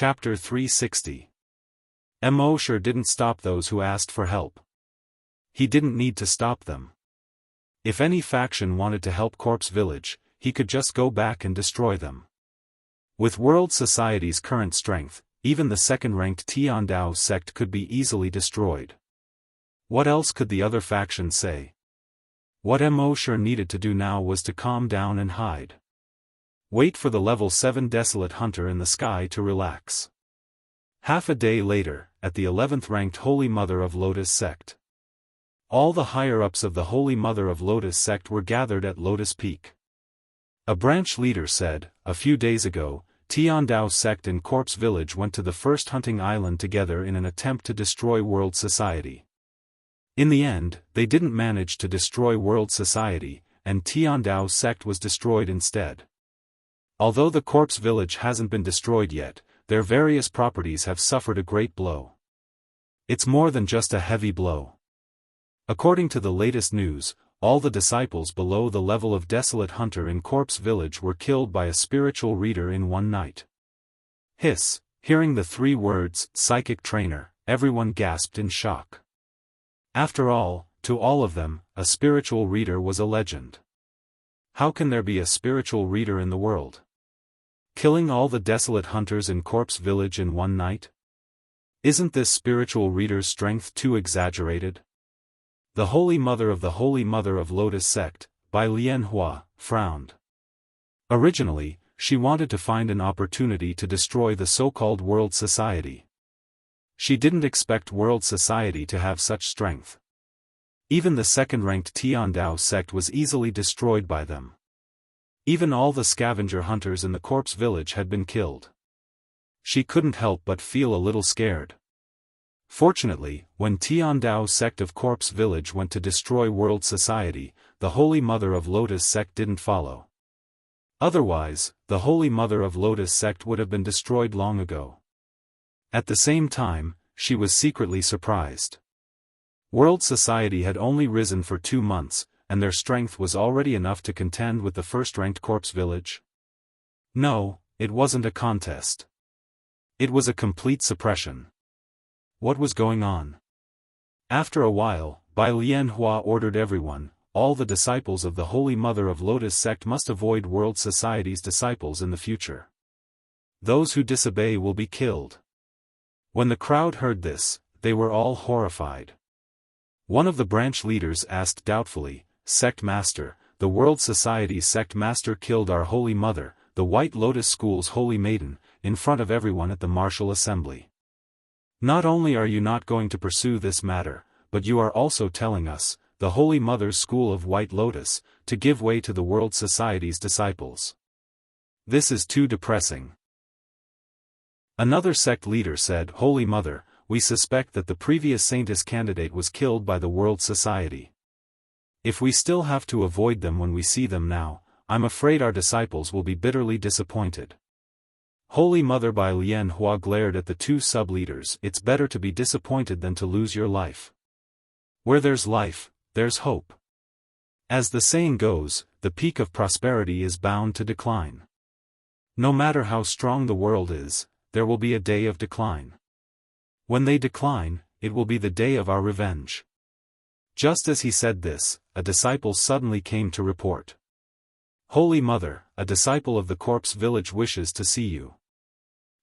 Chapter 360. Immortal didn't stop those who asked for help. He didn't need to stop them. If any faction wanted to help Corpse Village, he could just go back and destroy them. With world society's current strength, even the second-ranked Daoist sect could be easily destroyed. What else could the other faction say? What Immortal needed to do now was to calm down and hide. Wait for the level 7 Desolate Hunter in the sky to relax. Half a day later, at the 11th ranked Holy Mother of Lotus sect. All the higher-ups of the Holy Mother of Lotus sect were gathered at Lotus Peak. A branch leader said, a few days ago, Daoist sect and Corpse Village went to the first hunting island together in an attempt to destroy world society. In the end, they didn't manage to destroy world society, and Daoist sect was destroyed instead. Although the Corpse Village hasn't been destroyed yet, their various properties have suffered a great blow. It's more than just a heavy blow. According to the latest news, all the disciples below the level of Desolate Hunter in Corpse Village were killed by a spiritual reader in one night. Hiss, hearing the 3 words, psychic trainer, everyone gasped in shock. After all, to all of them, a spiritual reader was a legend. How can there be a spiritual reader in the world? Killing all the Desolate Hunters in Corpse Village in one night? Isn't this spiritual reader's strength too exaggerated? The Holy Mother of Lotus sect, by Lian Hua, frowned. Originally, she wanted to find an opportunity to destroy the so-called world society. She didn't expect world society to have such strength. Even the second-ranked Daoist sect was easily destroyed by them. Even all the scavenger hunters in the Corpse Village had been killed. She couldn't help but feel a little scared. Fortunately, when Daoist sect of Corpse Village went to destroy world society, the Holy Mother of Lotus sect didn't follow. Otherwise, the Holy Mother of Lotus sect would have been destroyed long ago. At the same time, she was secretly surprised. World society had only risen for 2 months, and their strength was already enough to contend with the first-ranked Corpse Village. No, it wasn't a contest. It was a complete suppression. What was going on? After a while, Bai Lian Hua ordered everyone, all the disciples of the Holy Mother of Lotus sect must avoid world society's disciples in the future. Those who disobey will be killed. When the crowd heard this, they were all horrified. One of the branch leaders asked doubtfully, Sect Master, the World Society's Sect Master killed our Holy Mother, the White Lotus School's Holy Maiden, in front of everyone at the Martial Assembly. Not only are you not going to pursue this matter, but you are also telling us, the Holy Mother's School of White Lotus, to give way to the World Society's disciples. This is too depressing. Another sect leader said, Holy Mother, we suspect that the previous Saintess candidate was killed by the World Society. If we still have to avoid them when we see them now, I'm afraid our disciples will be bitterly disappointed. Holy Mother Bai Lian Hua glared at the 2 sub-leaders. It's better to be disappointed than to lose your life. Where there's life, there's hope. As the saying goes, the peak of prosperity is bound to decline. No matter how strong the world is, there will be a day of decline. When they decline, it will be the day of our revenge. Just as he said this, a disciple suddenly came to report. Holy Mother, a disciple of the Corpse Village wishes to see you.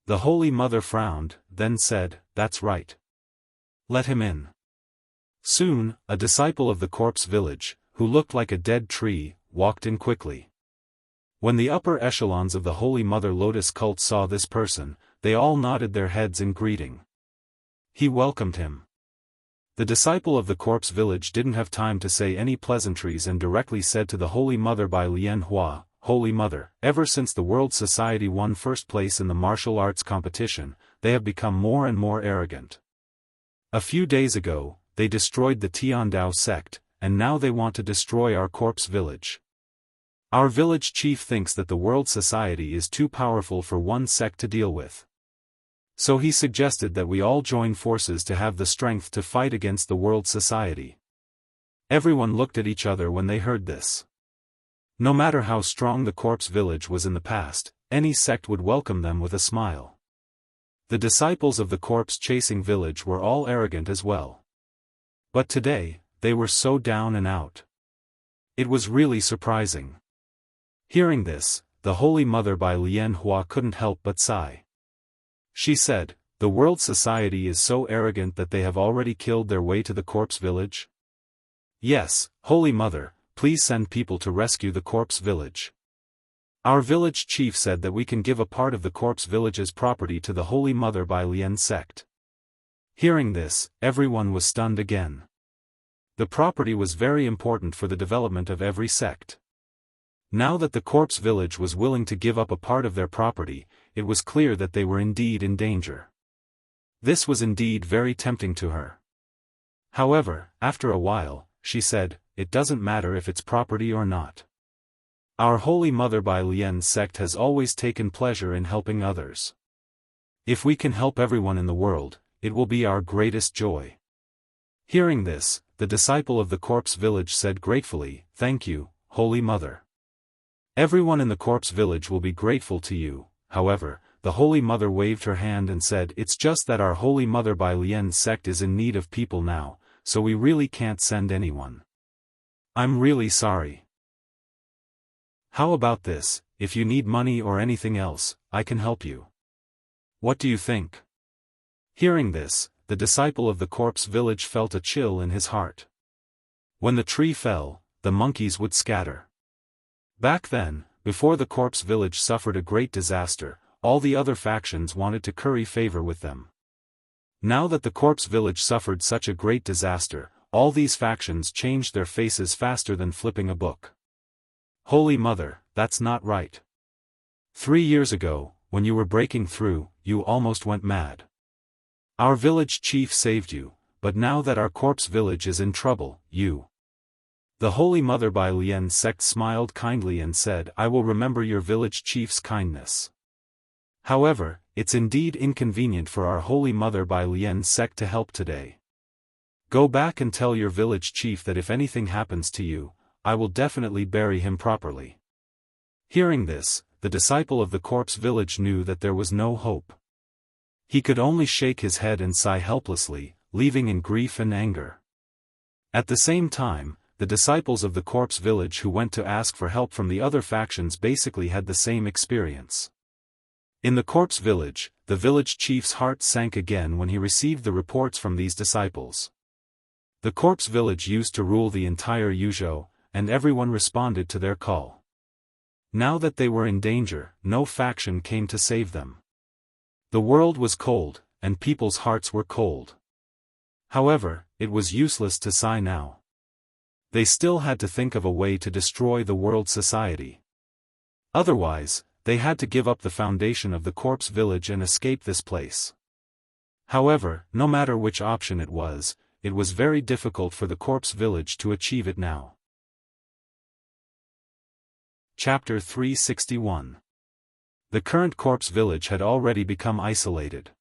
The Holy Mother frowned, then said, That's right. Let him in. Soon, a disciple of the Corpse Village, who looked like a dead tree, walked in quickly. When the upper echelons of the Holy Mother Lotus cult saw this person, they all nodded their heads in greeting. He welcomed him. The disciple of the Corpse Village didn't have time to say any pleasantries and directly said to the Holy Mother Bai Lian Hua, Holy Mother, ever since the World Society won first place in the martial arts competition, they have become more and more arrogant. A few days ago, they destroyed the Daoist sect, and now they want to destroy our Corpse Village. Our village chief thinks that the World Society is too powerful for one sect to deal with. So he suggested that we all join forces to have the strength to fight against the World Society. Everyone looked at each other when they heard this. No matter how strong the Corpse Village was in the past, any sect would welcome them with a smile. The disciples of the corpse-chasing village were all arrogant as well. But today, they were so down and out. It was really surprising. Hearing this, the Holy Mother by Lian Hua couldn't help but sigh. She said, "The world society is so arrogant that they have already killed their way to the corpse village?" "Yes, Holy Mother, please send people to rescue the corpse village. Our village chief said that we can give a part of the corpse village's property to the Holy Mother by Lian sect." Hearing this, everyone was stunned again. The property was very important for the development of every sect. Now that the corpse village was willing to give up a part of their property, it was clear that they were indeed in danger. This was indeed very tempting to her. However, after a while, she said, "It doesn't matter if it's property or not. Our Holy Mother by Lian sect has always taken pleasure in helping others. If we can help everyone in the world, it will be our greatest joy." Hearing this, the disciple of the corpse village said gratefully, "Thank you, Holy Mother. Everyone in the corpse village will be grateful to you." However, the Holy Mother waved her hand and said, "It's just that our Holy Mother by Lian sect is in need of people now, so we really can't send anyone. I'm really sorry. How about this, if you need money or anything else, I can help you. What do you think?" Hearing this, the disciple of the corpse village felt a chill in his heart. When the tree fell, the monkeys would scatter. Back then, before the corpse village suffered a great disaster, all the other factions wanted to curry favor with them. Now that the corpse village suffered such a great disaster, all these factions changed their faces faster than flipping a book. "Holy Mother, that's not right. 3 years ago, when you were breaking through, you almost went mad. Our village chief saved you, but now that our corpse village is in trouble, you..." The Holy Mother by Lian sect smiled kindly and said, "I will remember your village chief's kindness. However, it's indeed inconvenient for our Holy Mother by Lian sect to help today. Go back and tell your village chief that if anything happens to you, I will definitely bury him properly." Hearing this, the disciple of the corpse village knew that there was no hope. He could only shake his head and sigh helplessly, leaving in grief and anger. At the same time, the disciples of the corpse village who went to ask for help from the other factions basically had the same experience. In the corpse village, the village chief's heart sank again when he received the reports from these disciples. The corpse village used to rule the entire Yuzhou, and everyone responded to their call. Now that they were in danger, no faction came to save them. The world was cold, and people's hearts were cold. However, it was useless to sigh now. They still had to think of a way to destroy the world society. Otherwise, they had to give up the foundation of the corpse village and escape this place. However, no matter which option it was very difficult for the corpse village to achieve it now. Chapter 361. The current corpse village had already become isolated.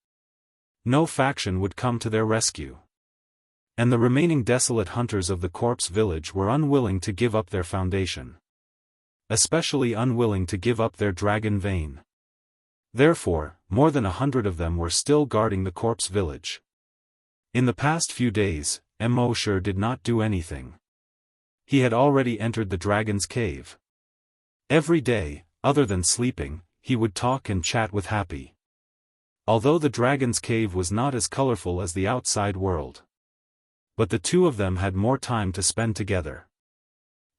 No faction would come to their rescue. And the remaining desolate hunters of the corpse village were unwilling to give up their foundation. Especially unwilling to give up their dragon vein. Therefore, more than 100 of them were still guarding the corpse village. In the past few days, Immortal did not do anything. He had already entered the dragon's cave. Every day, other than sleeping, he would talk and chat with Happy. Although the dragon's cave was not as colorful as the outside world. But the two of them had more time to spend together.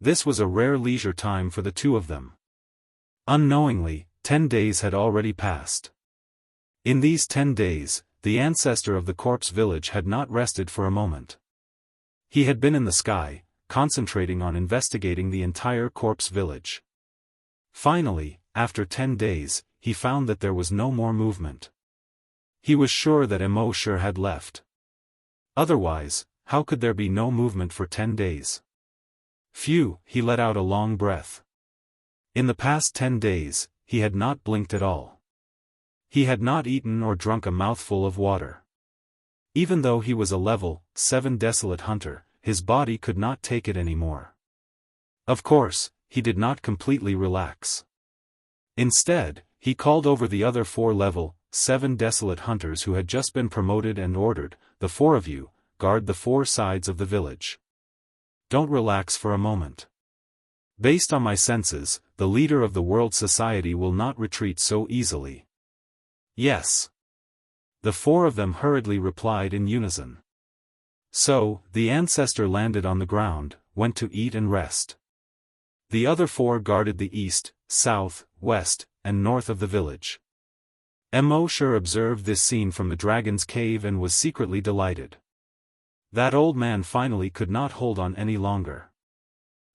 This was a rare leisure time for the two of them. Unknowingly, 10 days had already passed. In these 10 days, the ancestor of the corpse village had not rested for a moment. He had been in the sky, concentrating on investigating the entire corpse village. Finally, after 10 days, he found that there was no more movement. He was sure that Immortal had left. Otherwise, how could there be no movement for 10 days? Phew, he let out a long breath. In the past 10 days, he had not blinked at all. He had not eaten or drunk a mouthful of water. Even though he was a level 7 desolate hunter, his body could not take it anymore. Of course, he did not completely relax. Instead, he called over the other 4 level 7 desolate hunters who had just been promoted and ordered, "The 4 of you, guard the 4 sides of the village. Don't relax for a moment. Based on my senses, the leader of the world society will not retreat so easily." "Yes." The 4 of them hurriedly replied in unison. So, the ancestor landed on the ground, went to eat and rest. The other 4 guarded the east, south, west, and north of the village. Immortal observed this scene from the dragon's cave and was secretly delighted. That old man finally could not hold on any longer.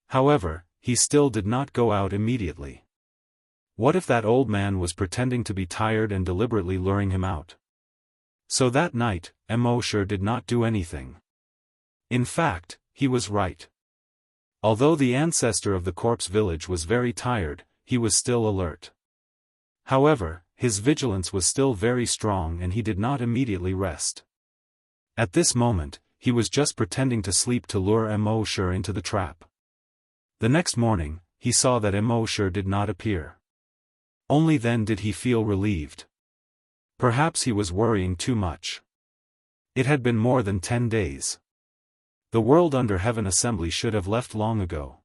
However, he still did not go out immediately. What if that old man was pretending to be tired and deliberately luring him out? So that night, Immortal did not do anything. In fact, he was right. Although the ancestor of the corpse village was very tired, he was still alert. However, his vigilance was still very strong and he did not immediately rest. At this moment, he was just pretending to sleep to lure Immortal into the trap. The next morning, he saw that Immortal did not appear. Only then did he feel relieved. Perhaps he was worrying too much. It had been more than 10 days. The World Under Heaven Assembly should have left long ago.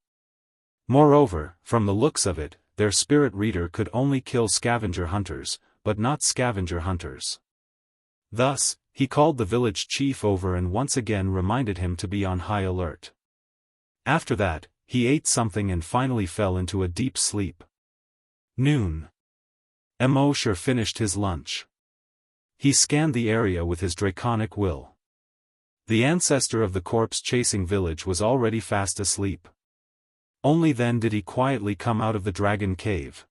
Moreover, from the looks of it, their spirit reader could only kill scavenger hunters, but not scavenger hunters. Thus, he called the village chief over and once again reminded him to be on high alert. After that, he ate something and finally fell into a deep sleep. Noon. Immortal finished his lunch. He scanned the area with his draconic will. The ancestor of the corpse-chasing village was already fast asleep. Only then did he quietly come out of the dragon cave.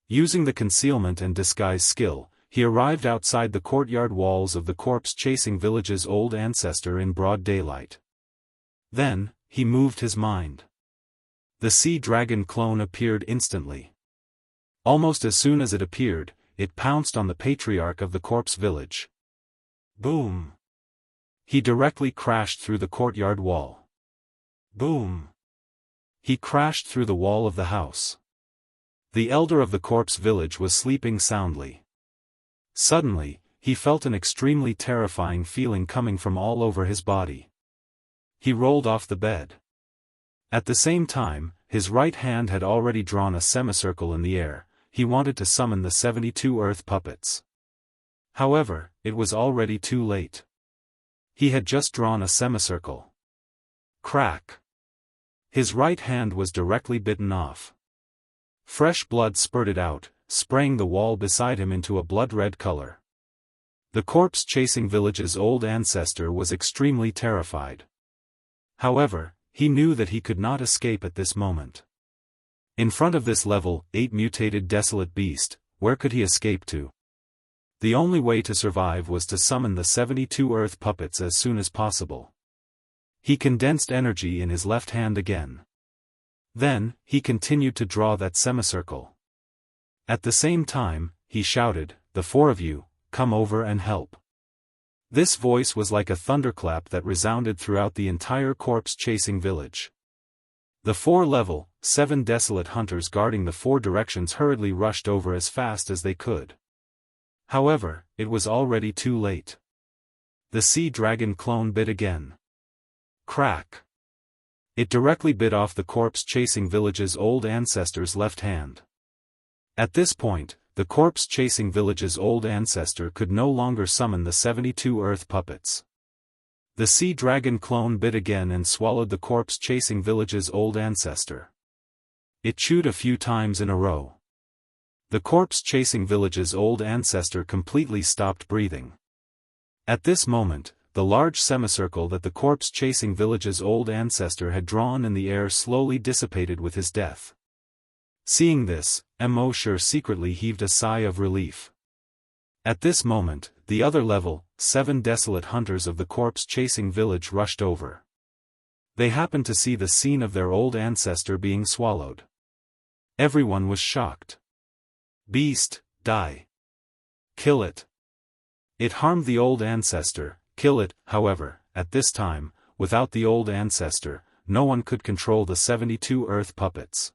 Using the concealment and disguise skill, he arrived outside the courtyard walls of the corpse-chasing village's old ancestor in broad daylight. Then, he moved his mind. The sea dragon clone appeared instantly. Almost as soon as it appeared, it pounced on the patriarch of the corpse village. Boom! He directly crashed through the courtyard wall. Boom! He crashed through the wall of the house. The elder of the corpse village was sleeping soundly. Suddenly, he felt an extremely terrifying feeling coming from all over his body. He rolled off the bed. At the same time, his right hand had already drawn a semicircle in the air. He wanted to summon the 72 earth puppets. However, it was already too late. He had just drawn a semicircle. Crack! His right hand was directly bitten off. Fresh blood spurted out, spraying the wall beside him into a blood-red color. The corpse-chasing village's old ancestor was extremely terrified. However, he knew that he could not escape at this moment. In front of this level 8 mutated desolate beast, where could he escape to? The only way to survive was to summon the 72 earth puppets as soon as possible. He condensed energy in his left hand again. Then, he continued to draw that semicircle. At the same time, he shouted, "The 4 of you, come over and help." This voice was like a thunderclap that resounded throughout the entire corpse-chasing village. The 4 level, 7 desolate hunters guarding the 4 directions hurriedly rushed over as fast as they could. However, it was already too late. The sea dragon clone bit again. Crack! It directly bit off the corpse-chasing village's old ancestor's left hand. At this point, the corpse-chasing village's old ancestor could no longer summon the 72 earth puppets. The sea dragon clone bit again and swallowed the corpse-chasing village's old ancestor. It chewed a few times in a row. The corpse-chasing village's old ancestor completely stopped breathing. At this moment, the large semicircle that the corpse-chasing village's old ancestor had drawn in the air slowly dissipated with his death. Seeing this, Immortal secretly heaved a sigh of relief. At this moment, the other level, 7 desolate hunters of the corpse-chasing village rushed over. They happened to see the scene of their old ancestor being swallowed. Everyone was shocked. Beast, die. Kill it. It harmed the old ancestor, kill it. However, at this time, without the old ancestor, no one could control the 72 earth puppets.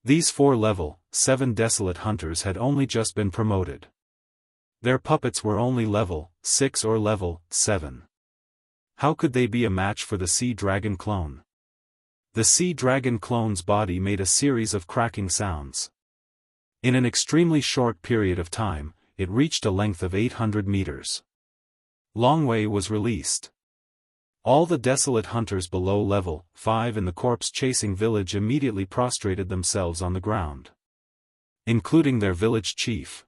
These 4 level 7 desolate hunters had only just been promoted. Their puppets were only level 6 or level 7. How could they be a match for the sea dragon clone? The sea dragon clone's body made a series of cracking sounds. In an extremely short period of time, it reached a length of 800 meters. Longwei was released. All the desolate hunters below level 5 in the corpse-chasing village immediately prostrated themselves on the ground, including their village chief.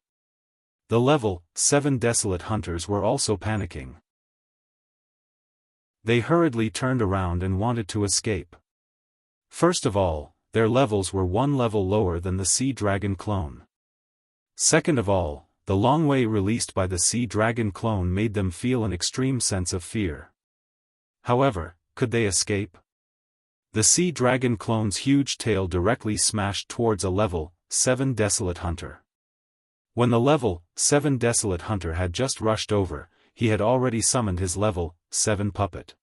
The level 7 desolate hunters were also panicking. They hurriedly turned around and wanted to escape. First of all, their levels were 1 level lower than the sea dragon clone. Second of all, the long way released by the sea dragon clone made them feel an extreme sense of fear. However, could they escape? The sea dragon clone's huge tail directly smashed towards a level 7 desolate hunter. When the level 7 desolate hunter had just rushed over, he had already summoned his level 7 puppet.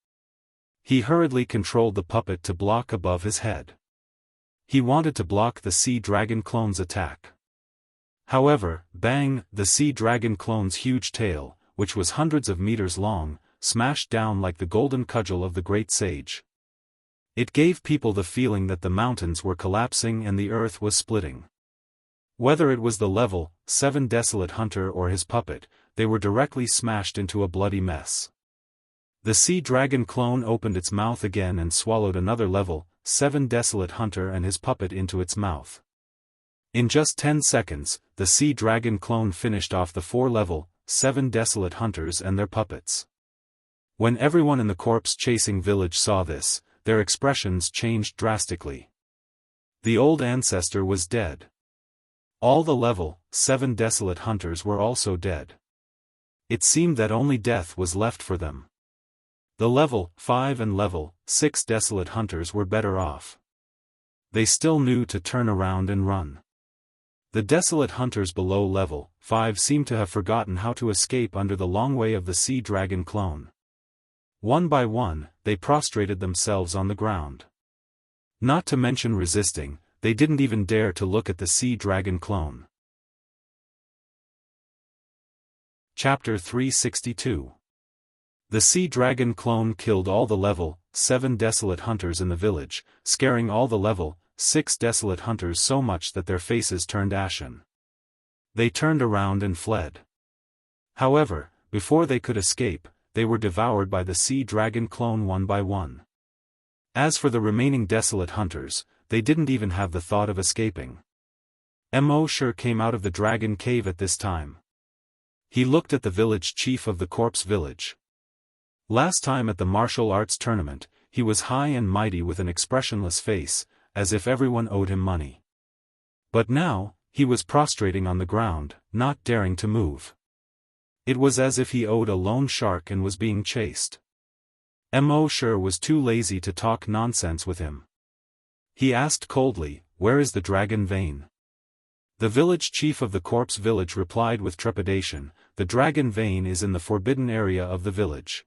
He hurriedly controlled the puppet to block above his head. He wanted to block the sea dragon clone's attack. However, bang, the sea dragon clone's huge tail, which was hundreds of meters long, smashed down like the golden cudgel of the great sage. It gave people the feeling that the mountains were collapsing and the earth was splitting. Whether it was the level 7 desolate hunter or his puppet, they were directly smashed into a bloody mess. The sea dragon clone opened its mouth again and swallowed another level 7 desolate hunter and his puppet into its mouth. In just 10 seconds, the sea dragon clone finished off the 4 level 7 desolate hunters and their puppets. When everyone in the corpse-chasing village saw this, their expressions changed drastically. The old ancestor was dead. All the level 7 desolate hunters were also dead. It seemed that only death was left for them. The level 5 and level 6 desolate hunters were better off. They still knew to turn around and run. The desolate hunters below level 5 seemed to have forgotten how to escape under the long way of the sea dragon clone. One by one, they prostrated themselves on the ground. Not to mention resisting, they didn't even dare to look at the sea dragon clone. Chapter 362. The sea dragon clone killed all the level 7 desolate hunters in the village, scaring all the level 6 desolate hunters so much that their faces turned ashen. They turned around and fled. However, before they could escape, they were devoured by the sea dragon clone one by one. As for the remaining desolate hunters, they didn't even have the thought of escaping. Sure came out of the dragon cave at this time. He looked at the village chief of the corpse village. Last time at the martial arts tournament, he was high and mighty with an expressionless face, as if everyone owed him money. But now, he was prostrating on the ground, not daring to move. It was as if he owed a lone shark and was being chased. Sure was too lazy to talk nonsense with him. He asked coldly, "Where is the dragon vein?" The village chief of the corpse village replied with trepidation, "The dragon vein is in the forbidden area of the village.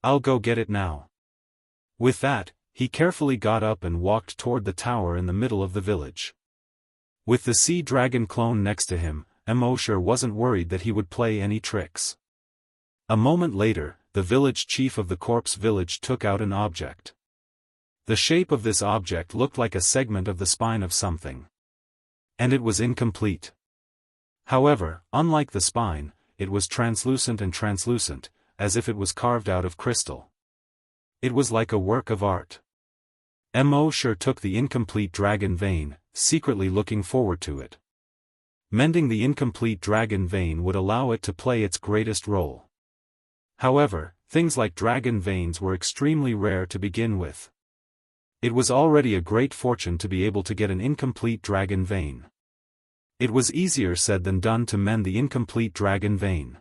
I'll go get it now." With that, he carefully got up and walked toward the tower in the middle of the village. With the sea dragon clone next to him, Sure wasn't worried that he would play any tricks. A moment later, the village chief of the corpse village took out an object. The shape of this object looked like a segment of the spine of something. And it was incomplete. However, unlike the spine, it was translucent and translucent, as if it was carved out of crystal. It was like a work of art. Sure took the incomplete dragon vein, secretly looking forward to it. Mending the incomplete dragon vein would allow it to play its greatest role. However, things like dragon veins were extremely rare to begin with. It was already a great fortune to be able to get an incomplete dragon vein. It was easier said than done to mend the incomplete dragon vein.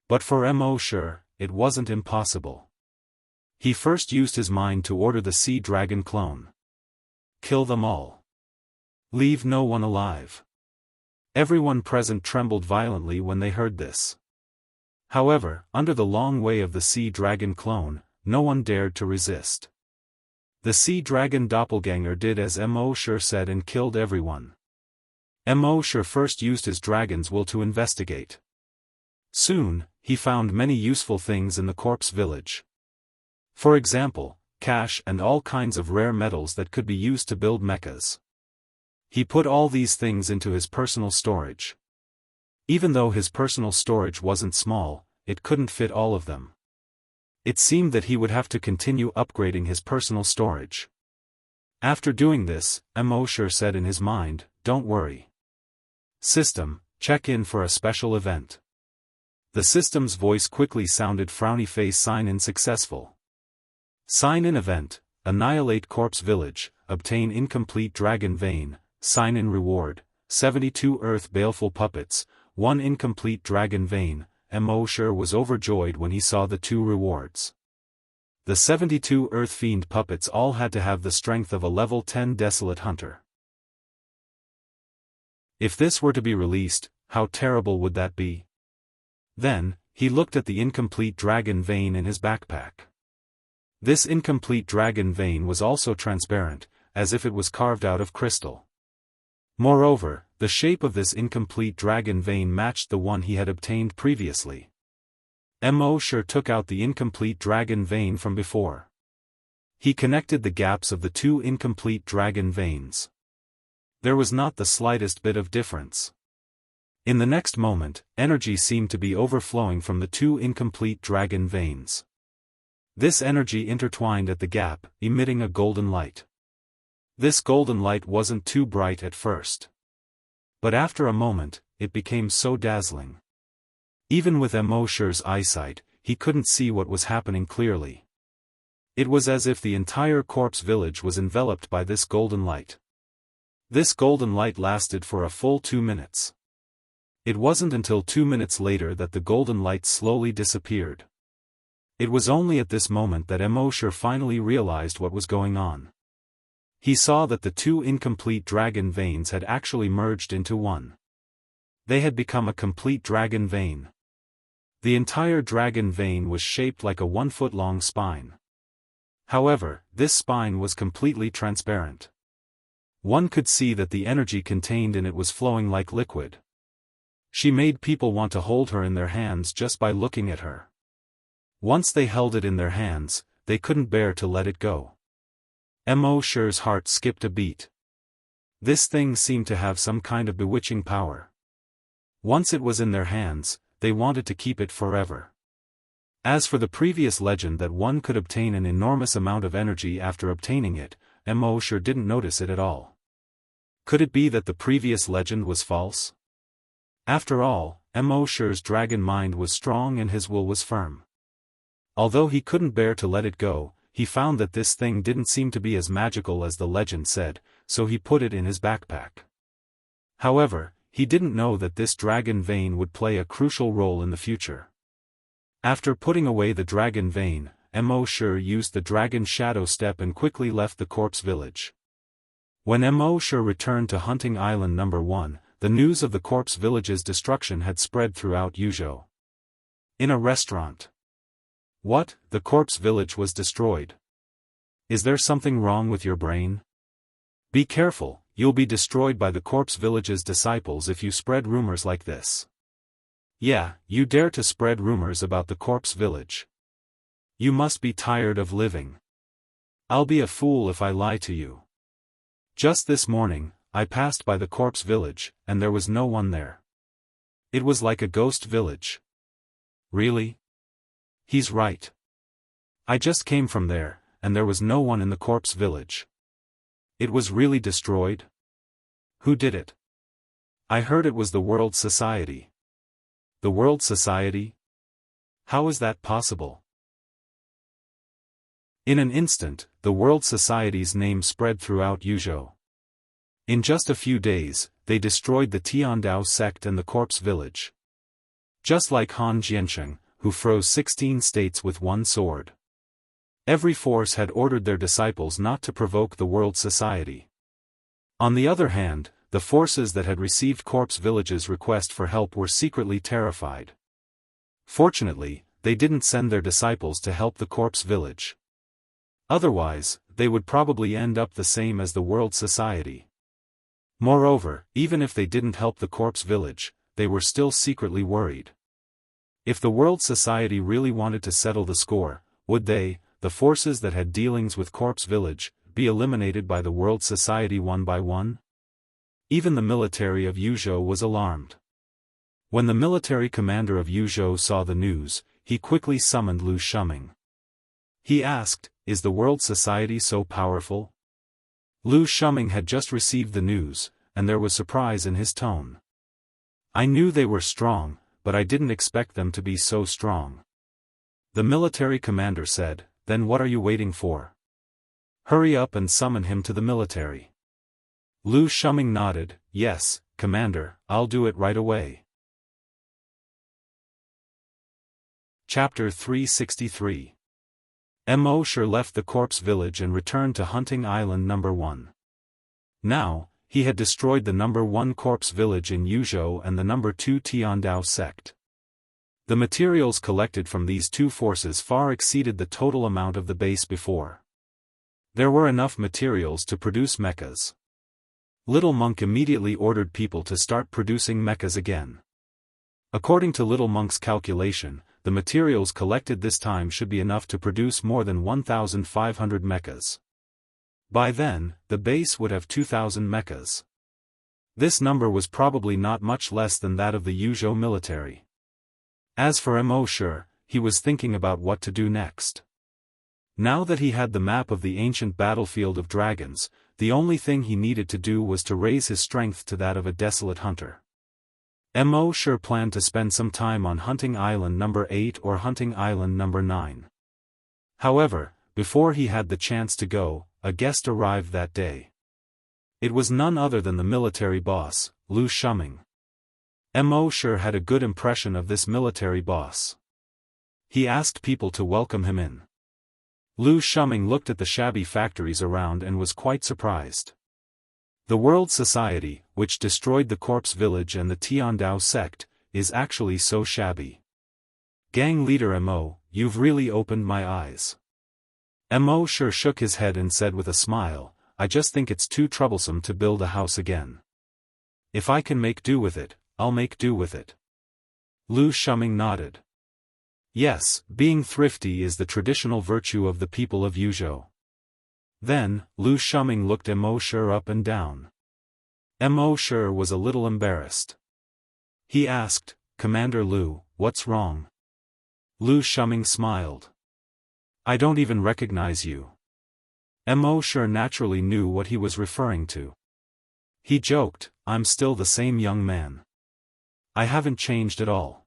But for Sure, it wasn't impossible. He first used his mind to order the sea dragon clone. Kill them all. Leave no one alive. Everyone present trembled violently when they heard this. However, under the long way of the sea dragon clone, no one dared to resist. The sea dragon doppelganger did as Mo said and killed everyone. Mo first used his dragon's will to investigate. Soon, he found many useful things in the corpse village. For example, cash and all kinds of rare metals that could be used to build mechas. He put all these things into his personal storage. Even though his personal storage wasn't small, it couldn't fit all of them. It seemed that he would have to continue upgrading his personal storage. After doing this, Mo said in his mind, "Don't worry. System, check in for a special event." The system's voice quickly sounded frowny face sign-in successful. Sign-in event, annihilate corpse village, obtain incomplete dragon vein, sign-in reward, 72 earth baleful puppets, 1 incomplete dragon vein. Mo was overjoyed when he saw the 2 rewards. The 72 earth fiend puppets all had to have the strength of a level 10 desolate hunter. If this were to be released, how terrible would that be? Then, he looked at the incomplete dragon vein in his backpack. This incomplete dragon vein was also transparent, as if it was carved out of crystal. Moreover, the shape of this incomplete dragon vein matched the one he had obtained previously. Mo took out the incomplete dragon vein from before. He connected the gaps of the 2 incomplete dragon veins. There was not the slightest bit of difference. In the next moment, energy seemed to be overflowing from the 2 incomplete dragon veins. This energy intertwined at the gap, emitting a golden light. This golden light wasn't too bright at first. But after a moment, it became so dazzling. Even with Mo-Shur's eyesight, he couldn't see what was happening clearly. It was as if the entire corpse village was enveloped by this golden light. This golden light lasted for a full 2 minutes. It wasn't until 2 minutes later that the golden light slowly disappeared. It was only at this moment that Mo-Shur finally realized what was going on. He saw that the 2 incomplete dragon veins had actually merged into one. They had become a complete dragon vein. The entire dragon vein was shaped like a 1-foot-long spine. However, this spine was completely transparent. One could see that the energy contained in it was flowing like liquid. She made people want to hold her in their hands just by looking at her. Once they held it in their hands, they couldn't bear to let it go. Mo-Shur's heart skipped a beat. This thing seemed to have some kind of bewitching power. Once it was in their hands, they wanted to keep it forever. As for the previous legend that one could obtain an enormous amount of energy after obtaining it, Mo-Shur didn't notice it at all. Could it be that the previous legend was false? After all, Mo-Shur's dragon mind was strong and his will was firm. Although he couldn't bear to let it go, he found that this thing didn't seem to be as magical as the legend said, so he put it in his backpack. However, he didn't know that this dragon vein would play a crucial role in the future. After putting away the dragon vein, Mo-Shur used the dragon shadow step and quickly left the corpse village. When Mo-Shur returned to Hunting Island No. 1, the news of the corpse village's destruction had spread throughout Yuzhou. In a restaurant. What? The corpse village was destroyed. Is there something wrong with your brain? Be careful, you'll be destroyed by the corpse village's disciples if you spread rumors like this. Yeah, you dare to spread rumors about the corpse village. You must be tired of living. I'll be a fool if I lie to you. Just this morning, I passed by the corpse village, and there was no one there. It was like a ghost village. Really? He's right. I just came from there, and there was no one in the corpse village. It was really destroyed? Who did it? I heard it was the World Society. The World Society? How is that possible? In an instant, the World Society's name spread throughout Yuzhou. In just a few days, they destroyed the Tiandao sect and the corpse village. Just like Han Jiansheng, who froze 16 states with one sword. Every force had ordered their disciples not to provoke the World Society. On the other hand, the forces that had received corpse village's request for help were secretly terrified. Fortunately, they didn't send their disciples to help the corpse village. Otherwise, they would probably end up the same as the world society. Moreover, even if they didn't help the corpse village, they were still secretly worried. If the world society really wanted to settle the score, would they, the forces that had dealings with corpse village, be eliminated by the world society one by one? Even the military of Yuzhou was alarmed. When the military commander of Yuzhou saw the news, he quickly summoned Lu Shuming. He asked, "Is the world society so powerful?" Lu Shuming had just received the news, and there was surprise in his tone. "I knew they were strong, but I didn't expect them to be so strong." The military commander said, "Then what are you waiting for? Hurry up and summon him to the military." Lu Shuming nodded, "Yes, Commander, I'll do it right away." Chapter 363. Mo Shi left the corpse village and returned to hunting island number 1. Now, he had destroyed the number 1 corpse village in Yuzhou and the number 2 Tiandao sect. The materials collected from these two forces far exceeded the total amount of the base before. There were enough materials to produce mechas. Little Monk immediately ordered people to start producing mechas again. According to Little Monk's calculation, the materials collected this time should be enough to produce more than 1,500 mechas. By then, the base would have 2,000 mechas. This number was probably not much less than that of the Yuzhou military. As for Mo Shi, he was thinking about what to do next. Now that he had the map of the ancient battlefield of dragons, the only thing he needed to do was to raise his strength to that of a desolate hunter. Mo Shi planned to spend some time on hunting island number 8 or hunting island number 9. However, before he had the chance to go, a guest arrived that day. It was none other than the military boss, Lu Shuming. Mo Shi had a good impression of this military boss. He asked people to welcome him in. Lu Shuming looked at the shabby factories around and was quite surprised. The World Society, which destroyed the corpse village and the Tiandao sect, is actually so shabby. Gang leader Mo, you've really opened my eyes. Mo Shi shook his head and said with a smile, "I just think it's too troublesome to build a house again. If I can make do with it, I'll make do with it." Lu Shuming nodded. Yes, being thrifty is the traditional virtue of the people of Yuzhou. Then, Lu Shuming looked Mo Shi up and down. Mo Shi was a little embarrassed. He asked, "Commander Lu, what's wrong?" Lu Shuming smiled. "I don't even recognize you." Mo Shi naturally knew what he was referring to. He joked, "I'm still the same young man. I haven't changed at all."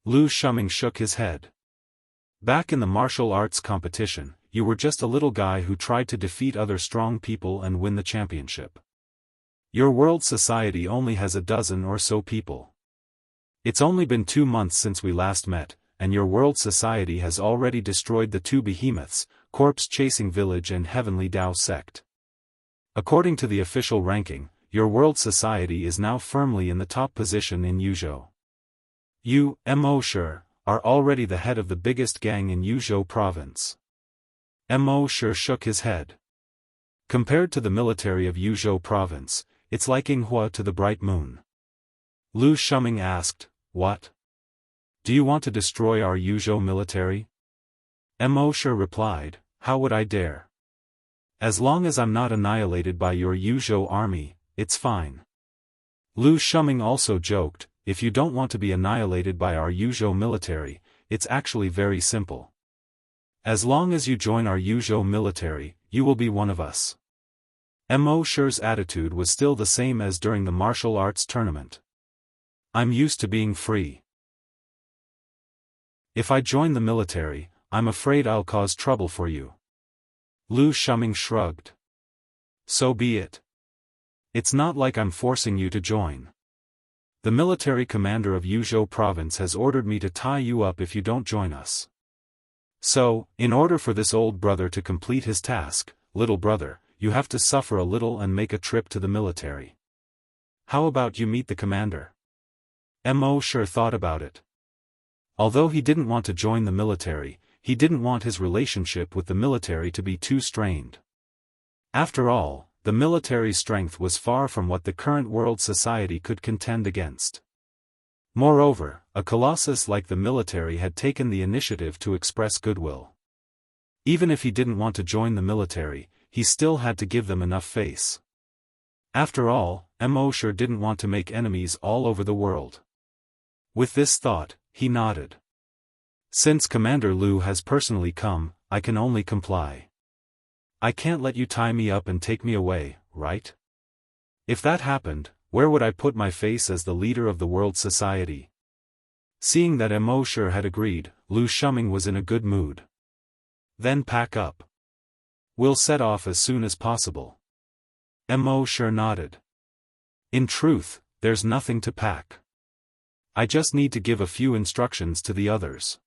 Lu Shuming shook his head. "Back in the martial arts competition, you were just a little guy who tried to defeat other strong people and win the championship. Your world society only has a dozen or so people. It's only been 2 months since we last met, and your world society has already destroyed the 2 behemoths, Corpse Chasing Village and Heavenly Dao Sect. According to the official ranking, your world society is now firmly in the top position in Yuzhou. You, Mo Shi, are already the head of the biggest gang in Yuzhou province." Mo Shi shook his head. Compared to the military of Yuzhou province, it's like Yinghua to the bright moon. Lu Shuming asked, "What? Do you want to destroy our Yuzhou military?" Mo Shi replied, "How would I dare? As long as I'm not annihilated by your Yuzhou army, it's fine." Lu Shuming also joked, "If you don't want to be annihilated by our Yuzhou military, it's actually very simple. As long as you join our Yuzhou military, you will be one of us." Mo Shi's attitude was still the same as during the martial arts tournament. "I'm used to being free. If I join the military, I'm afraid I'll cause trouble for you." Lu Shuming shrugged. "So be it. It's not like I'm forcing you to join. The military commander of Yuzhou province has ordered me to tie you up if you don't join us. So, in order for this old brother to complete his task, little brother, you have to suffer a little and make a trip to the military. How about you meet the commander?" Mo Shi thought about it. Although he didn't want to join the military, he didn't want his relationship with the military to be too strained. After all, the military's strength was far from what the current world society could contend against. Moreover, a colossus like the military had taken the initiative to express goodwill. Even if he didn't want to join the military, he still had to give them enough face. After all, Mo sure didn't want to make enemies all over the world. With this thought, he nodded. Since Commander Lu has personally come, I can only comply. I can't let you tie me up and take me away, right? If that happened, where would I put my face as the leader of the world society? Seeing that Mo sure had agreed, Lu Shuming was in a good mood. Then pack up. We'll set off as soon as possible. Mo sure nodded. In truth, there's nothing to pack. I just need to give a few instructions to the others.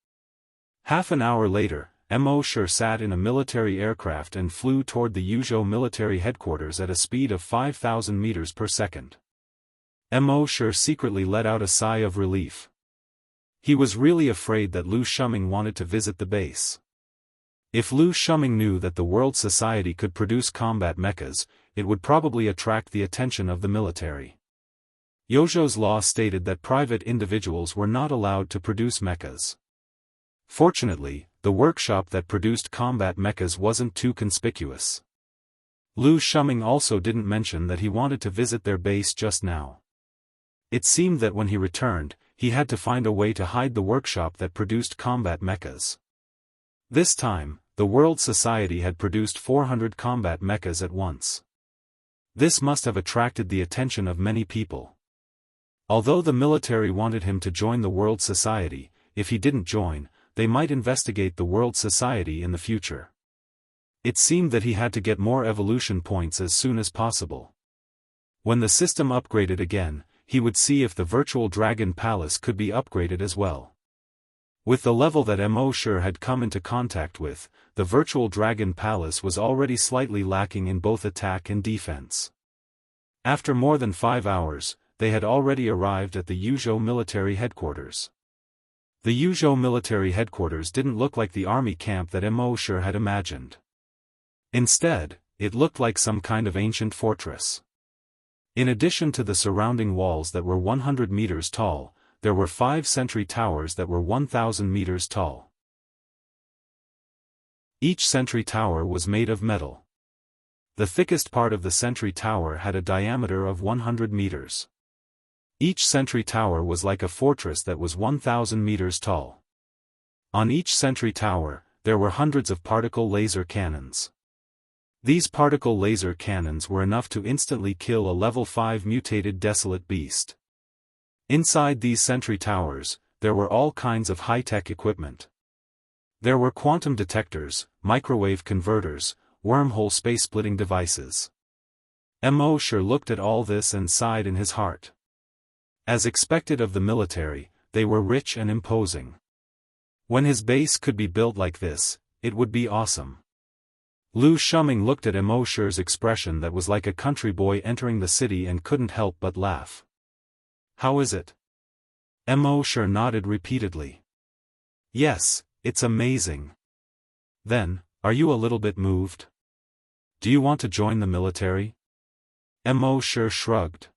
Half an hour later, Mo sure sat in a military aircraft and flew toward the Yuzhou military headquarters at a speed of 5,000 meters per second. Mo sure secretly let out a sigh of relief. He was really afraid that Lu Shuming wanted to visit the base. If Lu Shuming knew that the world society could produce combat mechas, it would probably attract the attention of the military. Yozhou's law stated that private individuals were not allowed to produce mechas. Fortunately, the workshop that produced combat mechas wasn't too conspicuous. Lu Shuming also didn't mention that he wanted to visit their base just now. It seemed that when he returned, he had to find a way to hide the workshop that produced combat mechas. This time, the world society had produced 400 combat mechas at once. This must have attracted the attention of many people. Although the military wanted him to join the world society, if he didn't join, they might investigate the world society in the future. It seemed that he had to get more evolution points as soon as possible. When the system upgraded again, he would see if the virtual dragon palace could be upgraded as well. With the level that Mo sure had come into contact with, the virtual dragon palace was already slightly lacking in both attack and defense. After more than 5 hours, they had already arrived at the Yuzhou military headquarters. The Yuzhou military headquarters didn't look like the army camp that Mo sure had imagined. Instead, it looked like some kind of ancient fortress. In addition to the surrounding walls that were 100 meters tall, there were 5 sentry towers that were 1,000 meters tall. Each sentry tower was made of metal. The thickest part of the sentry tower had a diameter of 100 meters. Each sentry tower was like a fortress that was 1,000 meters tall. On each sentry tower, there were hundreds of particle laser cannons. These particle laser cannons were enough to instantly kill a level 5 mutated desolate beast. Inside these sentry towers, there were all kinds of high-tech equipment. There were quantum detectors, microwave converters, wormhole space-splitting devices. Mo sure looked at all this and sighed in his heart. As expected of the military, they were rich and imposing. When his base could be built like this, it would be awesome. Lu Shuming looked at Mo sure's expression that was like a country boy entering the city and couldn't help but laugh. How is it? Mo sure nodded repeatedly. Yes, it's amazing. Then, are you a little bit moved? Do you want to join the military? Mo sure shrugged.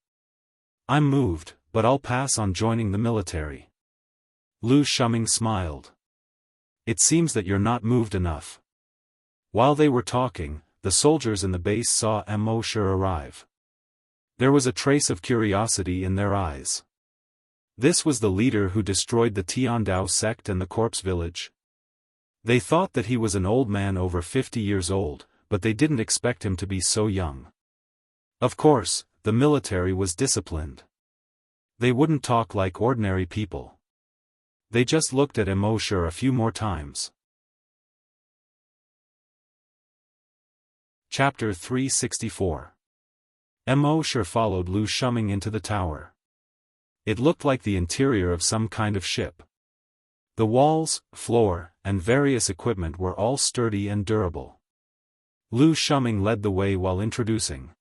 I'm moved, but I'll pass on joining the military. Lu Shuming smiled. It seems that you're not moved enough. While they were talking, the soldiers in the base saw Mo sure arrive. There was a trace of curiosity in their eyes. This was the leader who destroyed the Tiandao sect and the corpse village. They thought that he was an old man over 50 years old, but they didn't expect him to be so young. Of course, the military was disciplined. They wouldn't talk like ordinary people. They just looked at Mo sure a few more times. Chapter 364. Mo sure followed Lu Shuming into the tower. It looked like the interior of some kind of ship. The walls, floor, and various equipment were all sturdy and durable. Lu Shuming led the way while introducing.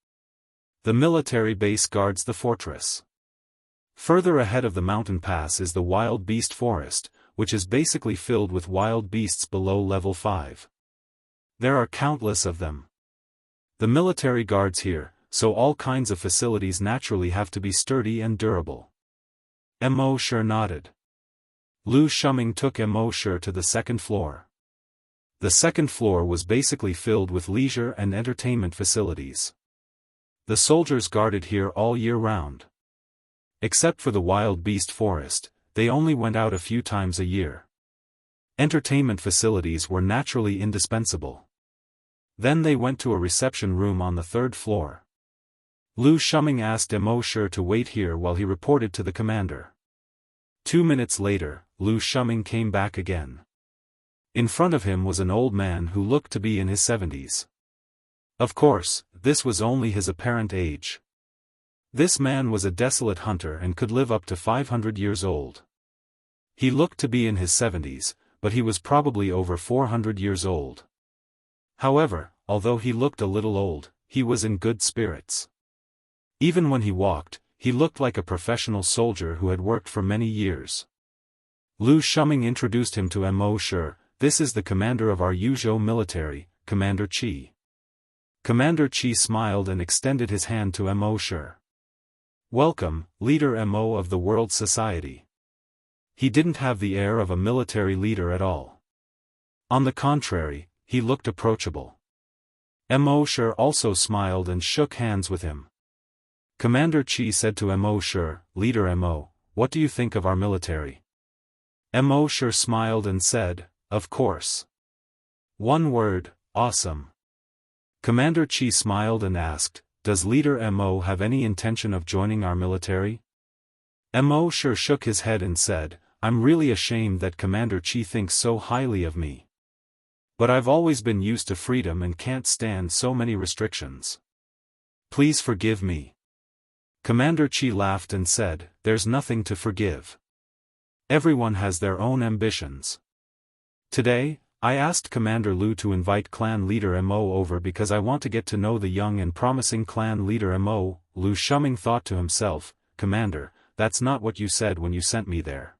The military base guards the fortress. Further ahead of the mountain pass is the wild beast forest, which is basically filled with wild beasts below level 5. There are countless of them. The military guards here, so all kinds of facilities naturally have to be sturdy and durable. Mo Shi nodded. Lu Shuming took Mo Shi to the second floor. The second floor was basically filled with leisure and entertainment facilities. The soldiers guarded here all year round. Except for the wild beast forest, they only went out a few times a year. Entertainment facilities were naturally indispensable. Then they went to a reception room on the third floor. Lu Shuming asked Mo Shi to wait here while he reported to the commander. 2 minutes later, Lu Shuming came back again. In front of him was an old man who looked to be in his 70s. Of course, this was only his apparent age. This man was a desolate hunter and could live up to 500 years old. He looked to be in his 70s, but he was probably over 400 years old. However, although he looked a little old, he was in good spirits. Even when he walked, he looked like a professional soldier who had worked for many years. Lu Shuming introduced him to Mo Shi. This is the commander of our Yuzhou military, Commander Qi. Commander Qi smiled and extended his hand to Mo Shi. Welcome, Leader Mo of the World Society. He didn't have the air of a military leader at all. On the contrary, he looked approachable. Mo Shi also smiled and shook hands with him. Commander Qi said to Mo Shi, Leader Mo, what do you think of our military? Mo Shi smiled and said, of course. One word, awesome. Commander Qi smiled and asked, does Leader Mo have any intention of joining our military? Mo Shi shook his head and said, I'm really ashamed that Commander Qi thinks so highly of me. But I've always been used to freedom and can't stand so many restrictions. Please forgive me. Commander Qi laughed and said, there's nothing to forgive. Everyone has their own ambitions. Today, I asked Commander Lu to invite clan leader Mo over because I want to get to know the young and promising clan leader Mo. Lu Shuming thought to himself, Commander, that's not what you said when you sent me there.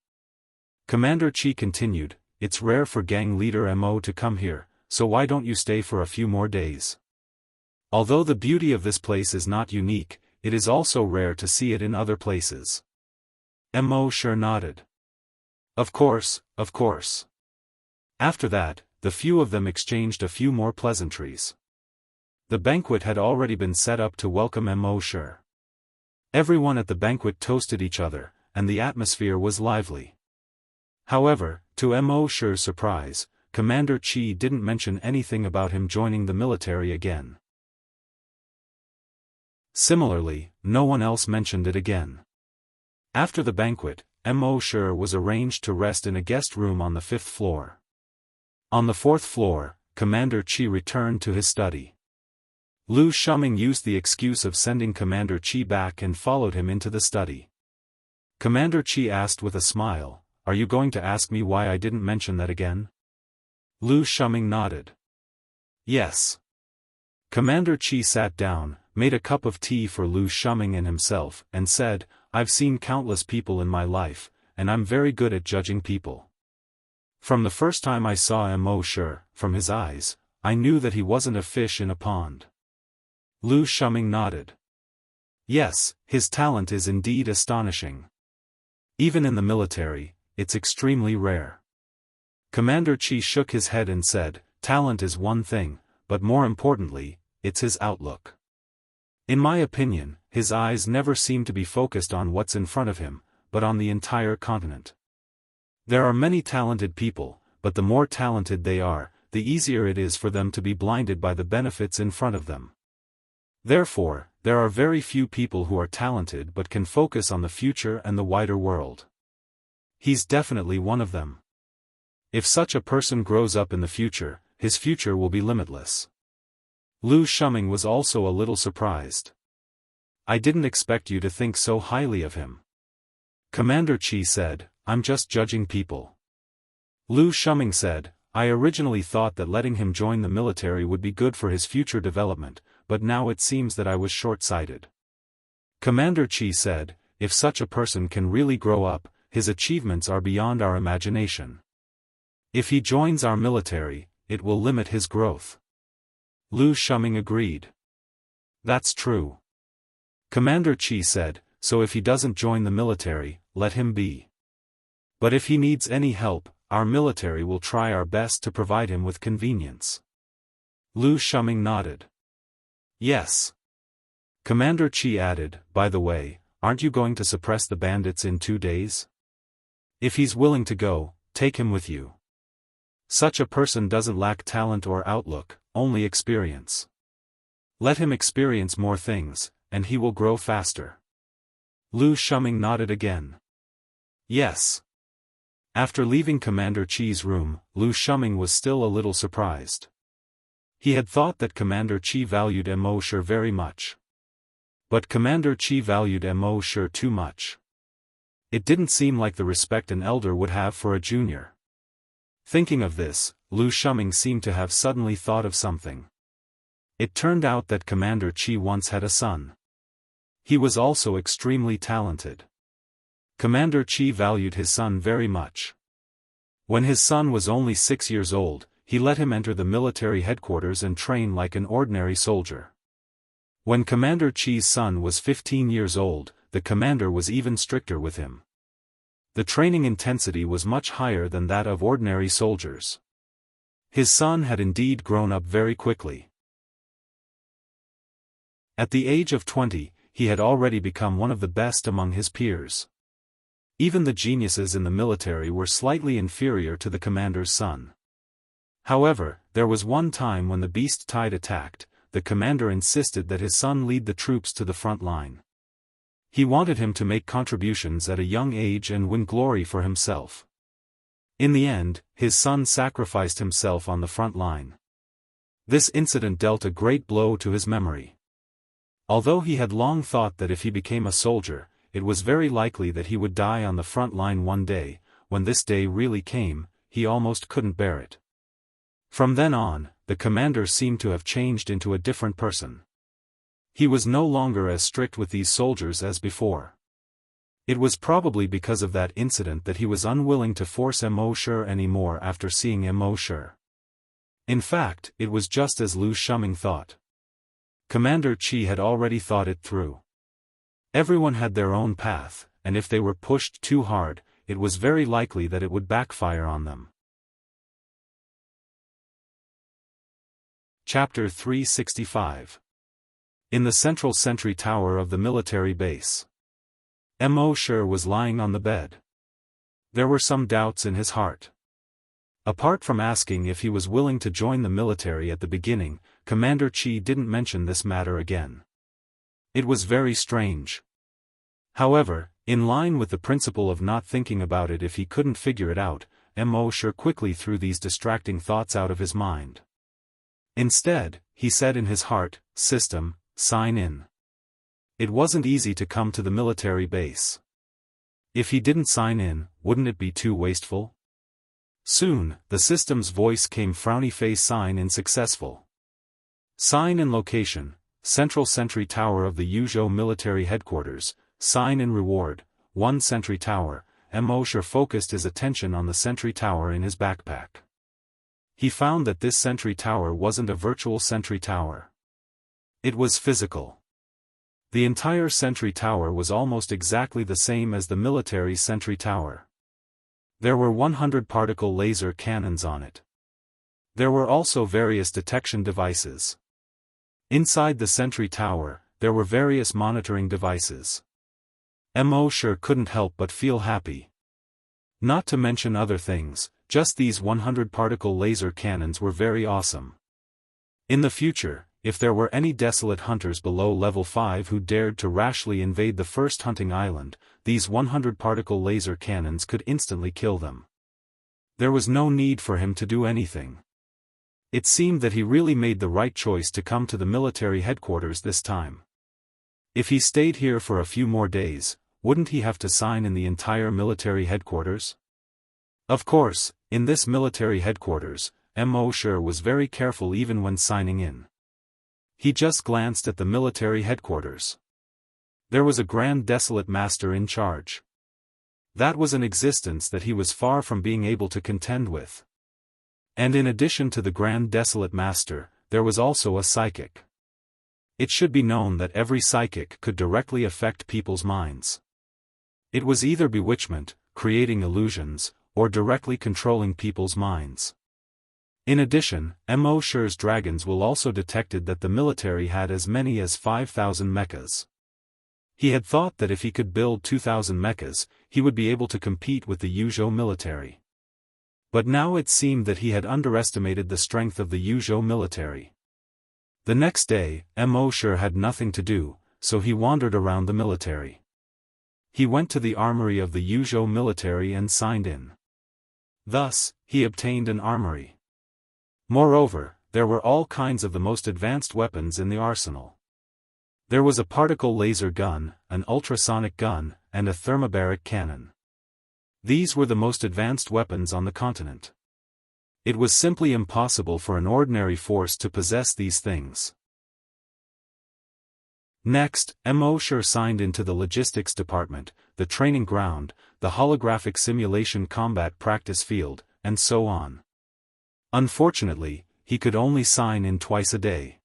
Commander Qi continued, it's rare for gang leader Mo to come here, so why don't you stay for a few more days? Although the beauty of this place is not unique, it is also rare to see it in other places. Mo Shi nodded. Of course, of course. After that, the few of them exchanged a few more pleasantries. The banquet had already been set up to welcome Mo Shi. Everyone at the banquet toasted each other, and the atmosphere was lively. However, to Mo Shi's surprise, Commander Qi didn't mention anything about him joining the military again. Similarly, no one else mentioned it again. After the banquet, Mo Shi was arranged to rest in a guest room on the 5th floor. On the 4th floor, Commander Qi returned to his study. Lu Shuming used the excuse of sending Commander Qi back and followed him into the study. Commander Qi asked with a smile, are you going to ask me why I didn't mention that again? Lu Shuming nodded. Yes. Commander Qi sat down, made a cup of tea for Lu Shuming and himself, and said, I've seen countless people in my life, and I'm very good at judging people. From the first time I saw Mo Shi, from his eyes, I knew that he wasn't a fish in a pond. Lu Shuming nodded. Yes, his talent is indeed astonishing. Even in the military, it's extremely rare. Commander Qi shook his head and said, talent is one thing, but more importantly, it's his outlook. In my opinion, his eyes never seem to be focused on what's in front of him, but on the entire continent. There are many talented people, but the more talented they are, the easier it is for them to be blinded by the benefits in front of them. Therefore, there are very few people who are talented but can focus on the future and the wider world. He's definitely one of them. If such a person grows up in the future, his future will be limitless. Lu Shuming was also a little surprised. I didn't expect you to think so highly of him. Commander Qi said, I'm just judging people. Lu Shuming said, I originally thought that letting him join the military would be good for his future development, but now it seems that I was short-sighted. Commander Qi said, if such a person can really grow up, his achievements are beyond our imagination. If he joins our military, it will limit his growth. Lu Shuming agreed. That's true. Commander Qi said, so if he doesn't join the military, let him be. But if he needs any help, our military will try our best to provide him with convenience. Lu Shuming nodded. Yes. Commander Qi added, by the way, aren't you going to suppress the bandits in 2 days? If he's willing to go, take him with you. Such a person doesn't lack talent or outlook, only experience. Let him experience more things, and he will grow faster. Lu Shuming nodded again. Yes. After leaving Commander Qi's room, Lu Shuming was still a little surprised. He had thought that Commander Qi valued Immortal very much. But Commander Qi valued Immortal too much. It didn't seem like the respect an elder would have for a junior. Thinking of this, Lu Shuming seemed to have suddenly thought of something. It turned out that Commander Qi once had a son. He was also extremely talented. Commander Qi valued his son very much. When his son was only 6 years old, he let him enter the military headquarters and train like an ordinary soldier. When Commander Qi's son was 15 years old, the commander was even stricter with him. The training intensity was much higher than that of ordinary soldiers. His son had indeed grown up very quickly. At the age of 20, he had already become one of the best among his peers. Even the geniuses in the military were slightly inferior to the commander's son. However, there was one time when the beast tide attacked, the commander insisted that his son lead the troops to the front line. He wanted him to make contributions at a young age and win glory for himself. In the end, his son sacrificed himself on the front line. This incident dealt a great blow to his memory. Although he had long thought that if he became a soldier, it was very likely that he would die on the front line one day, when this day really came, he almost couldn't bear it. From then on, the commander seemed to have changed into a different person. He was no longer as strict with these soldiers as before. It was probably because of that incident that he was unwilling to force Immortal anymore after seeing Immortal. In fact, it was just as Lu Shuming thought. Commander Qi had already thought it through. Everyone had their own path, and if they were pushed too hard, it was very likely that it would backfire on them. Chapter 365. In the central sentry tower of the military base. Immortal was lying on the bed. There were some doubts in his heart. Apart from asking if he was willing to join the military at the beginning, Commander Qi didn't mention this matter again. It was very strange. However, in line with the principle of not thinking about it if he couldn't figure it out, Immortal quickly threw these distracting thoughts out of his mind. Instead, he said in his heart, "System, sign in." It wasn't easy to come to the military base. If he didn't sign in, wouldn't it be too wasteful? Soon, the system's voice came frowny face sign in successful. Sign in location, central sentry tower of the Yuzhou military headquarters, sign in reward, 1 sentry tower. Immortal focused his attention on the sentry tower in his backpack. He found that this sentry tower wasn't a virtual sentry tower. It was physical. The entire sentry tower was almost exactly the same as the military sentry tower. There were 100 particle laser cannons on it. There were also various detection devices. Inside the sentry tower, there were various monitoring devices. Immortal couldn't help but feel happy. Not to mention other things, just these 100 particle laser cannons were very awesome. In the future, if there were any desolate hunters below level 5 who dared to rashly invade the first hunting island, these 100 particle laser cannons could instantly kill them. There was no need for him to do anything. It seemed that he really made the right choice to come to the military headquarters this time. If he stayed here for a few more days, wouldn't he have to sign in the entire military headquarters? Of course, in this military headquarters, Immortal was very careful even when signing in. He just glanced at the military headquarters. There was a Grand Desolate Master in charge. That was an existence that he was far from being able to contend with. And in addition to the Grand Desolate Master, there was also a psychic. It should be known that every psychic could directly affect people's minds. It was either bewitchment, creating illusions, or directly controlling people's minds. In addition, Mo.Shi's dragons will also detected that the military had as many as 5,000 mechas. He had thought that if he could build 2,000 mechas, he would be able to compete with the Yuzhou military. But now it seemed that he had underestimated the strength of the Yuzhou military. The next day, Mo.Shi had nothing to do, so he wandered around the military. He went to the armory of the Yuzhou military and signed in. Thus, he obtained an armory. Moreover, there were all kinds of the most advanced weapons in the arsenal. There was a particle laser gun, an ultrasonic gun, and a thermobaric cannon. These were the most advanced weapons on the continent. It was simply impossible for an ordinary force to possess these things. Next, Mo.Shi signed into the logistics department, the training ground, the holographic simulation combat practice field, and so on. Unfortunately, he could only sign in twice a day.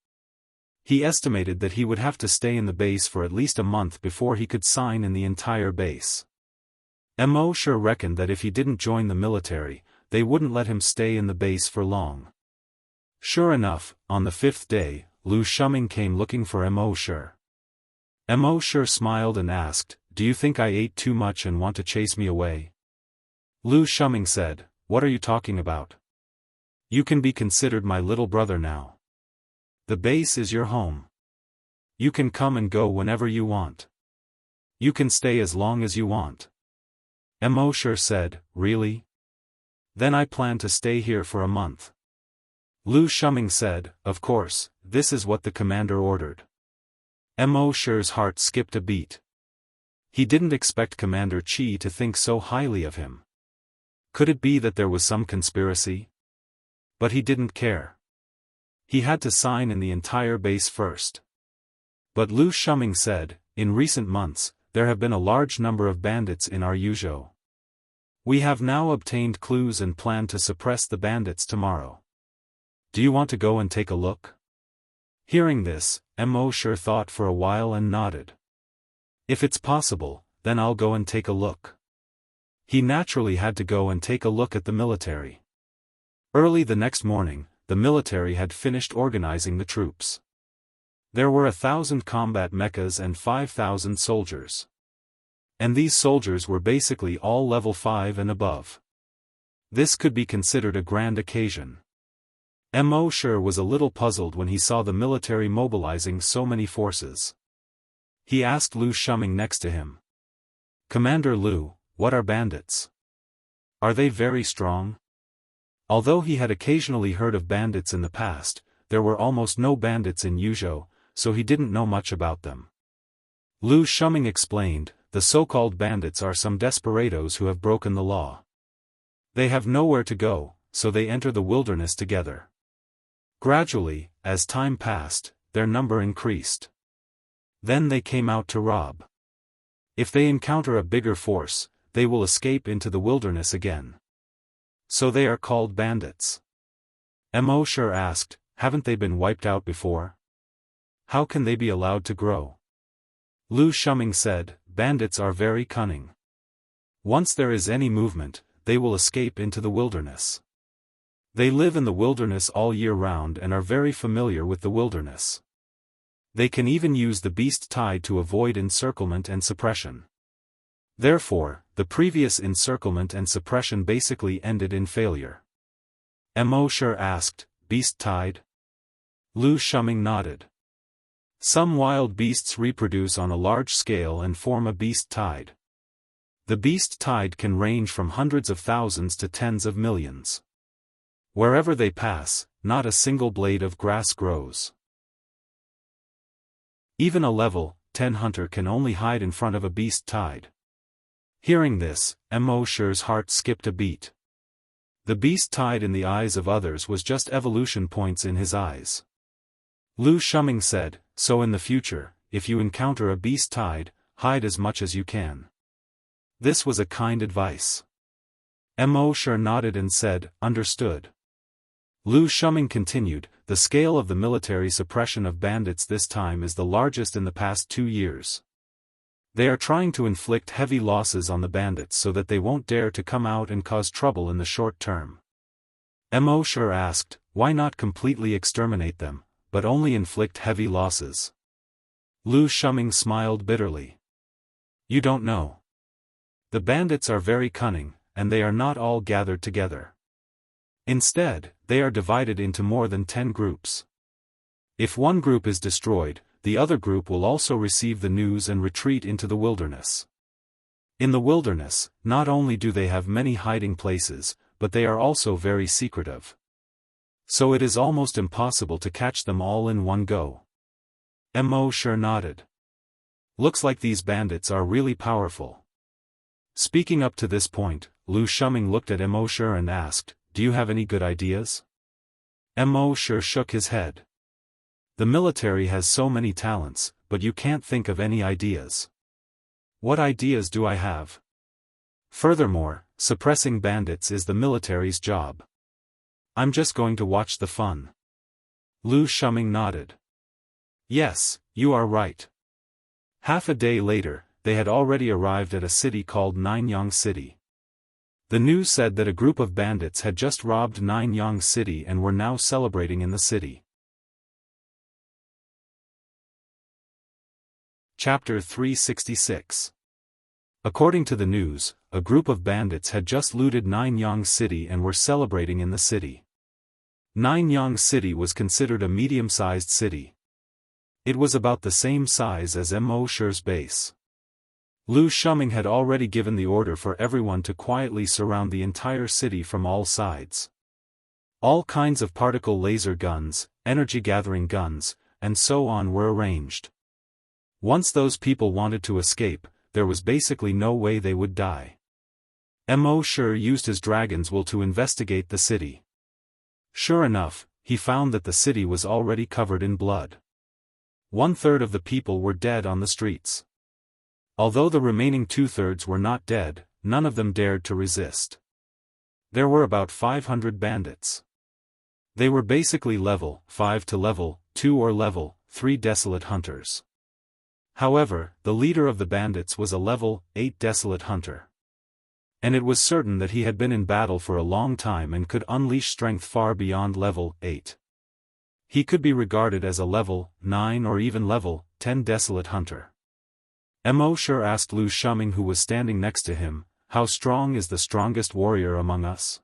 He estimated that he would have to stay in the base for at least a month before he could sign in the entire base. Mo.Shi reckoned that if he didn't join the military, they wouldn't let him stay in the base for long. Sure enough, on the 5th day, Lu Shuming came looking for Mo.Shi. Mo.Shi smiled and asked, "Do you think I ate too much and want to chase me away?" Lu Shuming said, "What are you talking about? You can be considered my little brother now. The base is your home. You can come and go whenever you want. You can stay as long as you want." Mo.Shi said, "Really? Then I plan to stay here for a month." Lu Shuming said, "Of course, this is what the commander ordered." Mo.Shi's heart skipped a beat. He didn't expect Commander Qi to think so highly of him. Could it be that there was some conspiracy? But he didn't care. He had to sign in the entire base first. But Lu Shuming said, "In recent months, there have been a large number of bandits in our Yuzhou. We have now obtained clues and plan to suppress the bandits tomorrow. Do you want to go and take a look?" Hearing this, Mo.Shi thought for a while and nodded. "If it's possible, then I'll go and take a look." He naturally had to go and take a look at the military. Early the next morning, the military had finished organizing the troops. There were 1,000 combat mechas and 5,000 soldiers. And these soldiers were basically all level 5 and above. This could be considered a grand occasion. Mo.Shi was a little puzzled when he saw the military mobilizing so many forces. He asked Lu Shuming next to him, "Commander Lu, what are bandits? Are they very strong?" Although he had occasionally heard of bandits in the past, there were almost no bandits in Yuzhou, so he didn't know much about them. Lu Shuming explained, "The so-called bandits are some desperados who have broken the law. They have nowhere to go, so they enter the wilderness together. Gradually, as time passed, their number increased. Then they came out to rob. If they encounter a bigger force, they will escape into the wilderness again. So they are called bandits." Mo.Shi asked, "Haven't they been wiped out before? How can they be allowed to grow?" Lu Shuming said, "Bandits are very cunning. Once there is any movement, they will escape into the wilderness. They live in the wilderness all year round and are very familiar with the wilderness. They can even use the beast tide to avoid encirclement and suppression. Therefore, the previous encirclement and suppression basically ended in failure." Mo.Shi asked, "Beast tide?" Lu Shuming nodded. Some wild beasts reproduce on a large scale and form a beast tide. The beast tide can range from hundreds of thousands to tens of millions. Wherever they pass, not a single blade of grass grows. Even a level 10 hunter can only hide in front of a beast tide. Hearing this, Mo.Shi's heart skipped a beat. The beast tide in the eyes of others was just evolution points in his eyes. Lu Shuming said, "So in the future, if you encounter a beast tide, hide as much as you can. This was a kind advice. Mo Shi nodded and said, "Understood." Lu Shuming continued, "The scale of the military suppression of bandits this time is the largest in the past 2 years. They are trying to inflict heavy losses on the bandits so that they won't dare to come out and cause trouble in the short term." Mo Shi asked, "Why not completely exterminate them, but only inflict heavy losses?" Lu Shuming smiled bitterly. "You don't know. The bandits are very cunning, and they are not all gathered together. Instead, they are divided into more than 10 groups. If one group is destroyed, the other group will also receive the news and retreat into the wilderness. In the wilderness, not only do they have many hiding places, but they are also very secretive. So it is almost impossible to catch them all in one go." Mo Shi nodded. "Looks like these bandits are really powerful." Speaking up to this point, Lu Shuming looked at Mo Shi and asked, "Do you have any good ideas?" Mo Shi shook his head. "The military has so many talents, but you can't think of any ideas." "What ideas do I have? Furthermore, suppressing bandits is the military's job. I'm just going to watch the fun." Lu Shuming nodded. "Yes, you are right." Half a day later, they had already arrived at a city called Nianyang City. The news said that a group of bandits had just robbed Nianyang City and were now celebrating in the city. Chapter 366. According to the news, a group of bandits had just looted Nianyang City and were celebrating in the city. Nianyang City was considered a medium-sized city. It was about the same size as Mo Shi's base. Lu Shuming had already given the order for everyone to quietly surround the entire city from all sides. All kinds of particle laser guns, energy-gathering guns, and so on were arranged. Once those people wanted to escape, there was basically no way they would die. Mo Shi used his dragon's will to investigate the city. Sure enough, he found that the city was already covered in blood. 1/3 of the people were dead on the streets. Although the remaining 2/3 were not dead, none of them dared to resist. There were about 500 bandits. They were basically level 5 to level 2 or level 3 desolate hunters. However, the leader of the bandits was a level 8 desolate hunter. And it was certain that he had been in battle for a long time and could unleash strength far beyond level 8. He could be regarded as a level 9 or even level 10 desolate hunter. Mo Shi asked Lu Shuming, who was standing next to him, "How strong is the strongest warrior among us?"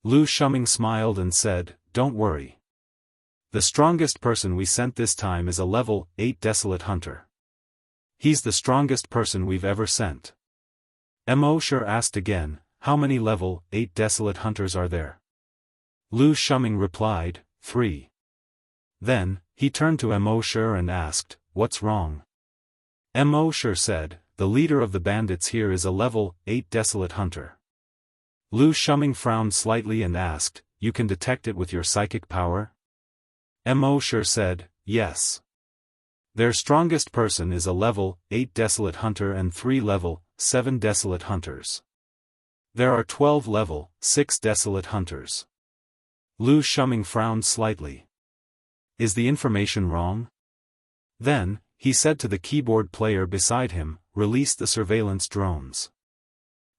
Lu Shuming smiled and said, "Don't worry. The strongest person we sent this time is a level 8 desolate hunter. He's the strongest person we've ever sent." Mo Shi asked again, "How many level 8 desolate hunters are there?" Lu Shuming replied, 3. Then, he turned to Mo Shi and asked, "What's wrong?" Mo Shi said, "The leader of the bandits here is a level 8 desolate hunter." Lu Shuming frowned slightly and asked, "You can detect it with your psychic power?" Mo Shi said, "Yes. Their strongest person is a level 8 desolate hunter and 3 level 7 desolate hunters. There are 12 level 6 desolate hunters." Lu Shuming frowned slightly. Is the information wrong? Then, he said to the keyboard player beside him, "Release the surveillance drones."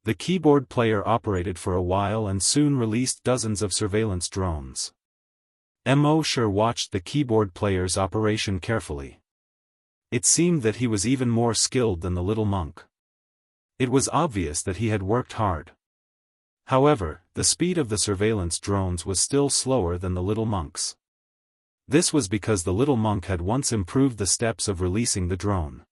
The keyboard player operated for a while and soon released dozens of surveillance drones. Mo Shi watched the keyboard player's operation carefully. It seemed that he was even more skilled than the little monk. It was obvious that he had worked hard. However, the speed of the surveillance drones was still slower than the little monk's. This was because the little monk had once improved the steps of releasing the drone.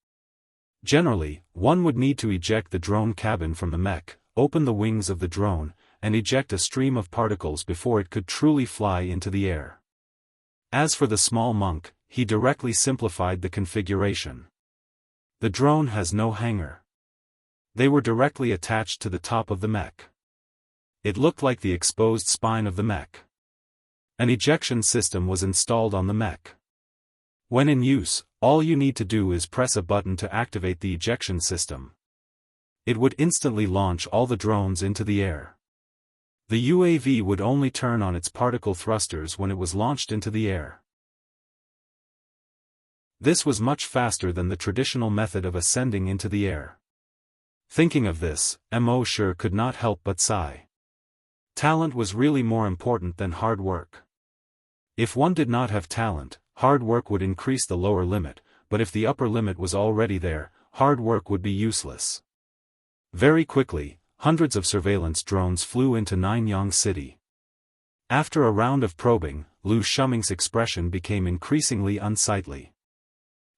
Generally, one would need to eject the drone cabin from the mech, open the wings of the drone, and eject a stream of particles before it could truly fly into the air. As for the small monk, he directly simplified the configuration. The drone has no hanger. They were directly attached to the top of the mech. It looked like the exposed spine of the mech. An ejection system was installed on the mech. When in use, all you need to do is press a button to activate the ejection system. It would instantly launch all the drones into the air. The UAV would only turn on its particle thrusters when it was launched into the air. This was much faster than the traditional method of ascending into the air. Thinking of this, Mo could not help but sigh. Talent was really more important than hard work. If one did not have talent, hard work would increase the lower limit, but if the upper limit was already there, hard work would be useless. Very quickly, hundreds of surveillance drones flew into Nanyang City. After a round of probing, Lu Shuming's expression became increasingly unsightly.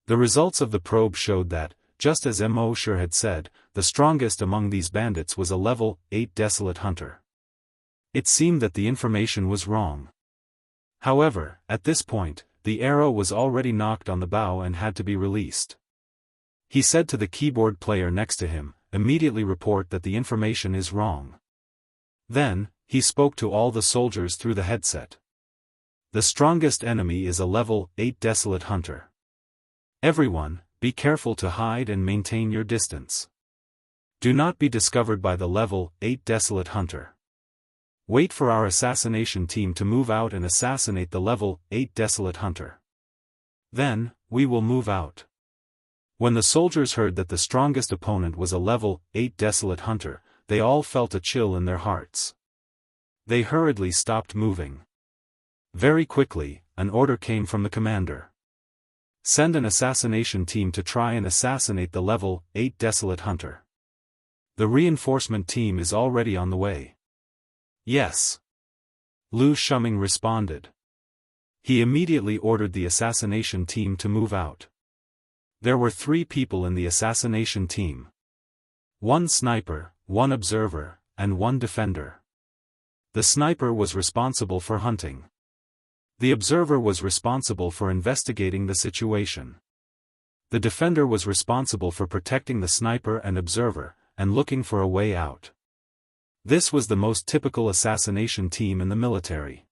The results of the probe showed that, just as Mo had said, the strongest among these bandits was a level 8 desolate hunter. It seemed that the information was wrong. However, at this point, the arrow was already knocked on the bow and had to be released. He said to the keyboard player next to him, "Immediately report that the information is wrong." Then, he spoke to all the soldiers through the headset. The strongest enemy is a level 8 desolate hunter. Everyone, be careful to hide and maintain your distance. Do not be discovered by the level 8 desolate hunter. Wait for our assassination team to move out and assassinate the level 8 desolate hunter. Then, we will move out. When the soldiers heard that the strongest opponent was a level 8 desolate hunter, they all felt a chill in their hearts. They hurriedly stopped moving. Very quickly, an order came from the commander. Send an assassination team to try and assassinate the level 8 desolate hunter. The reinforcement team is already on the way. Yes. Lu Shuming responded. He immediately ordered the assassination team to move out. There were 3 people in the assassination team. 1 sniper, 1 observer, and 1 defender. The sniper was responsible for hunting. The observer was responsible for investigating the situation. The defender was responsible for protecting the sniper and observer, and looking for a way out. This was the most typical assassination team in the military.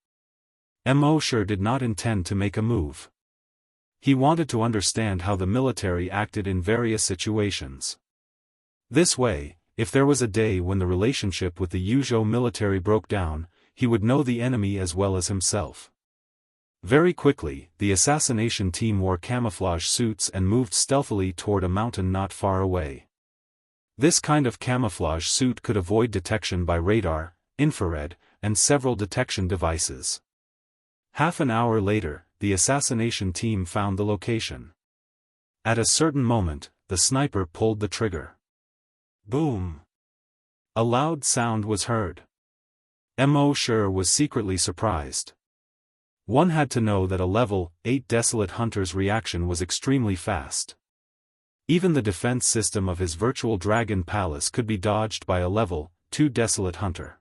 Mo did not intend to make a move. He wanted to understand how the military acted in various situations. This way, if there was a day when the relationship with the Yuzhou military broke down, he would know the enemy as well as himself. Very quickly, the assassination team wore camouflage suits and moved stealthily toward a mountain not far away. This kind of camouflage suit could avoid detection by radar, infrared, and several detection devices. Half an hour later, the assassination team found the location. At a certain moment, the sniper pulled the trigger. Boom! A loud sound was heard. Mo was secretly surprised. One had to know that a level 8 desolate hunter's reaction was extremely fast. Even the defense system of his virtual dragon palace could be dodged by a level 2 desolate hunter.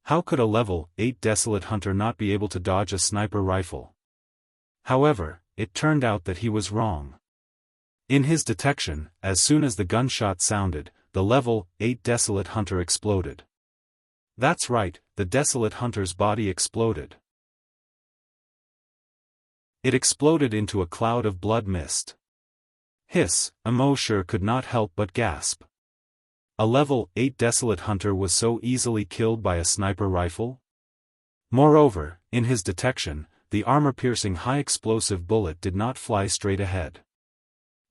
How could a level 8 desolate hunter not be able to dodge a sniper rifle? However, it turned out that he was wrong. In his detection, as soon as the gunshot sounded, the level 8 desolate hunter exploded. That's right, the desolate hunter's body exploded. It exploded into a cloud of blood mist. Hiss, Mo could not help but gasp. A level 8 desolate hunter was so easily killed by a sniper rifle? Moreover, in his detection, the armor-piercing high-explosive bullet did not fly straight ahead.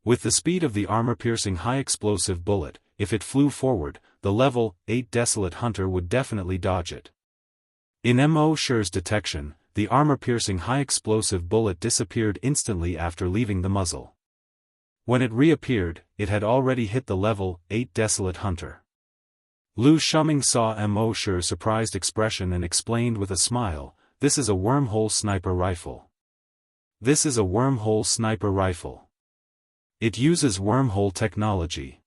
With the speed of the armor-piercing high-explosive bullet, if it flew forward, the level 8 desolate hunter would definitely dodge it. In Mo's detection, the armor-piercing high-explosive bullet disappeared instantly after leaving the muzzle. When it reappeared, it had already hit the level 8 desolate hunter. Lu Shuming saw Mo's surprised expression and explained with a smile, "This is a wormhole sniper rifle. This is a wormhole sniper rifle. It uses wormhole technology.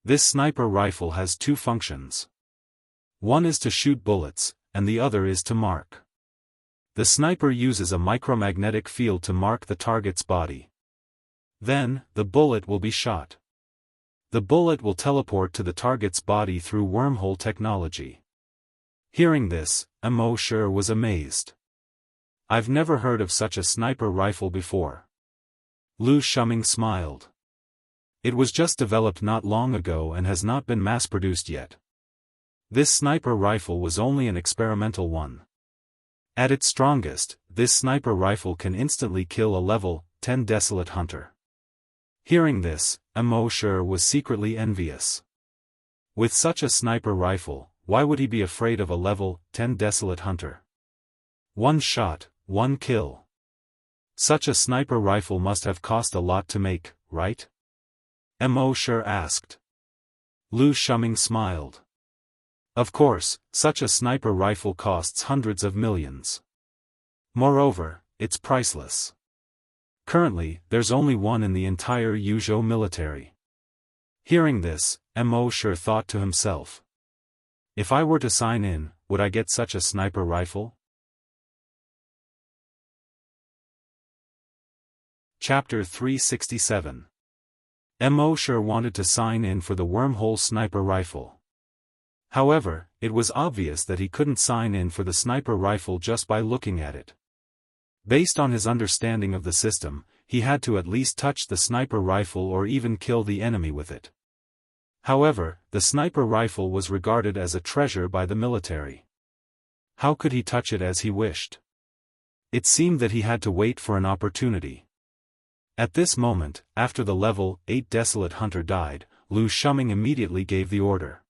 This sniper rifle has 2 functions. One is to shoot bullets, and the other is to mark. The sniper uses a micromagnetic field to mark the target's body. Then, the bullet will be shot. The bullet will teleport to the target's body through wormhole technology." Hearing this, Mo was amazed. "I've never heard of such a sniper rifle before." Lu Shuming smiled. It was just developed not long ago and has not been mass-produced yet. This sniper rifle was only an experimental one. At its strongest, this sniper rifle can instantly kill a level 10 desolate hunter. Hearing this, Immortal was secretly envious. With such a sniper rifle, why would he be afraid of a level 10 desolate hunter? One shot, one kill. Such a sniper rifle must have cost a lot to make, right? Immortal asked. Lu Shuming smiled. Of course, such a sniper rifle costs hundreds of millions. Moreover, it's priceless. Currently, there's only one in the entire Yuzhou military. Hearing this, Immortal thought to himself. If I were to sign in, would I get such a sniper rifle? Chapter 367. Immortal wanted to sign in for the wormhole sniper rifle. However, it was obvious that he couldn't sign in for the sniper rifle just by looking at it. Based on his understanding of the system, he had to at least touch the sniper rifle or even kill the enemy with it. However, the sniper rifle was regarded as a treasure by the military. How could he touch it as he wished? It seemed that he had to wait for an opportunity. At this moment, after the level 8 desolate hunter died, Lu Shuming immediately gave the order.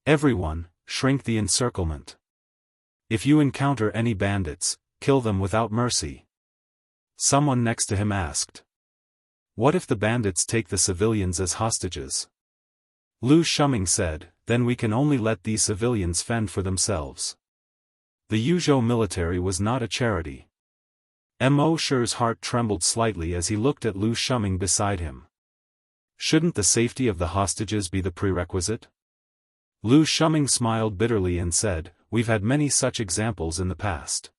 Everyone, shrink the encirclement. If you encounter any bandits, kill them without mercy. Someone next to him asked. What if the bandits take the civilians as hostages? Lu Shuming said, then we can only let these civilians fend for themselves. The Yuzhou military was not a charity. Immortal's heart trembled slightly as he looked at Lu Shuming beside him. Shouldn't the safety of the hostages be the prerequisite? Lu Shuming smiled bitterly and said, we've had many such examples in the past.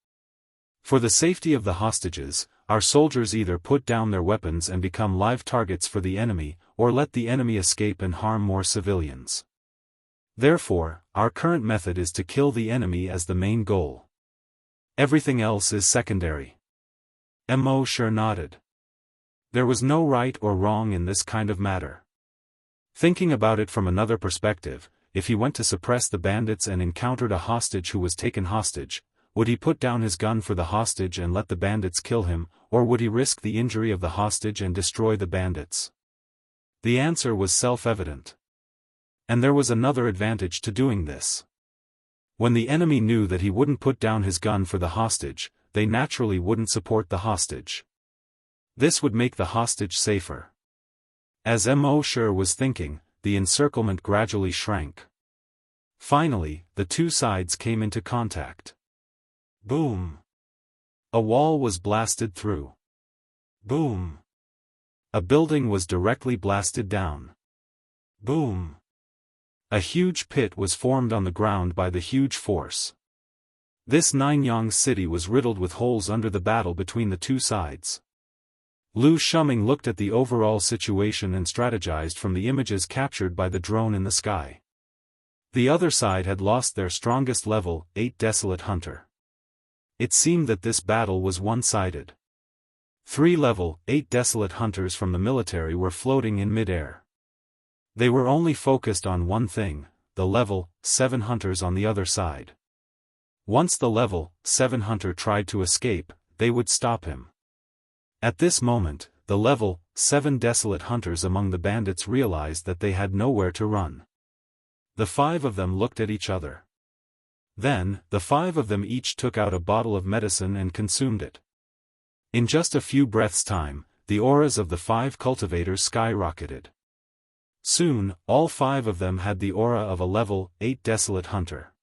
For the safety of the hostages, our soldiers either put down their weapons and become live targets for the enemy, or let the enemy escape and harm more civilians. Therefore, our current method is to kill the enemy as the main goal. Everything else is secondary. Immortal nodded. There was no right or wrong in this kind of matter. Thinking about it from another perspective, if he went to suppress the bandits and encountered a hostage who was taken hostage, would he put down his gun for the hostage and let the bandits kill him, or would he risk the injury of the hostage and destroy the bandits? The answer was self-evident. And there was another advantage to doing this. When the enemy knew that he wouldn't put down his gun for the hostage, they naturally wouldn't support the hostage. This would make the hostage safer. As Immortal was thinking, the encirclement gradually shrank. Finally, the two sides came into contact. Boom! A wall was blasted through. Boom! A building was directly blasted down. Boom! A huge pit was formed on the ground by the huge force. This Nianyang city was riddled with holes under the battle between the two sides. Lu Shuming looked at the overall situation and strategized from the images captured by the drone in the sky. The other side had lost their strongest level 8 desolate hunter. It seemed that this battle was one-sided. 3 level 8 desolate hunters from the military were floating in mid-air. They were only focused on one thing, the level 7 hunters on the other side. Once the level 7 hunter tried to escape, they would stop him. At this moment, the level 7 desolate hunters among the bandits realized that they had nowhere to run. The 5 of them looked at each other. Then, the 5 of them each took out a bottle of medicine and consumed it. In just a few breaths' time, the auras of the 5 cultivators skyrocketed. Soon, all 5 of them had the aura of a level 8 desolate hunter.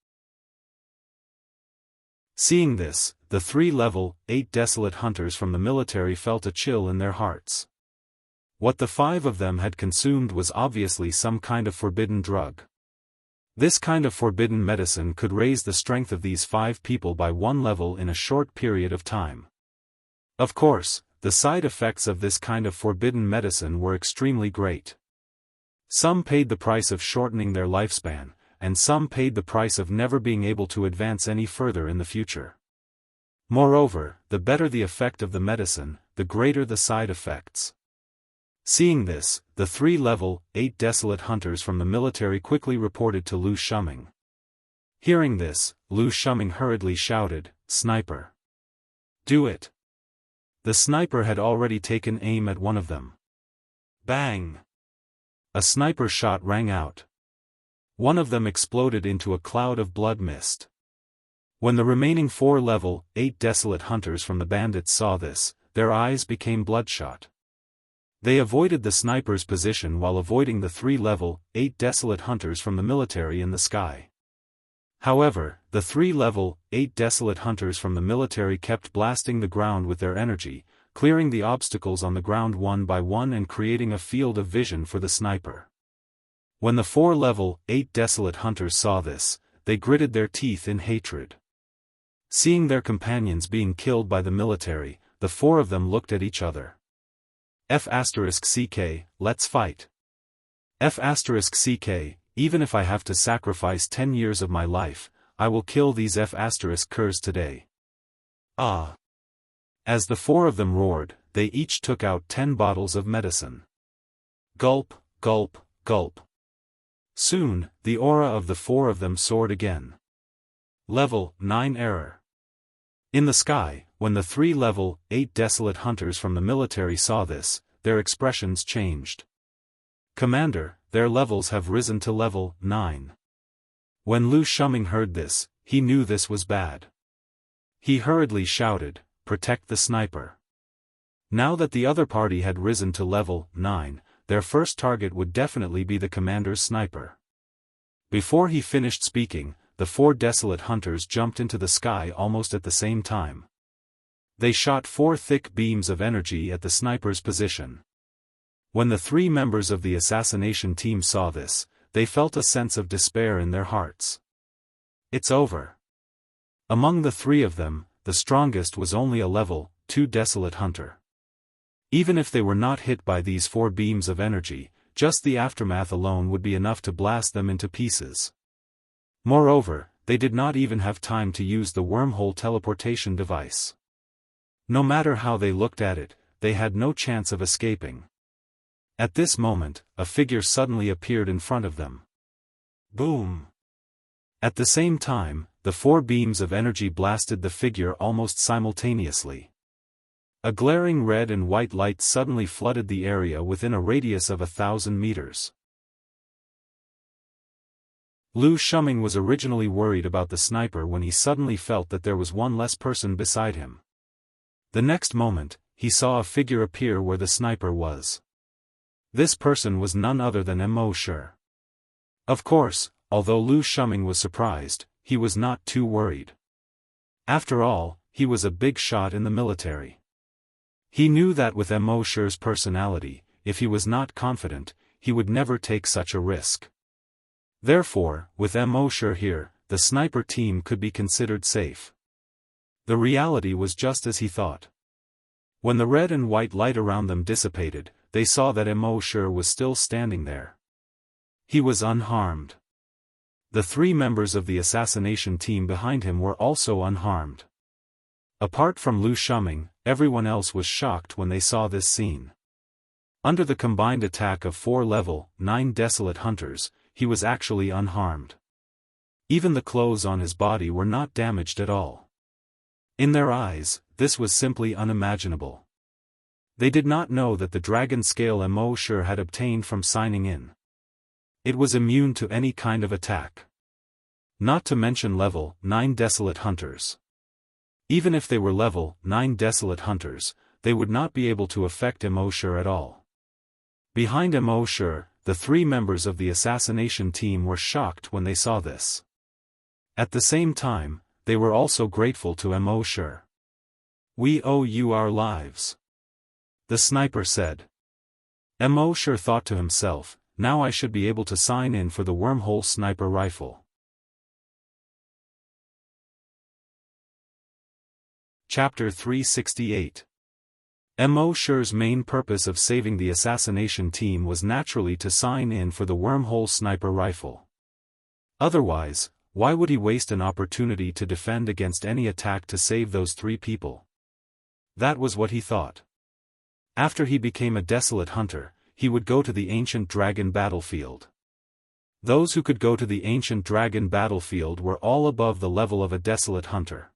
Seeing this, the 3 level 8 desolate hunters from the military felt a chill in their hearts. What the 5 of them had consumed was obviously some kind of forbidden drug. This kind of forbidden medicine could raise the strength of these 5 people by 1 level in a short period of time. Of course, the side effects of this kind of forbidden medicine were extremely great. Some paid the price of shortening their lifespan, and some paid the price of never being able to advance any further in the future. Moreover, the better the effect of the medicine, the greater the side effects. Seeing this, the 3 level 8 desolate hunters from the military quickly reported to Lu Shuming. Hearing this, Lu Shuming hurriedly shouted, "Sniper! Do it!" The sniper had already taken aim at one of them. Bang! A sniper shot rang out. One of them exploded into a cloud of blood mist. When the remaining 4 level 8 desolate hunters from the bandits saw this, their eyes became bloodshot. They avoided the sniper's position while avoiding the 3 level 8 desolate hunters from the military in the sky. However, the 3 level 8 desolate hunters from the military kept blasting the ground with their energy, clearing the obstacles on the ground one by one and creating a field of vision for the sniper. When the 4 level 8 desolate hunters saw this, they gritted their teeth in hatred. Seeing their companions being killed by the military, the 4 of them looked at each other. F***CK, let's fight. F***CK, even if I have to sacrifice 10 years of my life, I will kill these F***curs today. Ah! As the 4 of them roared, they each took out 10 bottles of medicine. Gulp, gulp, gulp. Soon, the aura of the 4 of them soared again. Level 9 error. In the sky, when the 3 level 8 desolate hunters from the military saw this, their expressions changed. Commander, their levels have risen to level 9. When Lu Shuming heard this, he knew this was bad. He hurriedly shouted, "Protect the sniper." Now that the other party had risen to level 9, their first target would definitely be the commander's sniper. Before he finished speaking, the 4 desolate hunters jumped into the sky almost at the same time. They shot 4 thick beams of energy at the sniper's position. When the 3 members of the assassination team saw this, they felt a sense of despair in their hearts. It's over. Among the 3 of them, the strongest was only a level 2 desolate hunter. Even if they were not hit by these 4 beams of energy, just the aftermath alone would be enough to blast them into pieces. Moreover, they did not even have time to use the wormhole teleportation device. No matter how they looked at it, they had no chance of escaping. At this moment, a figure suddenly appeared in front of them. Boom! At the same time, the 4 beams of energy blasted the figure almost simultaneously. A glaring red and white light suddenly flooded the area within a radius of 1,000 meters. Lu Shuming was originally worried about the sniper when he suddenly felt that there was one less person beside him. The next moment, he saw a figure appear where the sniper was. This person was none other than Immortal. Of course, although Lu Shuming was surprised, he was not too worried. After all, he was a big shot in the military. He knew that with Immortal's personality, if he was not confident, he would never take such a risk. Therefore, with Immortal here, the sniper team could be considered safe. The reality was just as he thought. When the red and white light around them dissipated, they saw that Immortal was still standing there. He was unharmed. The 3 members of the assassination team behind him were also unharmed. Apart from Lu Shuming, everyone else was shocked when they saw this scene. Under the combined attack of 4 level 9 desolate hunters, he was actually unharmed. Even the clothes on his body were not damaged at all. In their eyes, this was simply unimaginable. They did not know that the dragon scale Immortal had obtained from signing in. It was immune to any kind of attack. Not to mention level 9 desolate hunters. Even if they were level 9 desolate hunters, they would not be able to affect Immortal at all. Behind Immortal, the 3 members of the assassination team were shocked when they saw this. At the same time, they were also grateful to Immortal. "We owe you our lives," the sniper said. Immortal thought to himself, "Now I should be able to sign in for the wormhole sniper rifle." Chapter 368. Immortal's main purpose of saving the assassination team was naturally to sign in for the wormhole sniper rifle. Otherwise, why would he waste an opportunity to defend against any attack to save those 3 people? That was what he thought. After he became a desolate hunter, he would go to the ancient dragon battlefield. Those who could go to the ancient dragon battlefield were all above the level of a desolate hunter.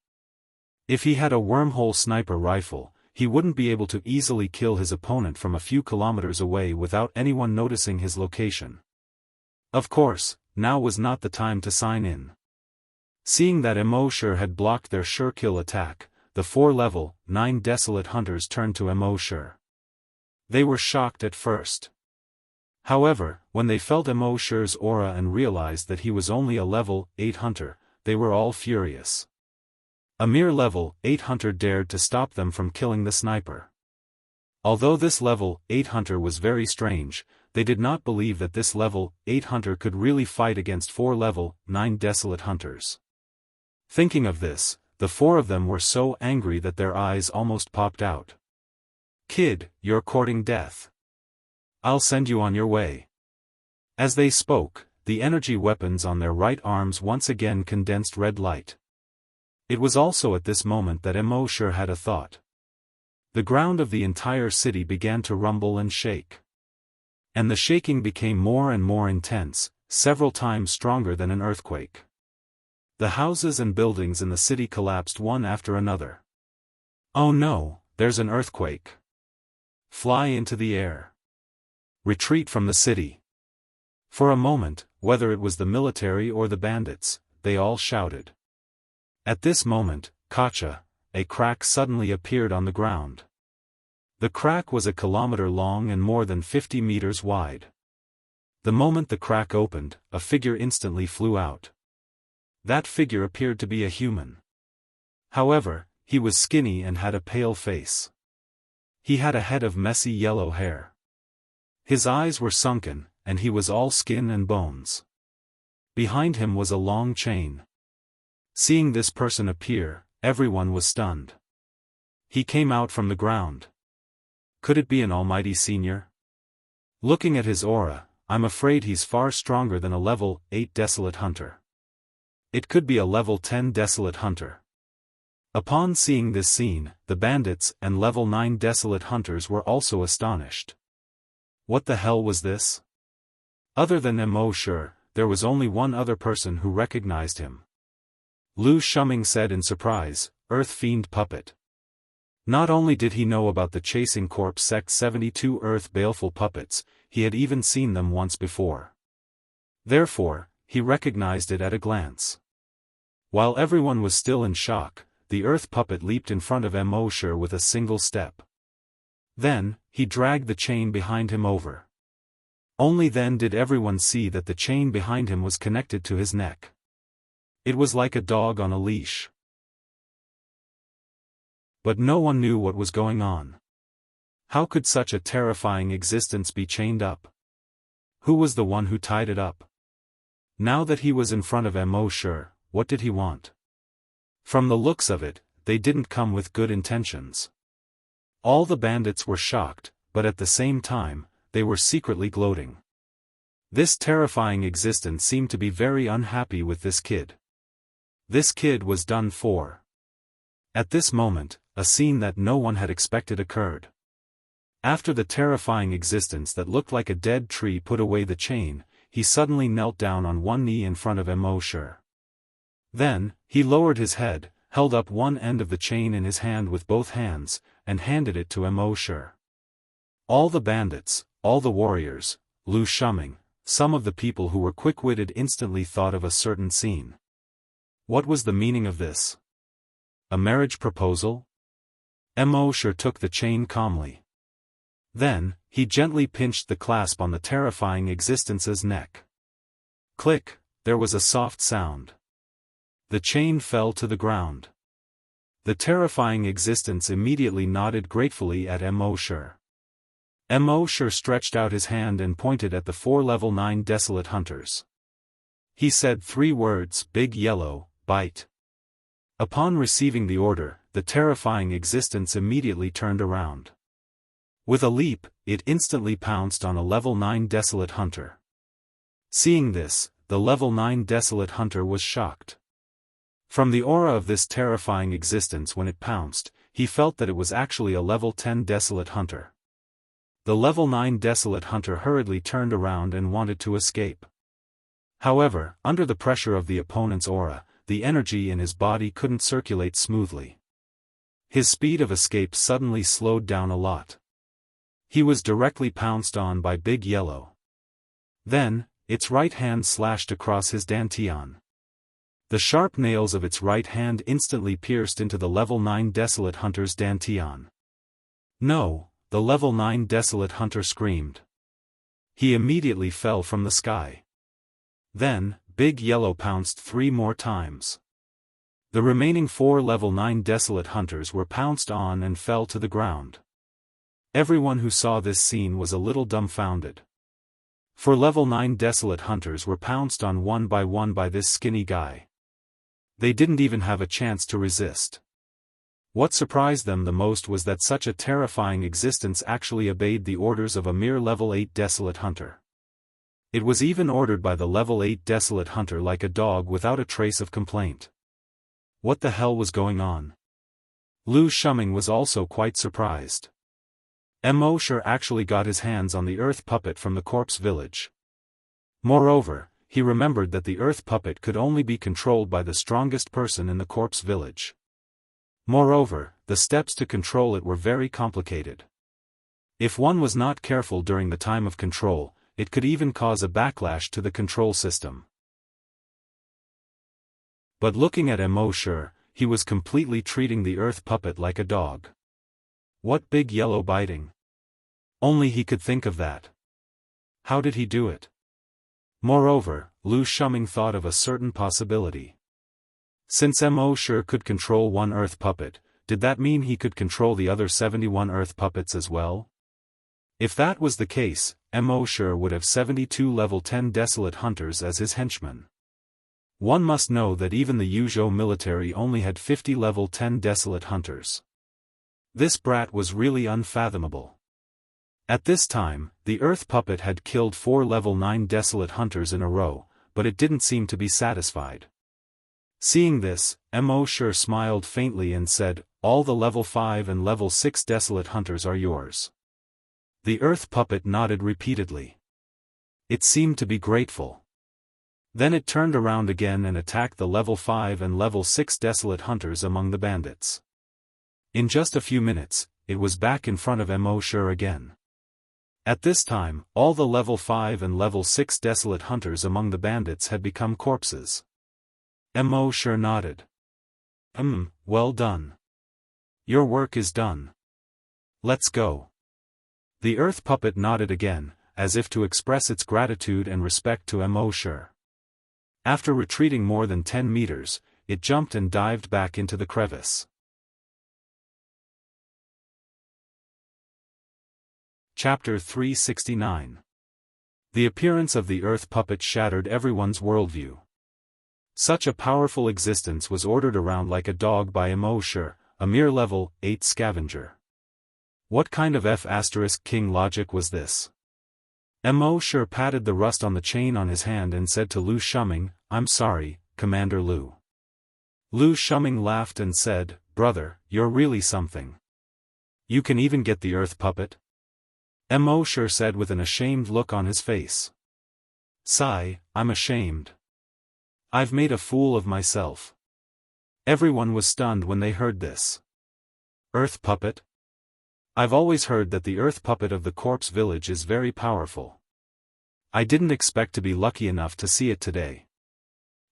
If he had a wormhole sniper rifle, he wouldn't be able to easily kill his opponent from a few kilometers away without anyone noticing his location. Of course, now was not the time to sign in. Seeing that Immortal had blocked their sure kill attack, the 4 level 9 desolate hunters turned to Immortal. They were shocked at first. However, when they felt Immortal's aura and realized that he was only a level 8 hunter, they were all furious. A mere level 8 hunter dared to stop them from killing the sniper. Although this level 8 hunter was very strange, they did not believe that this level 8 hunter could really fight against 4 level 9 desolate hunters. Thinking of this, the 4 of them were so angry that their eyes almost popped out. "Kid, you're courting death. I'll send you on your way." As they spoke, the energy weapons on their right arms once again condensed red light. It was also at this moment that Immortal had a thought. The ground of the entire city began to rumble and shake. And the shaking became more and more intense, several times stronger than an earthquake. The houses and buildings in the city collapsed one after another. "Oh no, there's an earthquake. Fly into the air. Retreat from the city." For a moment, whether it was the military or the bandits, they all shouted. At this moment, a crack suddenly appeared on the ground. The crack was a kilometer long and more than 50 meters wide. The moment the crack opened, a figure instantly flew out. That figure appeared to be a human. However, he was skinny and had a pale face. He had a head of messy yellow hair. His eyes were sunken, and he was all skin and bones. Behind him was a long chain. Seeing this person appear, everyone was stunned. He came out from the ground. Could it be an almighty senior? Looking at his aura, I'm afraid he's far stronger than a level 8 desolate hunter. It could be a level 10 desolate hunter. Upon seeing this scene, the bandits and level 9 desolate hunters were also astonished. What the hell was this? Other than Immortal, there was only one other person who recognized him. Lu Shuming said in surprise, "Earth Fiend Puppet." Not only did he know about the Chasing Corpse Sect 72 Earth Baleful Puppets, he had even seen them once before. Therefore, he recognized it at a glance. While everyone was still in shock, the Earth Puppet leaped in front of Immortal with a single step. Then, he dragged the chain behind him over. Only then did everyone see that the chain behind him was connected to his neck. It was like a dog on a leash. But no one knew what was going on. How could such a terrifying existence be chained up? Who was the one who tied it up? Now that he was in front of Immortal, what did he want? From the looks of it, they didn't come with good intentions. All the bandits were shocked, but at the same time, they were secretly gloating. This terrifying existence seemed to be very unhappy with this kid. This kid was done for. At this moment, a scene that no one had expected occurred. After the terrifying existence that looked like a dead tree put away the chain, he suddenly knelt down on one knee in front of Immortal. Then, he lowered his head, held up one end of the chain in his hand with both hands, and handed it to Immortal. All the bandits, all the warriors, Lu Shuming, some of the people who were quick-witted instantly thought of a certain scene. What was the meaning of this? A marriage proposal? Immortal took the chain calmly. Then, he gently pinched the clasp on the terrifying existence's neck. Click, there was a soft sound. The chain fell to the ground. The terrifying existence immediately nodded gratefully at Immortal. Immortal stretched out his hand and pointed at the 4 level 9 desolate hunters. He said 3 words, "Big Yellow, bite." Upon receiving the order, the terrifying existence immediately turned around. With a leap, it instantly pounced on a level 9 desolate hunter. Seeing this, the level 9 desolate hunter was shocked. From the aura of this terrifying existence when it pounced, he felt that it was actually a level 10 desolate hunter. The level 9 Desolate Hunter hurriedly turned around and wanted to escape. However, under the pressure of the opponent's aura, the energy in his body couldn't circulate smoothly. His speed of escape suddenly slowed down a lot. He was directly pounced on by Big Yellow. Then, its right hand slashed across his dantian. The sharp nails of its right hand instantly pierced into the level 9 Desolate Hunter's dantian. No, the level 9 Desolate Hunter screamed. He immediately fell from the sky. Then, Big Yellow pounced 3 more times. The remaining 4 level 9 Desolate Hunters were pounced on and fell to the ground. Everyone who saw this scene was a little dumbfounded. For level 9 Desolate Hunters were pounced on one by this skinny guy. They didn't even have a chance to resist. What surprised them the most was that such a terrifying existence actually obeyed the orders of a mere level 8 Desolate Hunter. It was even ordered by the level 8 Desolate Hunter like a dog without a trace of complaint. What the hell was going on? Lu Shuming was also quite surprised. Immortal actually got his hands on the earth puppet from the corpse village. Moreover, he remembered that the earth puppet could only be controlled by the strongest person in the corpse village. Moreover, the steps to control it were very complicated. If one was not careful during the time of control, it could even cause a backlash to the control system. But looking at Immortal, he was completely treating the earth puppet like a dog. What Big Yellow biting? Only he could think of that. How did he do it? Moreover, Lu Shuming thought of a certain possibility. Since Immortal could control one earth puppet, did that mean he could control the other 71 earth puppets as well? If that was the case, Immortal would have 72 level 10 Desolate Hunters as his henchmen. One must know that even the Yuzhou military only had 50 level 10 Desolate Hunters. This brat was really unfathomable. At this time, the earth puppet had killed 4 level 9 Desolate Hunters in a row, but it didn't seem to be satisfied. Seeing this, Immortal smiled faintly and said, "All the level 5 and level 6 Desolate Hunters are yours." The earth puppet nodded repeatedly. It seemed to be grateful. Then it turned around again and attacked the level 5 and level 6 Desolate Hunters among the bandits. In just a few minutes, it was back in front of Immortal again. At this time, all the level 5 and level 6 Desolate Hunters among the bandits had become corpses. Immortal nodded. Well done. Your work is done. Let's go." The earth puppet nodded again, as if to express its gratitude and respect to Immortal. After retreating more than 10 meters, it jumped and dived back into the crevice. Chapter 369. The appearance of the earth puppet shattered everyone's worldview. Such a powerful existence was ordered around like a dog by Immortal, a mere level 8 scavenger. What kind of F***king logic was this? Immortal patted the rust on the chain on his hand and said to Lu Shuming, "I'm sorry, Commander Lu." Lu Shuming laughed and said, "Brother, you're really something. You can even get the earth puppet?" Immortal said with an ashamed look on his face. "Sigh, I'm ashamed. I've made a fool of myself." Everyone was stunned when they heard this. Earth puppet? I've always heard that the earth puppet of the corpse village is very powerful. I didn't expect to be lucky enough to see it today.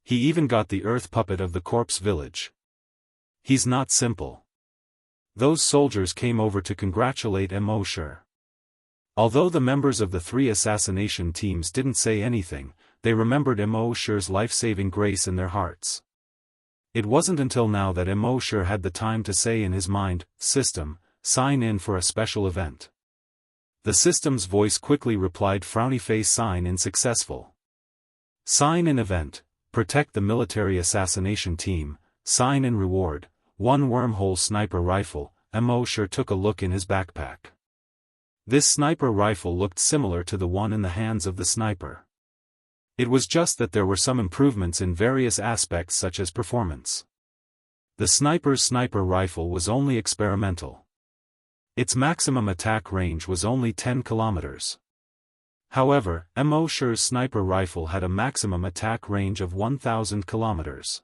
He even got the earth puppet of the corpse village. He's not simple. Those soldiers came over to congratulate Immortal. Although the members of the 3 assassination teams didn't say anything, they remembered Immortal's life-saving grace in their hearts. It wasn't until now that Immortal had the time to say in his mind, "System, sign in for a special event." The system's voice quickly replied, "Frowny face, sign in successful. Sign in event, protect the military assassination team, sign in reward, 1 wormhole sniper rifle." Immortal took a look in his backpack. This sniper rifle looked similar to the one in the hands of the sniper. It was just that there were some improvements in various aspects such as performance. The sniper's sniper rifle was only experimental. Its maximum attack range was only 10 kilometers. However, Mo Shi's sniper rifle had a maximum attack range of 1,000 kilometers.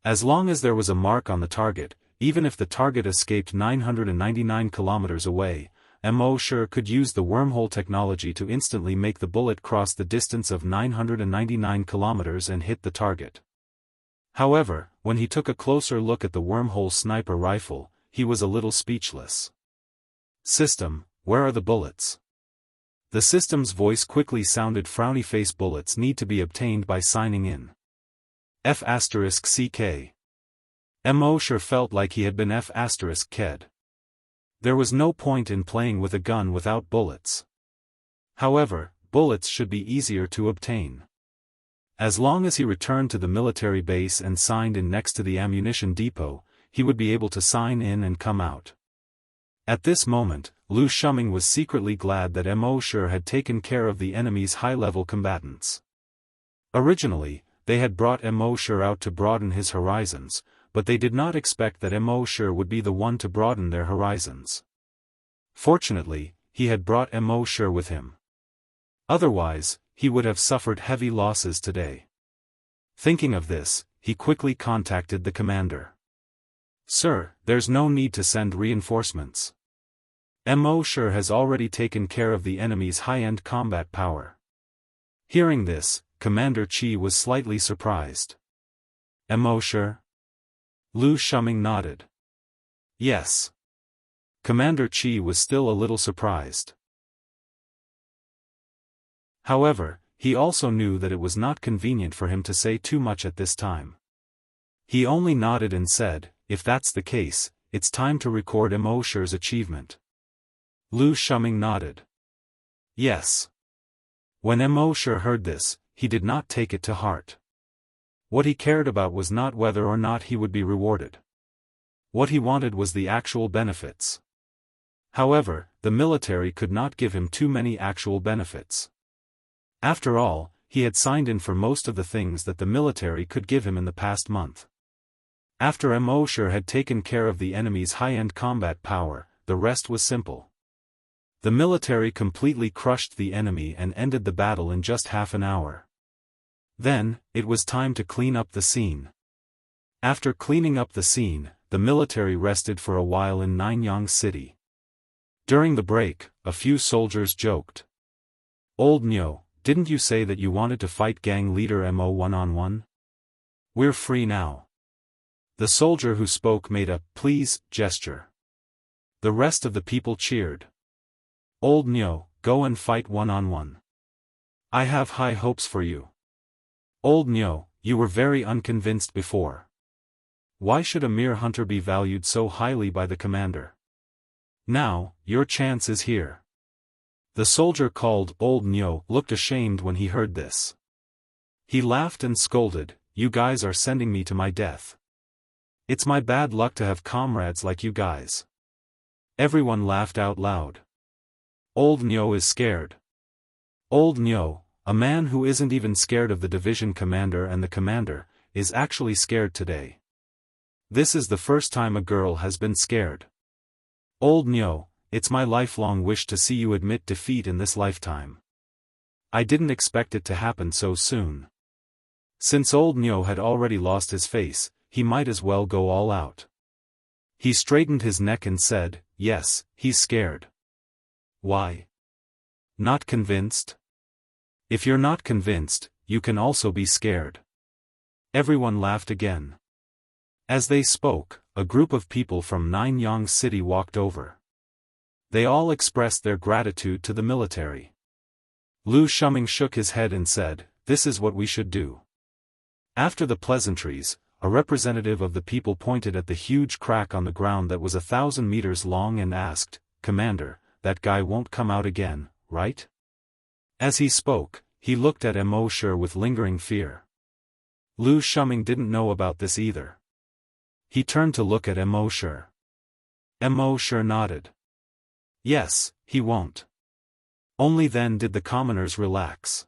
As long as there was a mark on the target, even if the target escaped 999 kilometers away, Mo Shi could use the wormhole technology to instantly make the bullet cross the distance of 999 kilometers and hit the target. However, when he took a closer look at the wormhole sniper rifle, he was a little speechless. "System, where are the bullets?" The system's voice quickly sounded. "Frowny face bullets need to be obtained by signing in. F***CK. Mo Shi felt like he had been F***ked. There was no point in playing with a gun without bullets. However, bullets should be easier to obtain. As long as he returned to the military base and signed in next to the ammunition depot, he would be able to sign in and come out. At this moment, Lu Shuming was secretly glad that Mo Shi had taken care of the enemy's high-level combatants. Originally, they had brought Mo Shi out to broaden his horizons, but they did not expect that Mo Shi would be the one to broaden their horizons. Fortunately, he had brought Mo Shi with him. Otherwise, he would have suffered heavy losses today. Thinking of this, he quickly contacted the commander. "Sir, there's no need to send reinforcements. Mo Shi has already taken care of the enemy's high-end combat power." Hearing this, Commander Qi was slightly surprised. "Mo Shi?" Lu Shuming nodded. "Yes." Commander Qi was still a little surprised. However, he also knew that it was not convenient for him to say too much at this time. He only nodded and said, "If that's the case, it's time to record Mo Shi's achievement." Lu Shuming nodded. "Yes." When Mo Shi heard this, he did not take it to heart. What he cared about was not whether or not he would be rewarded. What he wanted was the actual benefits. However, the military could not give him too many actual benefits. After all, he had signed in for most of the things that the military could give him in the past month. After Mo Shi had taken care of the enemy's high-end combat power, the rest was simple. The military completely crushed the enemy and ended the battle in just half an hour. Then, it was time to clean up the scene. After cleaning up the scene, the military rested for a while in Nanyang City. During the break, a few soldiers joked. "Old Nyo, didn't you say that you wanted to fight gang leader Mo one-on-one? We're free now." The soldier who spoke made a "please" gesture. The rest of the people cheered. "Old Nyo, go and fight one-on-one. I have high hopes for you. Old Nyo, you were very unconvinced before. Why should a mere hunter be valued so highly by the commander? Now, your chance is here." The soldier called Old Nyo looked ashamed when he heard this. He laughed and scolded, "You guys are sending me to my death. It's my bad luck to have comrades like you guys." Everyone laughed out loud. Old Nyo is scared. Old Nyo, a man who isn't even scared of the division commander and the commander, is actually scared today. This is the first time a girl has been scared. Old Nyo, it's my lifelong wish to see you admit defeat in this lifetime. I didn't expect it to happen so soon. Since Old Nyo had already lost his face, he might as well go all out. He straightened his neck and said, "Yes, he's scared." "Why? Not convinced? If you're not convinced, you can also be scared." Everyone laughed again. As they spoke, a group of people from Nanyang City walked over. They all expressed their gratitude to the military. Lu Shuming shook his head and said, "This is what we should do." After the pleasantries, a representative of the people pointed at the huge crack on the ground that was 1,000 meters long and asked, "Commander, that guy won't come out again, right?" As he spoke, he looked at Mo Shi with lingering fear. Lu Shuming didn't know about this either. He turned to look at Mo Shi. Mo Shi nodded. Yes, he won't. Only then did the commoners relax.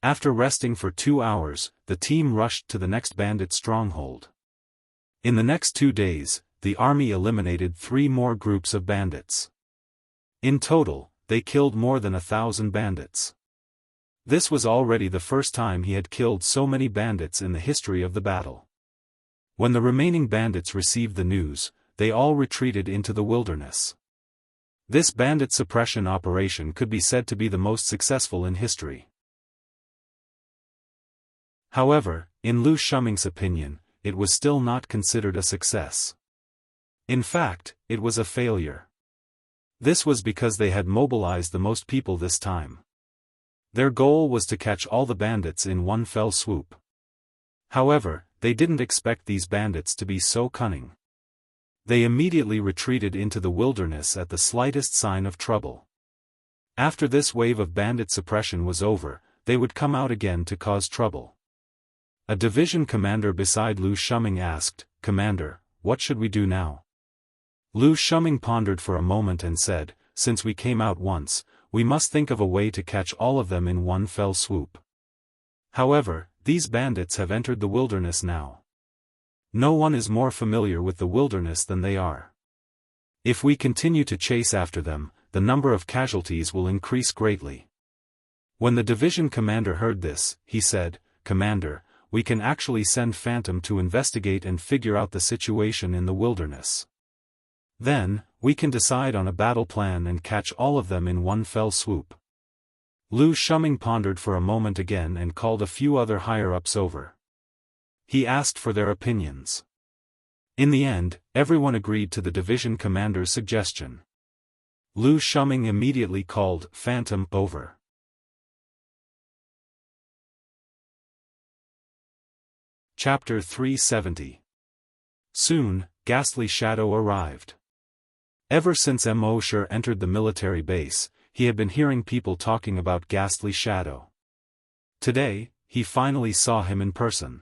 After resting for 2 hours, the team rushed to the next bandit stronghold. In the next 2 days, the army eliminated 3 more groups of bandits. In total, they killed more than 1,000 bandits. This was already the first time he had killed so many bandits in the history of the battle. When the remaining bandits received the news, they all retreated into the wilderness. This bandit suppression operation could be said to be the most successful in history. However, in Lu Shuming's opinion, it was still not considered a success. In fact, it was a failure. This was because they had mobilized the most people this time. Their goal was to catch all the bandits in one fell swoop. However, they didn't expect these bandits to be so cunning. They immediately retreated into the wilderness at the slightest sign of trouble. After this wave of bandit suppression was over, they would come out again to cause trouble. A division commander beside Lu Shuming asked, "Commander, what should we do now?" Lu Shuming pondered for a moment and said, "Since we came out once, we must think of a way to catch all of them in one fell swoop. However, these bandits have entered the wilderness now. No one is more familiar with the wilderness than they are. If we continue to chase after them, the number of casualties will increase greatly." When the division commander heard this, he said, "Commander, we can actually send Phantom to investigate and figure out the situation in the wilderness. Then, we can decide on a battle plan and catch all of them in one fell swoop." Lu Shuming pondered for a moment again and called a few other higher-ups over. He asked for their opinions. In the end, everyone agreed to the division commander's suggestion. Lu Shuming immediately called Phantom over. Chapter 370. Soon, Ghastly Shadow arrived. Ever since Mo Shi entered the military base, he had been hearing people talking about Ghastly Shadow. Today, he finally saw him in person.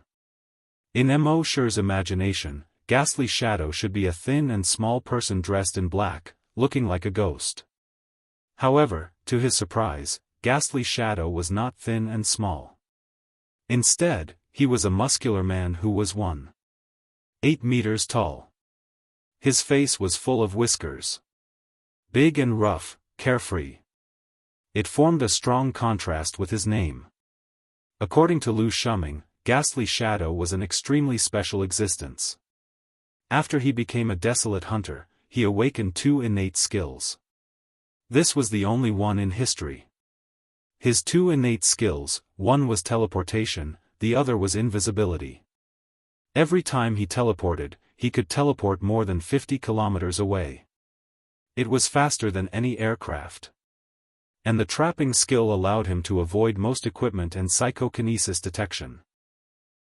In Mo Shi's imagination, Ghastly Shadow should be a thin and small person dressed in black, looking like a ghost. However, to his surprise, Ghastly Shadow was not thin and small. Instead, he was a muscular man who was 1.8 meters tall. His face was full of whiskers. Big and rough, carefree. It formed a strong contrast with his name. According to Lu Shuming, Ghastly Shadow was an extremely special existence. After he became a desolate hunter, he awakened 2 innate skills. This was the only one in history. His 2 innate skills, one was teleportation, the other was invisibility. Every time he teleported, he could teleport more than 50 kilometers away. It was faster than any aircraft. And the trapping skill allowed him to avoid most equipment and psychokinesis detection.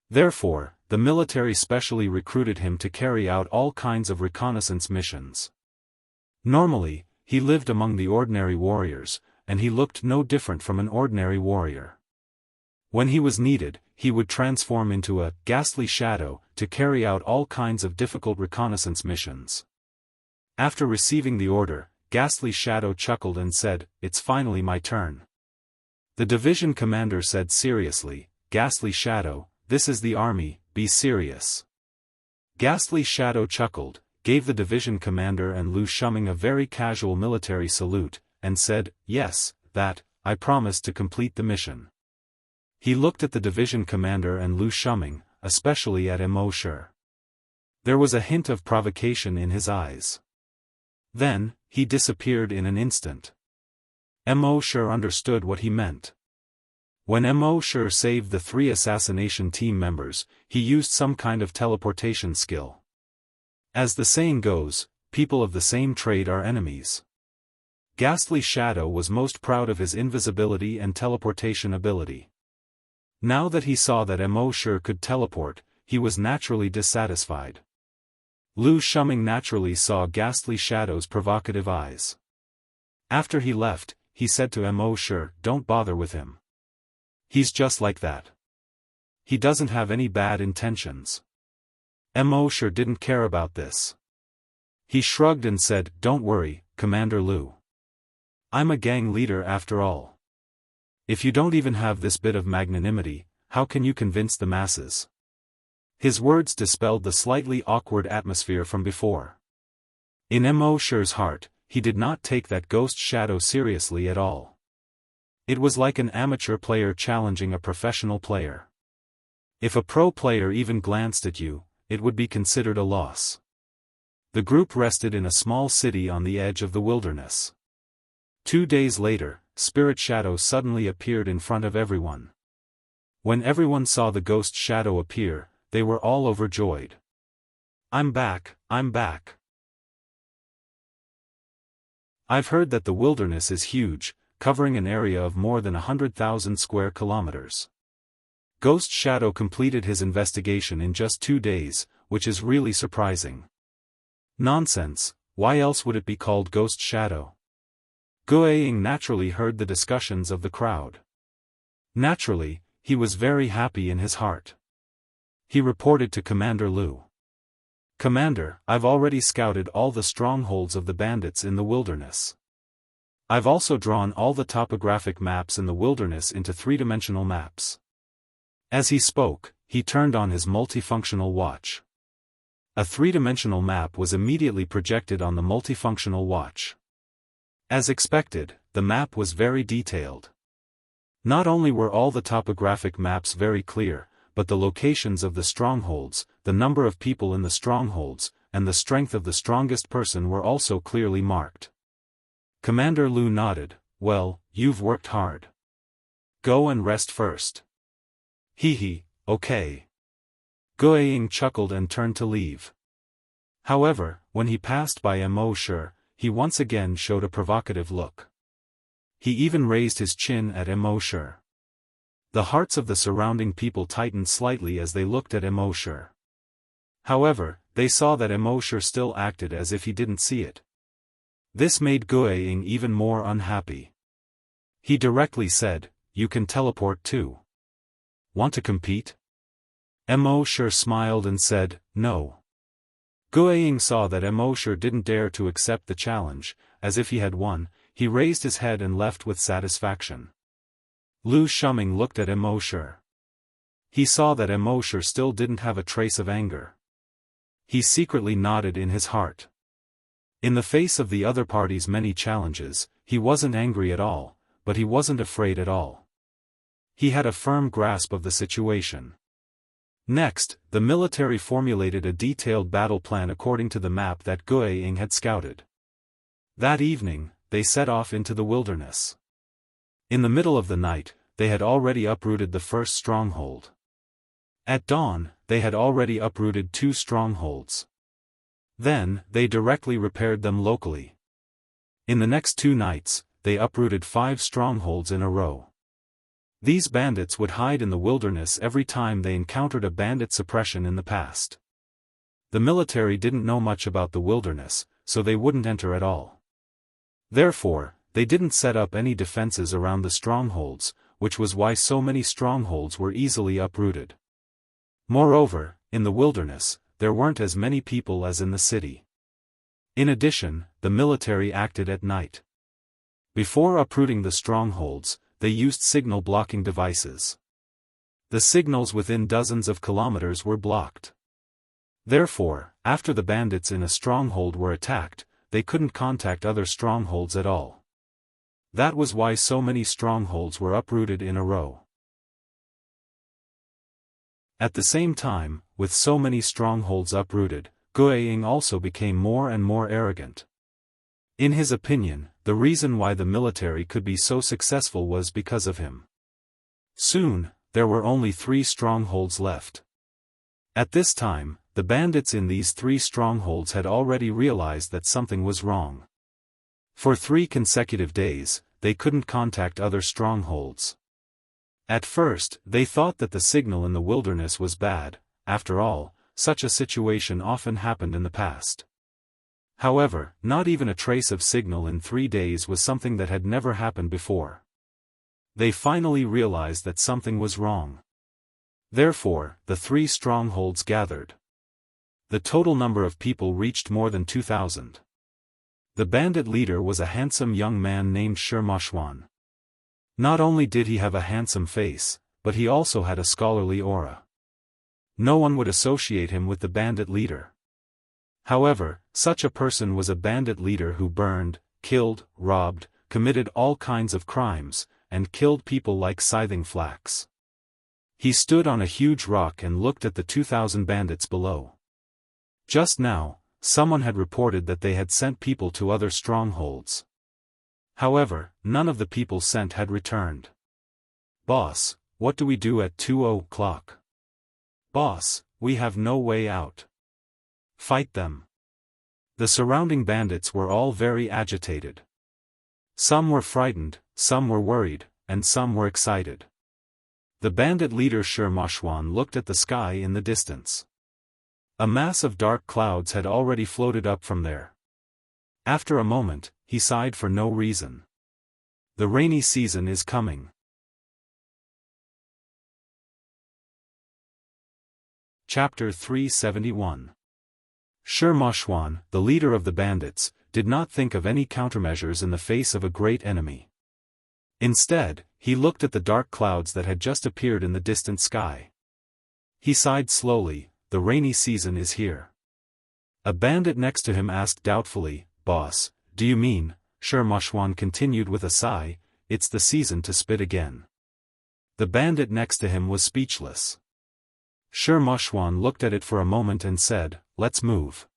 Therefore, the military specially recruited him to carry out all kinds of reconnaissance missions. Normally, he lived among the ordinary warriors, and he looked no different from an ordinary warrior. When he was needed, he would transform into a ghastly shadow to carry out all kinds of difficult reconnaissance missions. After receiving the order, Ghastly Shadow chuckled and said, "It's finally my turn." The division commander said seriously, "Ghastly Shadow, this is the army, be serious." Ghastly Shadow chuckled, gave the division commander and Lu Shuming a very casual military salute, and said, "Yes, that, I promise to complete the mission." He looked at the division commander and Lu Shuming, especially at Mo Shi. There was a hint of provocation in his eyes. Then, he disappeared in an instant. Mo Shi understood what he meant. When Mo Shi saved the 3 assassination team members, he used some kind of teleportation skill. As the saying goes, people of the same trade are enemies. Ghastly Shadow was most proud of his invisibility and teleportation ability. Now that he saw that Mo Shi could teleport, he was naturally dissatisfied. Lu Shuming naturally saw Ghastly Shadow's provocative eyes. After he left, he said to Mo Shi, "Don't bother with him. He's just like that. He doesn't have any bad intentions." Mo Shi didn't care about this. He shrugged and said, "Don't worry, Commander Lu. I'm a gang leader after all. If you don't even have this bit of magnanimity, how can you convince the masses?" His words dispelled the slightly awkward atmosphere from before. In Mo.'s heart, he did not take that ghost shadow seriously at all. It was like an amateur player challenging a professional player. If a pro player even glanced at you, it would be considered a loss. The group rested in a small city on the edge of the wilderness. 2 days later, Spirit Shadow suddenly appeared in front of everyone. When everyone saw the ghost shadow appear, they were all overjoyed. "I'm back, I'm back. I've heard that the wilderness is huge, covering an area of more than 100,000 square kilometers. Ghost Shadow completed his investigation in just 2 days, which is really surprising." "Nonsense, why else would it be called Ghost Shadow?" Guiying naturally heard the discussions of the crowd. Naturally, he was very happy in his heart. He reported to Commander Lu. "Commander, I've already scouted all the strongholds of the bandits in the wilderness. I've also drawn all the topographic maps in the wilderness into 3-dimensional maps." As he spoke, he turned on his multifunctional watch. A 3-dimensional map was immediately projected on the multifunctional watch. As expected, the map was very detailed. Not only were all the topographic maps very clear, but the locations of the strongholds, the number of people in the strongholds, and the strength of the strongest person were also clearly marked. Commander Lu nodded. "Well, you've worked hard. Go and rest first." "Hee, okay." Guiying chuckled and turned to leave. However, when he passed by Mo.', he once again showed a provocative look. He even raised his chin at Mo.'. The hearts of the surrounding people tightened slightly as they looked at Mo.'. However, they saw that Mo.' still acted as if he didn't see it. This made Guiying even more unhappy. He directly said, "You can teleport too. Want to compete?" Mo.' smiled and said, "No." Guiying saw that Mo.' didn't dare to accept the challenge. As if he had won, he raised his head and left with satisfaction. Lu Shuming looked at Mo.'. He saw that Mo.' still didn't have a trace of anger. He secretly nodded in his heart. In the face of the other party's many challenges, he wasn't angry at all, but he wasn't afraid at all. He had a firm grasp of the situation. Next, the military formulated a detailed battle plan according to the map that Guiying had scouted. That evening, they set off into the wilderness. In the middle of the night, they had already uprooted the first stronghold. At dawn, they had already uprooted 2 strongholds. Then, they directly repaired them locally. In the next 2 nights, they uprooted 5 strongholds in a row. These bandits would hide in the wilderness every time they encountered a bandit suppression in the past. The military didn't know much about the wilderness, so they wouldn't enter at all. Therefore, they didn't set up any defenses around the strongholds, which was why so many strongholds were easily uprooted. Moreover, in the wilderness, there weren't as many people as in the city. In addition, the military acted at night. Before uprooting the strongholds, they used signal blocking devices. The signals within dozens of kilometers were blocked. Therefore, after the bandits in a stronghold were attacked, they couldn't contact other strongholds at all. That was why so many strongholds were uprooted in a row. At the same time, with so many strongholds uprooted, Guiying also became more and more arrogant. In his opinion, the reason why the military could be so successful was because of him. Soon, there were only 3 strongholds left. At this time, the bandits in these 3 strongholds had already realized that something was wrong. For 3 consecutive days, they couldn't contact other strongholds. At first, they thought that the signal in the wilderness was bad. After all, such a situation often happened in the past. However, not even a trace of signal in 3 days was something that had never happened before. They finally realized that something was wrong. Therefore, the 3 strongholds gathered. The total number of people reached more than 2,000. The bandit leader was a handsome young man named Shirmashwan. Not only did he have a handsome face, but he also had a scholarly aura. No one would associate him with the bandit leader. However, such a person was a bandit leader who burned, killed, robbed, committed all kinds of crimes, and killed people like scything flax. He stood on a huge rock and looked at the 2,000 bandits below. Just now, someone had reported that they had sent people to other strongholds. However, none of the people sent had returned. "Boss, what do we do at 2 o'clock? "Boss, we have no way out." "Fight them." The surrounding bandits were all very agitated. Some were frightened, some were worried, and some were excited. The bandit leader Shirmashwan looked at the sky in the distance. A mass of dark clouds had already floated up from there. After a moment, he sighed for no reason. The rainy season is coming. Chapter 371. Shirmashwan, the leader of the bandits, did not think of any countermeasures in the face of a great enemy. Instead, he looked at the dark clouds that had just appeared in the distant sky. He sighed slowly. The rainy season is here. A bandit next to him asked doubtfully, "Boss, do you mean," Shirmashwan continued with a sigh, "it's the season to spit again?" The bandit next to him was speechless. Shirmashwan looked at it for a moment and said, "Let's move."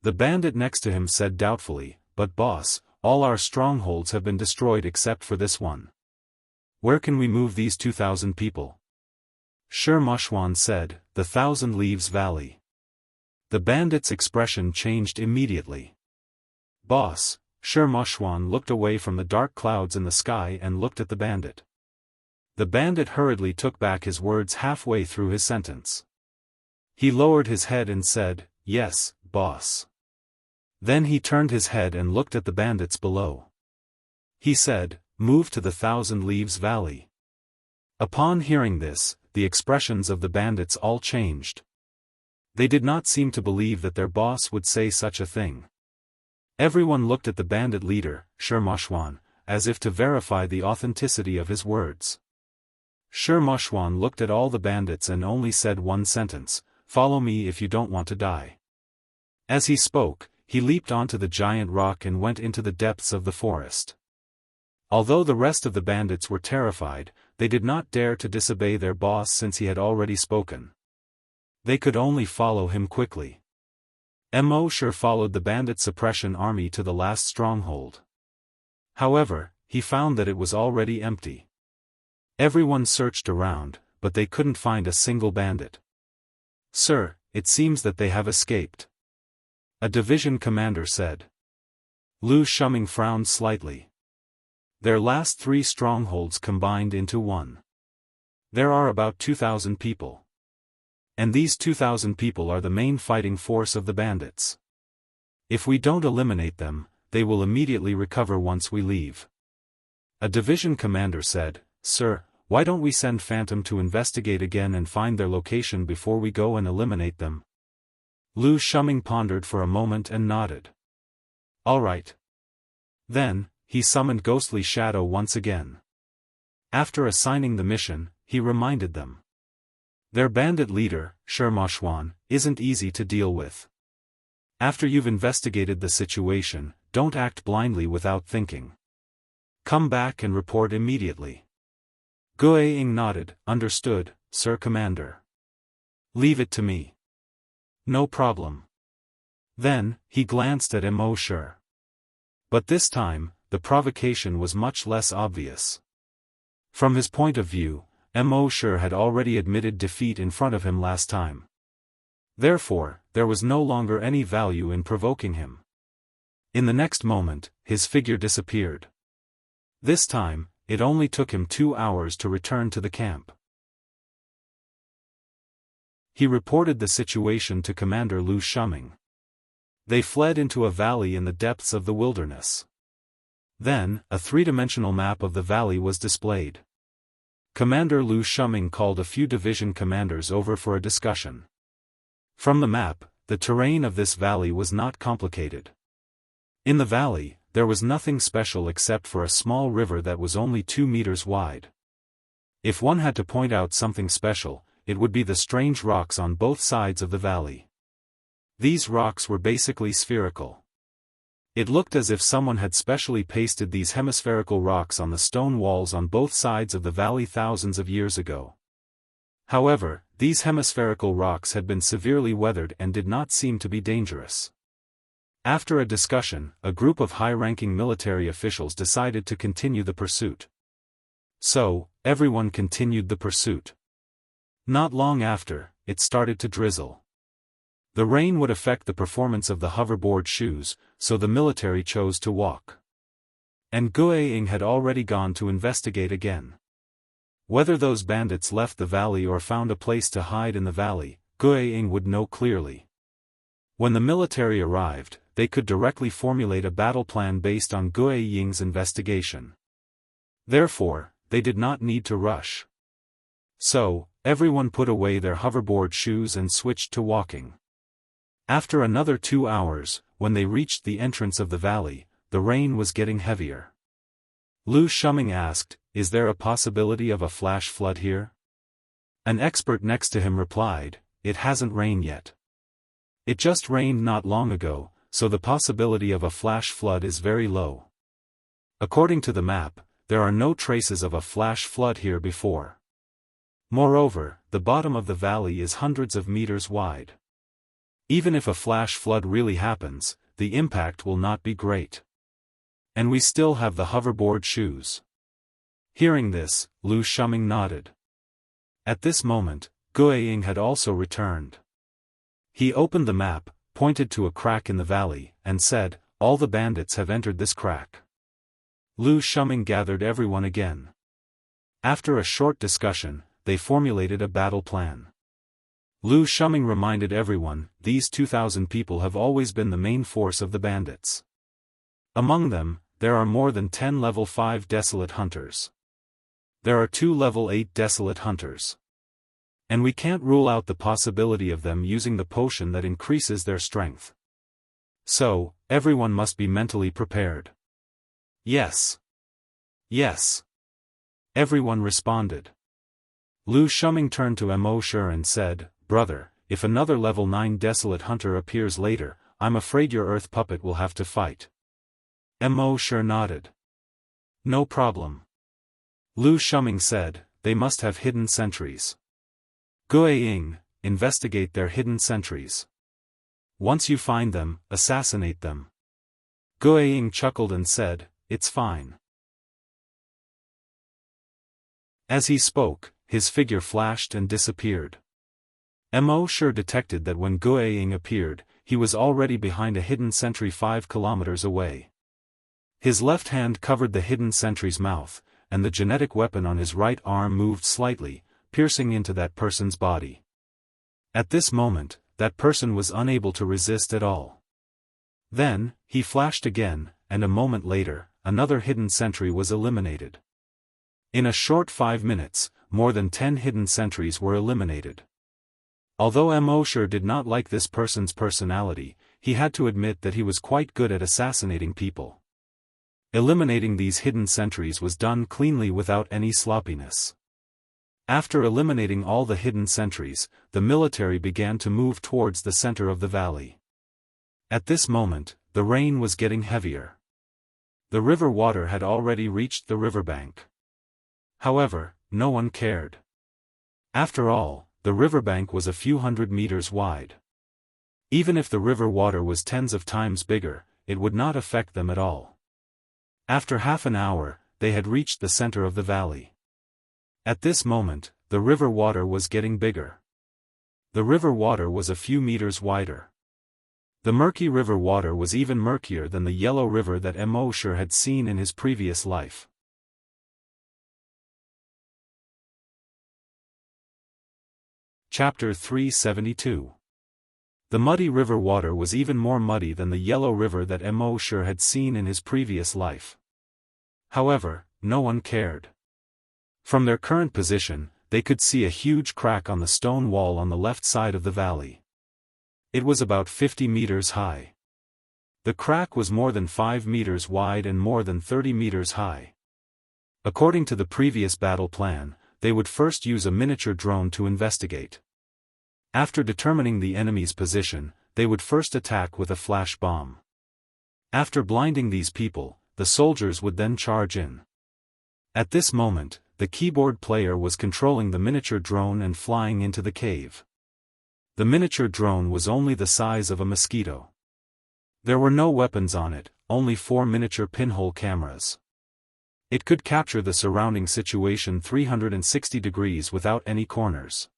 The bandit next to him said doubtfully, "But boss, all our strongholds have been destroyed except for this one. Where can we move these 2,000 people?" Shirmashwan said, "The 1,000 Leaves Valley." The bandit's expression changed immediately. "Boss," Shirmashwan looked away from the dark clouds in the sky and looked at the bandit. The bandit hurriedly took back his words halfway through his sentence. He lowered his head and said, "Yes, boss." Then he turned his head and looked at the bandits below. He said, "Move to the 1,000 Leaves Valley." Upon hearing this, the expressions of the bandits all changed. They did not seem to believe that their boss would say such a thing. Everyone looked at the bandit leader, Shirmashwan, as if to verify the authenticity of his words. Shirmashwan looked at all the bandits and only said one sentence, "Follow me if you don't want to die." As he spoke, he leaped onto the giant rock and went into the depths of the forest. Although the rest of the bandits were terrified, they did not dare to disobey their boss since he had already spoken. They could only follow him quickly. Mosher followed the bandit suppression army to the last stronghold. However, he found that it was already empty. Everyone searched around, but they couldn't find a single bandit. "Sir, it seems that they have escaped," a division commander said. Lu Shuming frowned slightly. Their last 3 strongholds combined into one. There are about 2,000 people. And these 2,000 people are the main fighting force of the bandits. If we don't eliminate them, they will immediately recover once we leave. A division commander said, "Sir, why don't we send Phantom to investigate again and find their location before we go and eliminate them?" Lu Shuming pondered for a moment and nodded. "All right." Then, he summoned Ghostly Shadow once again. After assigning the mission, he reminded them. Their bandit leader, Shirmashwan, isn't easy to deal with. After you've investigated the situation, don't act blindly without thinking. Come back and report immediately. Guiying nodded, "Understood, Sir Commander." "Leave it to me." "No problem." Then, he glanced at Mosher. But this time, the provocation was much less obvious. From his point of view, Mosher had already admitted defeat in front of him last time. Therefore, there was no longer any value in provoking him. In the next moment, his figure disappeared. This time, it only took him 2 hours to return to the camp. He reported the situation to Commander Lu Shuming. They fled into a valley in the depths of the wilderness. Then, a 3-dimensional map of the valley was displayed. Commander Lu Shuming called a few division commanders over for a discussion. From the map, the terrain of this valley was not complicated. In the valley, there was nothing special except for a small river that was only 2 meters wide. If one had to point out something special, it would be the strange rocks on both sides of the valley. These rocks were basically spherical. It looked as if someone had specially pasted these hemispherical rocks on the stone walls on both sides of the valley thousands of years ago. However, these hemispherical rocks had been severely weathered and did not seem to be dangerous. After a discussion, a group of high-ranking military officials decided to continue the pursuit. So, everyone continued the pursuit. Not long after, it started to drizzle. The rain would affect the performance of the hoverboard shoes, so the military chose to walk. And Guiying had already gone to investigate again. Whether those bandits left the valley or found a place to hide in the valley, Guiying would know clearly. When the military arrived, they could directly formulate a battle plan based on Guiying's investigation. Therefore, they did not need to rush. So, everyone put away their hoverboard shoes and switched to walking. After another 2 hours, when they reached the entrance of the valley, the rain was getting heavier. Lu Shuming asked, "Is there a possibility of a flash flood here?" An expert next to him replied, "It hasn't rained yet. It just rained not long ago, so the possibility of a flash flood is very low. According to the map, there are no traces of a flash flood here before. Moreover, the bottom of the valley is hundreds of meters wide. Even if a flash flood really happens, the impact will not be great. And we still have the hoverboard shoes." Hearing this, Lu Shuming nodded. At this moment, Guiying had also returned. He opened the map, pointed to a crack in the valley, and said, "All the bandits have entered this crack." Lu Shuming gathered everyone again. After a short discussion, they formulated a battle plan. Lu Shuming reminded everyone, "These 2,000 people have always been the main force of the bandits. Among them, there are more than 10 level 5 desolate hunters. There are 2 level 8 desolate hunters. And we can't rule out the possibility of them using the potion that increases their strength. So, everyone must be mentally prepared." "Yes. Yes." Everyone responded. Lu Shuming turned to Mo Shi and said, "Brother, if another level 9 desolate hunter appears later, I'm afraid your earth puppet will have to fight." Mo Shi nodded. "No problem." Lu Shuming said, "They must have hidden sentries. Guiying, investigate their hidden sentries. Once you find them, assassinate them." Guiying chuckled and said, "It's fine." As he spoke, his figure flashed and disappeared. Mo Shi detected that when Guiying appeared, he was already behind a hidden sentry 5 kilometers away. His left hand covered the hidden sentry's mouth, and the genetic weapon on his right arm moved slightly, piercing into that person's body. At this moment, that person was unable to resist at all. Then, he flashed again, and a moment later, another hidden sentry was eliminated. In a short 5 minutes, more than 10 hidden sentries were eliminated. Although Mo Shi did not like this person's personality, he had to admit that he was quite good at assassinating people. Eliminating these hidden sentries was done cleanly without any sloppiness. After eliminating all the hidden sentries, the military began to move towards the center of the valley. At this moment, the rain was getting heavier. The river water had already reached the riverbank. However, no one cared. After all, the riverbank was a few hundred meters wide. Even if the river water was tens of times bigger, it would not affect them at all. After half an hour, they had reached the center of the valley. At this moment, the river water was getting bigger. The river water was a few meters wider. The murky river water was even murkier than the yellow river that Mo Shi had seen in his previous life. Chapter 372. The muddy river water was even more muddy than the yellow river that Mo Shi had seen in his previous life. However, no one cared. From their current position, they could see a huge crack on the stone wall on the left side of the valley. It was about 50 meters high. The crack was more than 5 meters wide and more than 30 meters high. According to the previous battle plan, they would first use a miniature drone to investigate. After determining the enemy's position, they would first attack with a flash bomb. After blinding these people, the soldiers would then charge in. At this moment, the keyboard player was controlling the miniature drone and flying into the cave. The miniature drone was only the size of a mosquito. There were no weapons on it, only 4 miniature pinhole cameras. It could capture the surrounding situation 360 degrees without any corners.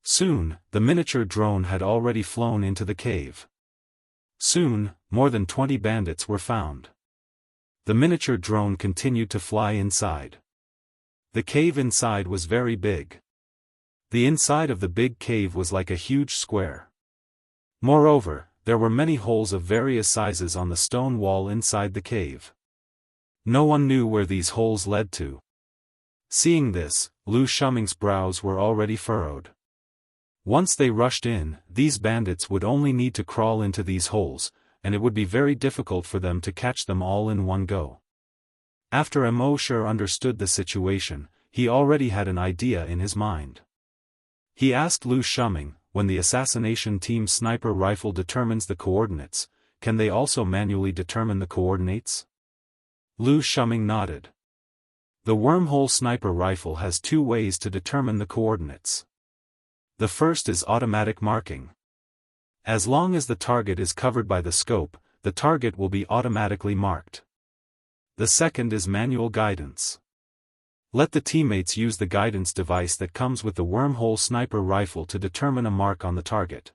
Soon, the miniature drone had already flown into the cave. Soon, more than 20 bandits were found. The miniature drone continued to fly inside. The cave inside was very big. The inside of the big cave was like a huge square. Moreover, there were many holes of various sizes on the stone wall inside the cave. No one knew where these holes led to. Seeing this, Lu Shuming's brows were already furrowed. Once they rushed in, these bandits would only need to crawl into these holes, and it would be very difficult for them to catch them all in one go. After Immortal understood the situation, he already had an idea in his mind. He asked Lu Shuming, when the assassination team sniper rifle determines the coordinates, can they also manually determine the coordinates? Lu Shuming nodded. The wormhole sniper rifle has 2 ways to determine the coordinates. The first is automatic marking. As long as the target is covered by the scope, the target will be automatically marked. The second is manual guidance. Let the teammates use the guidance device that comes with the wormhole sniper rifle to determine a mark on the target.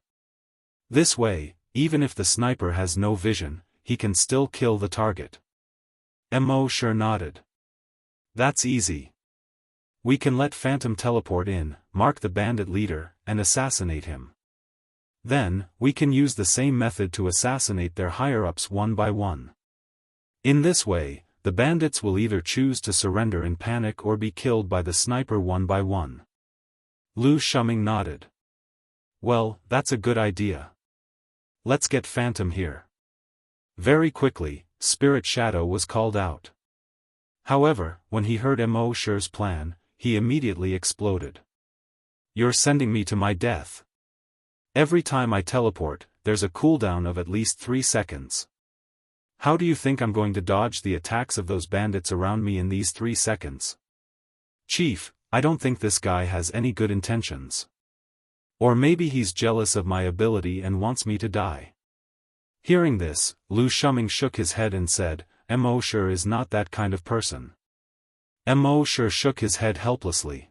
This way, even if the sniper has no vision, he can still kill the target. Immortal nodded. That's easy. We can let Phantom teleport in, mark the bandit leader, and assassinate him. Then, we can use the same method to assassinate their higher-ups one by one. In this way, the bandits will either choose to surrender in panic or be killed by the sniper one by one. Lu Shuming nodded. Well, that's a good idea. Let's get Phantom here. Very quickly, Spirit Shadow was called out. However, when he heard Immortal's plan, he immediately exploded. You're sending me to my death. Every time I teleport, there's a cooldown of at least 3 seconds. How do you think I'm going to dodge the attacks of those bandits around me in these 3 seconds? Chief, I don't think this guy has any good intentions. Or maybe he's jealous of my ability and wants me to die. Hearing this, Lu Shuming shook his head and said, Immortal is not that kind of person. Immortal shook his head helplessly.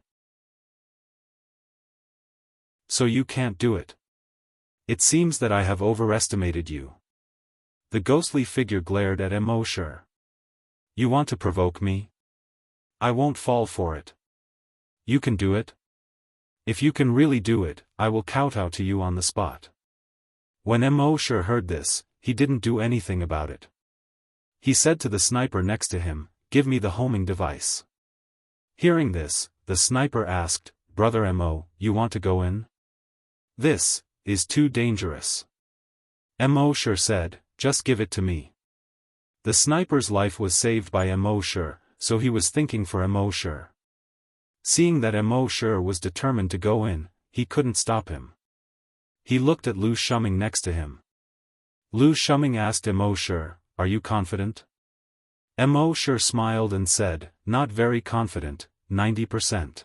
So you can't do it. It seems that I have overestimated you. The ghostly figure glared at Immortal. You want to provoke me? I won't fall for it. You can do it? If you can really do it, I will kowtow to you on the spot. When Immortal heard this, he didn't do anything about it. He said to the sniper next to him, give me the homing device. Hearing this, the sniper asked, Brother Mo, you want to go in? This is too dangerous. Immortal said, just give it to me. The sniper's life was saved by Immortal, so he was thinking for Immortal. Seeing that Immortal was determined to go in, he couldn't stop him. He looked at Lu Shuming next to him. Lu Shuming asked Immortal, are you confident? Immortal smiled and said, not very confident, 90%.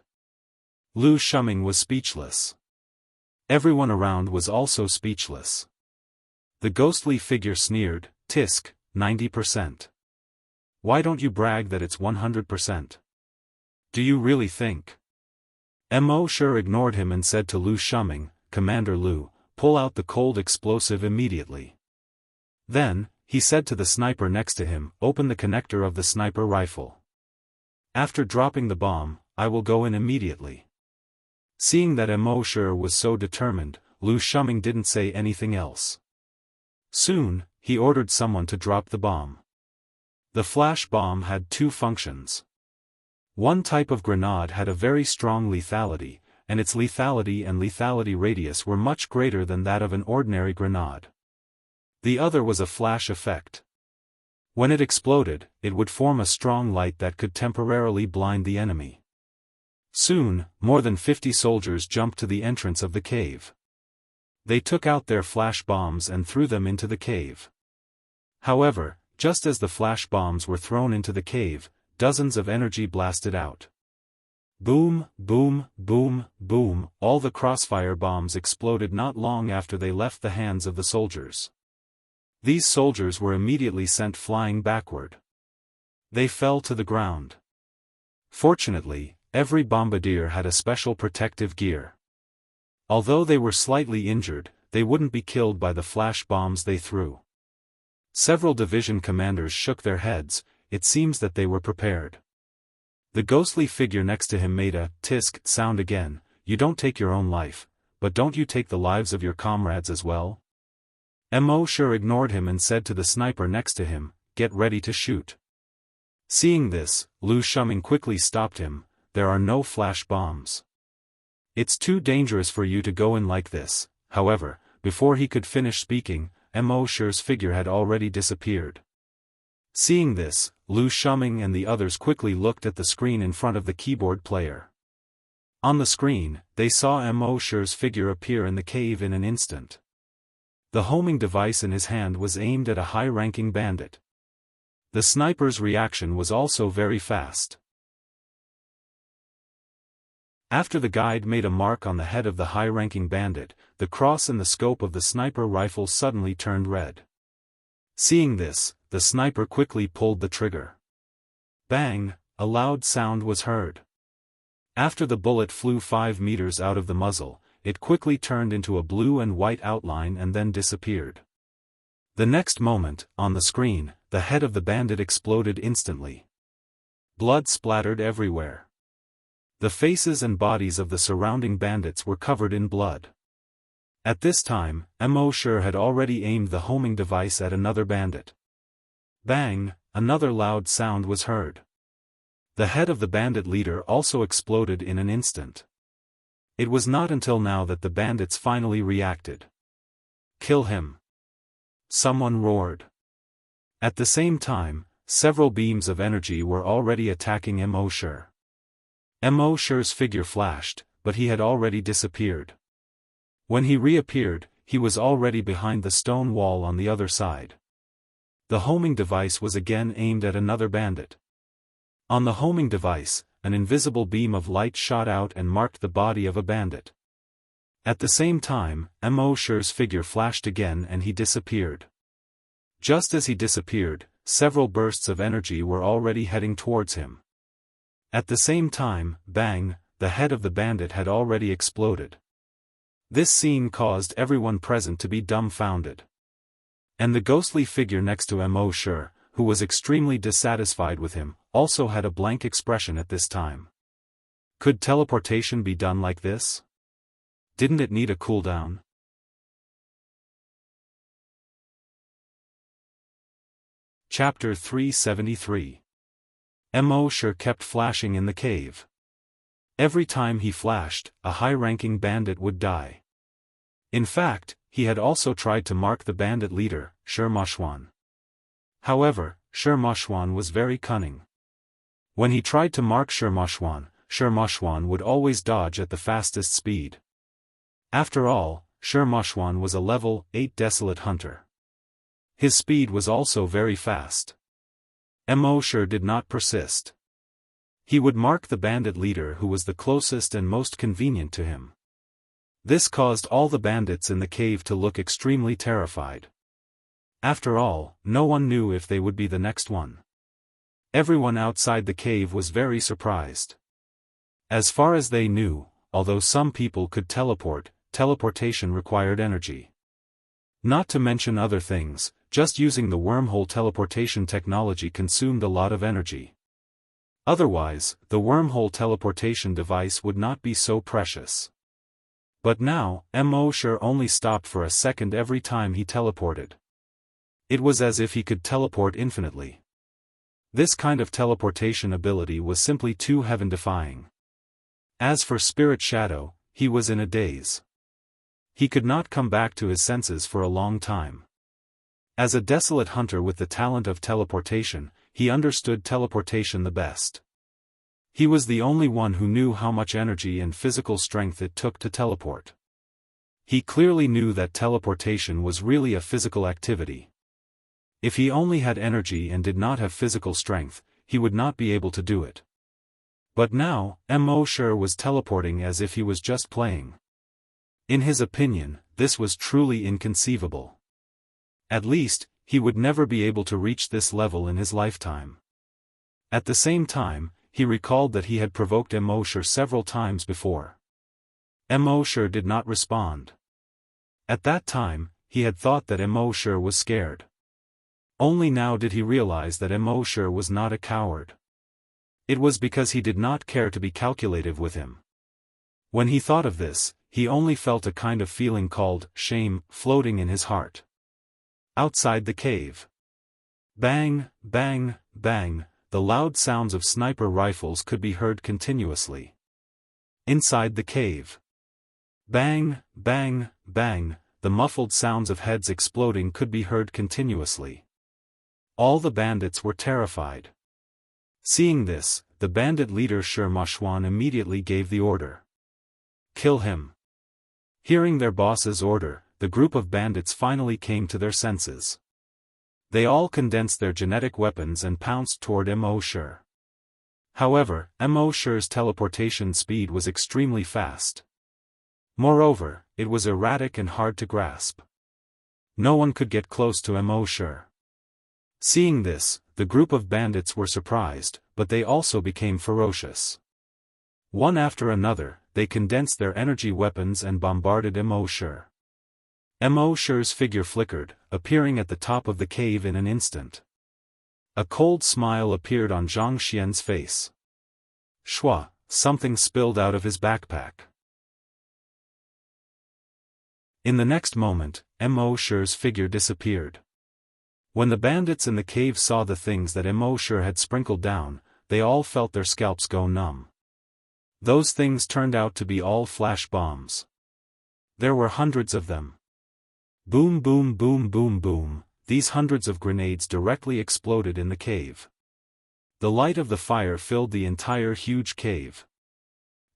Lu Shuming was speechless. Everyone around was also speechless. The ghostly figure sneered, Tisk, 90%. Why don't you brag that it's 100%? Do you really think? Immortal ignored him and said to Lu Shuming, Commander Lu, pull out the cold explosive immediately. Then, he said to the sniper next to him, open the connector of the sniper rifle. After dropping the bomb, I will go in immediately. Seeing that Immortal was so determined, Lu Shuming didn't say anything else. Soon, he ordered someone to drop the bomb. The flash bomb had 2 functions. One type of grenade had a very strong lethality, and its lethality and lethality radius were much greater than that of an ordinary grenade. The other was a flash effect. When it exploded, it would form a strong light that could temporarily blind the enemy. Soon, more than 50 soldiers jumped to the entrance of the cave. They took out their flash bombs and threw them into the cave. However, just as the flash bombs were thrown into the cave, dozens of energy blasted out. Boom, boom, boom, boom, all the crossfire bombs exploded not long after they left the hands of the soldiers. These soldiers were immediately sent flying backward. They fell to the ground. Fortunately, every bombardier had a special protective gear. Although they were slightly injured, they wouldn't be killed by the flash bombs they threw. Several division commanders shook their heads. It seems that they were prepared. The ghostly figure next to him made a tisk sound again. You don't take your own life, but don't you take the lives of your comrades as well? Mo Shi ignored him and said to the sniper next to him, get ready to shoot. Seeing this, Lu Shuming quickly stopped him. There are no flash bombs. It's too dangerous for you to go in like this. However, before he could finish speaking, Mo Shi's figure had already disappeared. Seeing this, Lu Shuming and the others quickly looked at the screen in front of the keyboard player. On the screen, they saw Mo Shi's figure appear in the cave in an instant. The homing device in his hand was aimed at a high-ranking bandit. The sniper's reaction was also very fast. After the guide made a mark on the head of the high-ranking bandit, the cross in the scope of the sniper rifle suddenly turned red. Seeing this, the sniper quickly pulled the trigger. Bang! A loud sound was heard. After the bullet flew 5 meters out of the muzzle, it quickly turned into a blue and white outline and then disappeared. The next moment, on the screen, the head of the bandit exploded instantly. Blood splattered everywhere. The faces and bodies of the surrounding bandits were covered in blood. At this time, Mo Shi had already aimed the homing device at another bandit. Bang! Another loud sound was heard. The head of the bandit leader also exploded in an instant. It was not until now that the bandits finally reacted. Kill him! Someone roared. At the same time, several beams of energy were already attacking Mo Shi. Mo Shi's figure flashed, but he had already disappeared. When he reappeared, he was already behind the stone wall on the other side. The homing device was again aimed at another bandit. On the homing device, an invisible beam of light shot out and marked the body of a bandit. At the same time, Mo Shi's figure flashed again and he disappeared. Just as he disappeared, several bursts of energy were already heading towards him. At the same time, bang, the head of the bandit had already exploded. This scene caused everyone present to be dumbfounded. And the ghostly figure next to Mo Shi, who was extremely dissatisfied with him, also had a blank expression at this time. Could teleportation be done like this? Didn't it need a cooldown? Chapter 373. Mo Shi kept flashing in the cave. Every time he flashed, a high-ranking bandit would die. In fact, he had also tried to mark the bandit leader, Shi Moxuan. However, Shi Moxuan was very cunning. When he tried to mark Shi Moxuan would always dodge at the fastest speed. After all, Shi Moxuan was a level 8 desolate hunter. His speed was also very fast. Mo Shi did not persist. He would mark the bandit leader who was the closest and most convenient to him. This caused all the bandits in the cave to look extremely terrified. After all, no one knew if they would be the next one. Everyone outside the cave was very surprised. As far as they knew, although some people could teleport, teleportation required energy. Not to mention other things, just using the wormhole teleportation technology consumed a lot of energy. Otherwise, the wormhole teleportation device would not be so precious. But now, Mo Shi only stopped for a second every time he teleported. It was as if he could teleport infinitely. This kind of teleportation ability was simply too heaven-defying. As for Spirit Shadow, he was in a daze. He could not come back to his senses for a long time. As a desolate hunter with the talent of teleportation, he understood teleportation the best. He was the only one who knew how much energy and physical strength it took to teleport. He clearly knew that teleportation was really a physical activity. If he only had energy and did not have physical strength, he would not be able to do it. But now, Immortal was teleporting as if he was just playing. In his opinion, this was truly inconceivable. At least, he would never be able to reach this level in his lifetime. At the same time, he recalled that he had provoked Immortal several times before. Immortal did not respond. At that time, he had thought that Immortal was scared. Only now did he realize that Immortal was not a coward. It was because he did not care to be calculative with him. When he thought of this, he only felt a kind of feeling called shame floating in his heart. Outside the cave. Bang, bang, bang, the loud sounds of sniper rifles could be heard continuously. Inside the cave. Bang, bang, bang, the muffled sounds of heads exploding could be heard continuously. All the bandits were terrified. Seeing this, the bandit leader Xianxia immediately gave the order. Kill him. Hearing their boss's order, the group of bandits finally came to their senses. They all condensed their genetic weapons and pounced toward Immortal. However, Immortal's teleportation speed was extremely fast. Moreover, it was erratic and hard to grasp. No one could get close to Immortal. Seeing this, the group of bandits were surprised, but they also became ferocious. One after another, they condensed their energy weapons and bombarded Immortal. Immortal's figure flickered, appearing at the top of the cave in an instant. A cold smile appeared on Zhang Xian's face. Shua, something spilled out of his backpack. In the next moment, Immortal's figure disappeared. When the bandits in the cave saw the things that Immortal had sprinkled down, they all felt their scalps go numb. Those things turned out to be all flash bombs. There were hundreds of them. Boom boom boom boom boom, these hundreds of grenades directly exploded in the cave. The light of the fire filled the entire huge cave.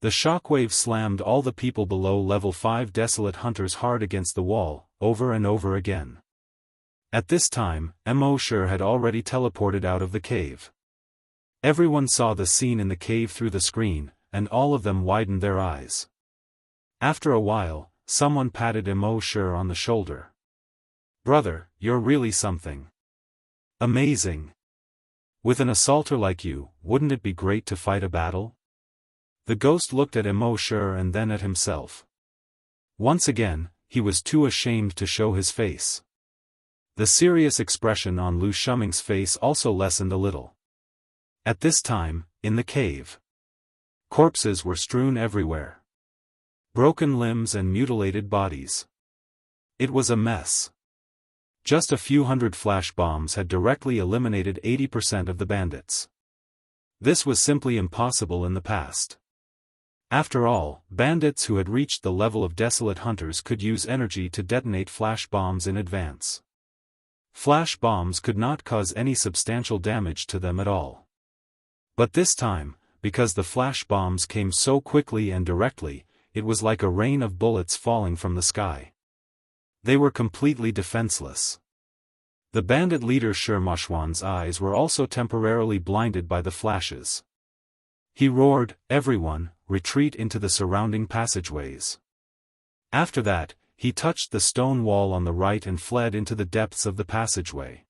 The shockwave slammed all the people below level 5 desolate hunters hard against the wall, over and over again. At this time, Immortal had already teleported out of the cave. Everyone saw the scene in the cave through the screen, and all of them widened their eyes. After a while, someone patted Immortal on the shoulder. "Brother, you're really something. Amazing. With an assaulter like you, wouldn't it be great to fight a battle?" The ghost looked at Immortal and then at himself. Once again, he was too ashamed to show his face. The serious expression on Lu Shuming's face also lessened a little. At this time, in the cave, corpses were strewn everywhere. Broken limbs and mutilated bodies. It was a mess. Just a few hundred flash bombs had directly eliminated 80% of the bandits. This was simply impossible in the past. After all, bandits who had reached the level of desolate hunters could use energy to detonate flash bombs in advance. Flash bombs could not cause any substantial damage to them at all. But this time, because the flash bombs came so quickly and directly, it was like a rain of bullets falling from the sky. They were completely defenseless. The bandit leader Xianxia's eyes were also temporarily blinded by the flashes. He roared, "Everyone, retreat into the surrounding passageways." After that, he touched the stone wall on the right and fled into the depths of the passageway.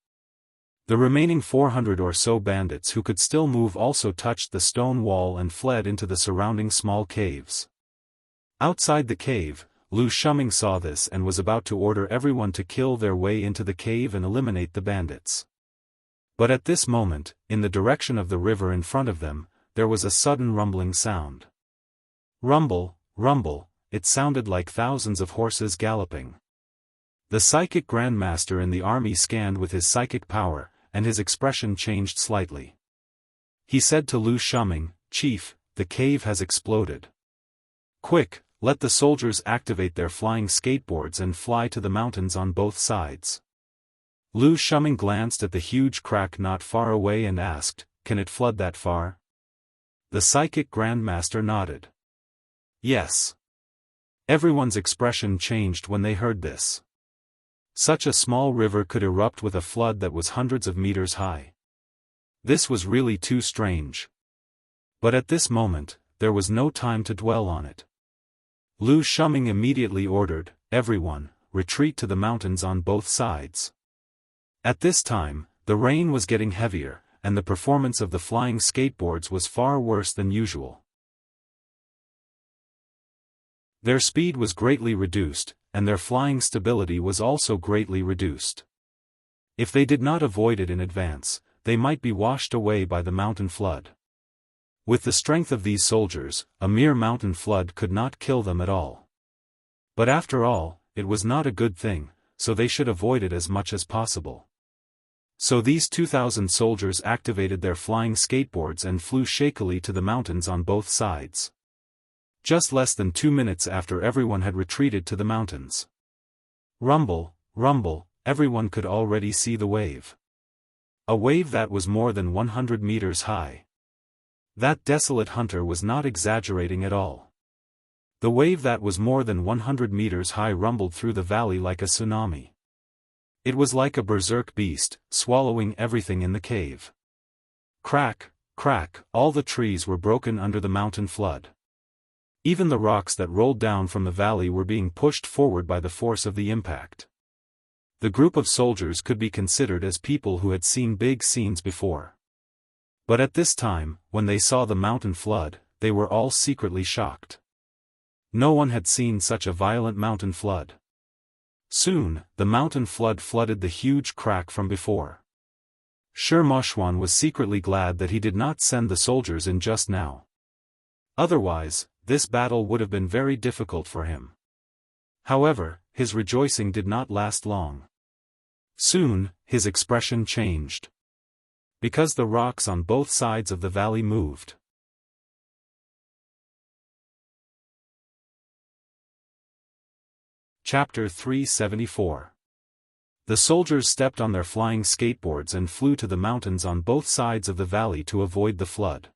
The remaining 400 or so bandits who could still move also touched the stone wall and fled into the surrounding small caves. Outside the cave, Lu Shuming saw this and was about to order everyone to kill their way into the cave and eliminate the bandits. But at this moment, in the direction of the river in front of them, there was a sudden rumbling sound. Rumble, rumble, it sounded like thousands of horses galloping. The psychic grandmaster in the army scanned with his psychic power, and his expression changed slightly. He said to Lu Shuming, "Chief, the cave has exploded. Quick, let the soldiers activate their flying skateboards and fly to the mountains on both sides." Lu Shuming glanced at the huge crack not far away and asked, "Can it flood that far?" The psychic grandmaster nodded. Yes. Everyone's expression changed when they heard this. Such a small river could erupt with a flood that was hundreds of meters high. This was really too strange. But at this moment, there was no time to dwell on it. Lu Shuming immediately ordered, "Everyone, retreat to the mountains on both sides." At this time, the rain was getting heavier, and the performance of the flying skateboards was far worse than usual. Their speed was greatly reduced, and their flying stability was also greatly reduced. If they did not avoid it in advance, they might be washed away by the mountain flood. With the strength of these soldiers, a mere mountain flood could not kill them at all. But after all, it was not a good thing, so they should avoid it as much as possible. So these 2,000 soldiers activated their flying skateboards and flew shakily to the mountains on both sides. Just less than 2 minutes after everyone had retreated to the mountains. Rumble, rumble, everyone could already see the wave. A wave that was more than 100 meters high. That desolate hunter was not exaggerating at all. The wave that was more than 100 meters high rumbled through the valley like a tsunami. It was like a berserk beast, swallowing everything in the cave. Crack, crack, all the trees were broken under the mountain flood. Even the rocks that rolled down from the valley were being pushed forward by the force of the impact. The group of soldiers could be considered as people who had seen big scenes before. But at this time, when they saw the mountain flood, they were all secretly shocked. No one had seen such a violent mountain flood. Soon, the mountain flood flooded the huge crack from before. Shi Moxuan was secretly glad that he did not send the soldiers in just now. Otherwise, this battle would have been very difficult for him. However, his rejoicing did not last long. Soon, his expression changed. Because the rocks on both sides of the valley moved. Chapter 374. The soldiers stepped on their flying skateboards and flew to the mountains on both sides of the valley to avoid the flood.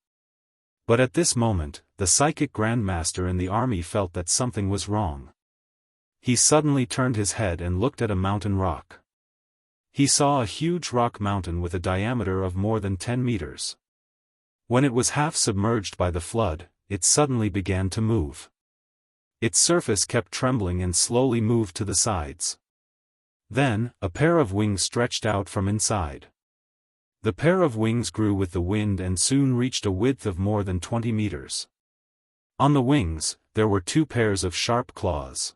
But at this moment, the psychic grandmaster in the army felt that something was wrong. He suddenly turned his head and looked at a mountain rock. He saw a huge rock mountain with a diameter of more than 10 meters. When it was half submerged by the flood, it suddenly began to move. Its surface kept trembling and slowly moved to the sides. Then, a pair of wings stretched out from inside. The pair of wings grew with the wind and soon reached a width of more than 20 meters. On the wings, there were 2 pairs of sharp claws.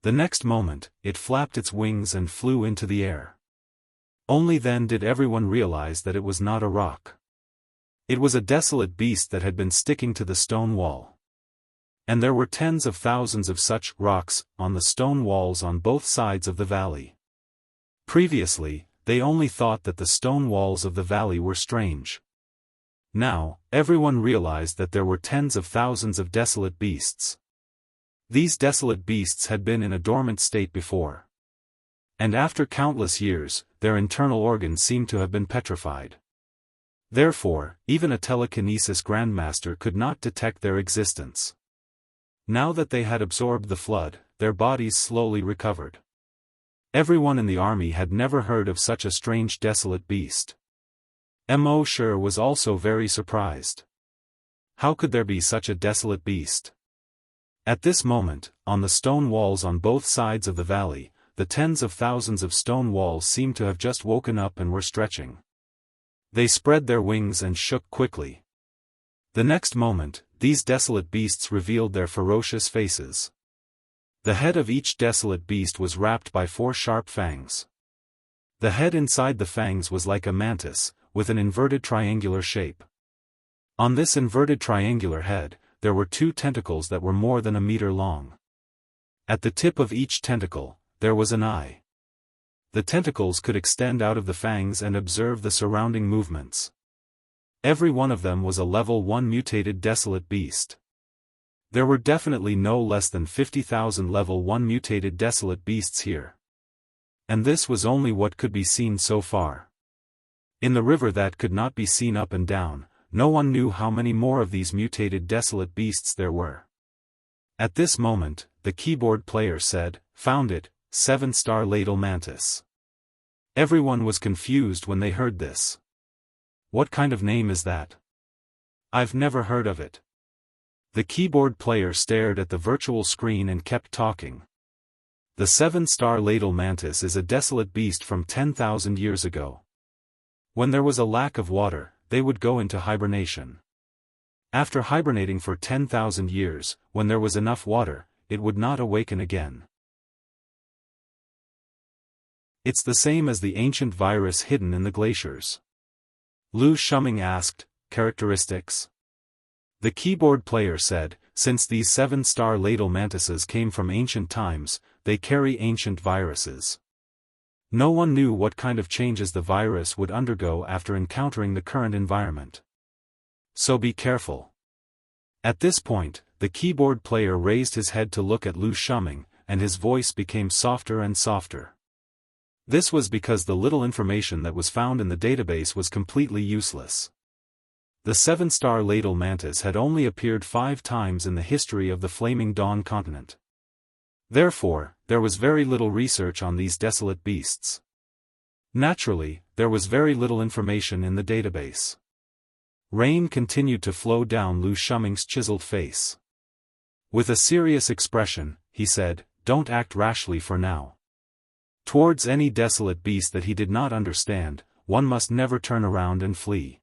The next moment, it flapped its wings and flew into the air. Only then did everyone realize that it was not a rock. It was a desolate beast that had been sticking to the stone wall. And there were tens of thousands of such rocks on the stone walls on both sides of the valley. Previously, they only thought that the stone walls of the valley were strange. Now, everyone realized that there were tens of thousands of desolate beasts. These desolate beasts had been in a dormant state before. And after countless years, their internal organs seemed to have been petrified. Therefore, even a telekinesis grandmaster could not detect their existence. Now that they had absorbed the flood, their bodies slowly recovered. Everyone in the army had never heard of such a strange desolate beast. Mo Shi was also very surprised. How could there be such a desolate beast? At this moment, on the stone walls on both sides of the valley, the tens of thousands of stone walls seemed to have just woken up and were stretching. They spread their wings and shook quickly. The next moment, these desolate beasts revealed their ferocious faces. The head of each desolate beast was wrapped by 4 sharp fangs. The head inside the fangs was like a mantis, with an inverted triangular shape. On this inverted triangular head, there were 2 tentacles that were more than a meter long. At the tip of each tentacle, there was an eye. The tentacles could extend out of the fangs and observe the surrounding movements. Every one of them was a level 1 mutated desolate beast. There were definitely no less than 50,000 level 1 mutated desolate beasts here. And this was only what could be seen so far. In the river that could not be seen up and down, no one knew how many more of these mutated desolate beasts there were. At this moment, the keyboard player said, "Found it, 7-star ladle mantis." Everyone was confused when they heard this. "What kind of name is that? I've never heard of it." The keyboard player stared at the virtual screen and kept talking. The 7-star ladle mantis is a desolate beast from 10,000 years ago. When there was a lack of water, they would go into hibernation. After hibernating for 10,000 years, when there was enough water, it would not awaken again. It's the same as the ancient virus hidden in the glaciers. Lu Shuming asked, "Characteristics?" The keyboard player said, "Since these 7-star ladle mantises came from ancient times, they carry ancient viruses. No one knew what kind of changes the virus would undergo after encountering the current environment. So be careful." At this point, the keyboard player raised his head to look at Lu Shuming, and his voice became softer and softer. This was because the little information that was found in the database was completely useless. The 7-star ladle mantis had only appeared 5 times in the history of the Flaming Dawn continent. Therefore, there was very little research on these desolate beasts. Naturally, there was very little information in the database. Rain continued to flow down Lu Shuming's chiseled face. With a serious expression, he said, "Don't act rashly for now." Towards any desolate beast that he did not understand, one must never turn around and flee.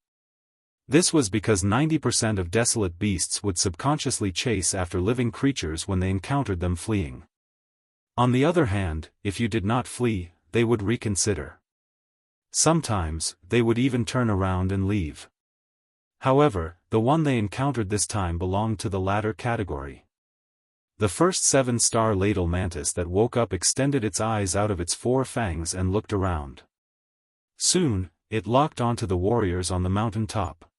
This was because 90% of desolate beasts would subconsciously chase after living creatures when they encountered them fleeing. On the other hand, if you did not flee, they would reconsider. Sometimes, they would even turn around and leave. However, the one they encountered this time belonged to the latter category. The first 7-star ladle mantis that woke up extended its eyes out of its 4 fangs and looked around. Soon, it locked onto the warriors on the mountain top.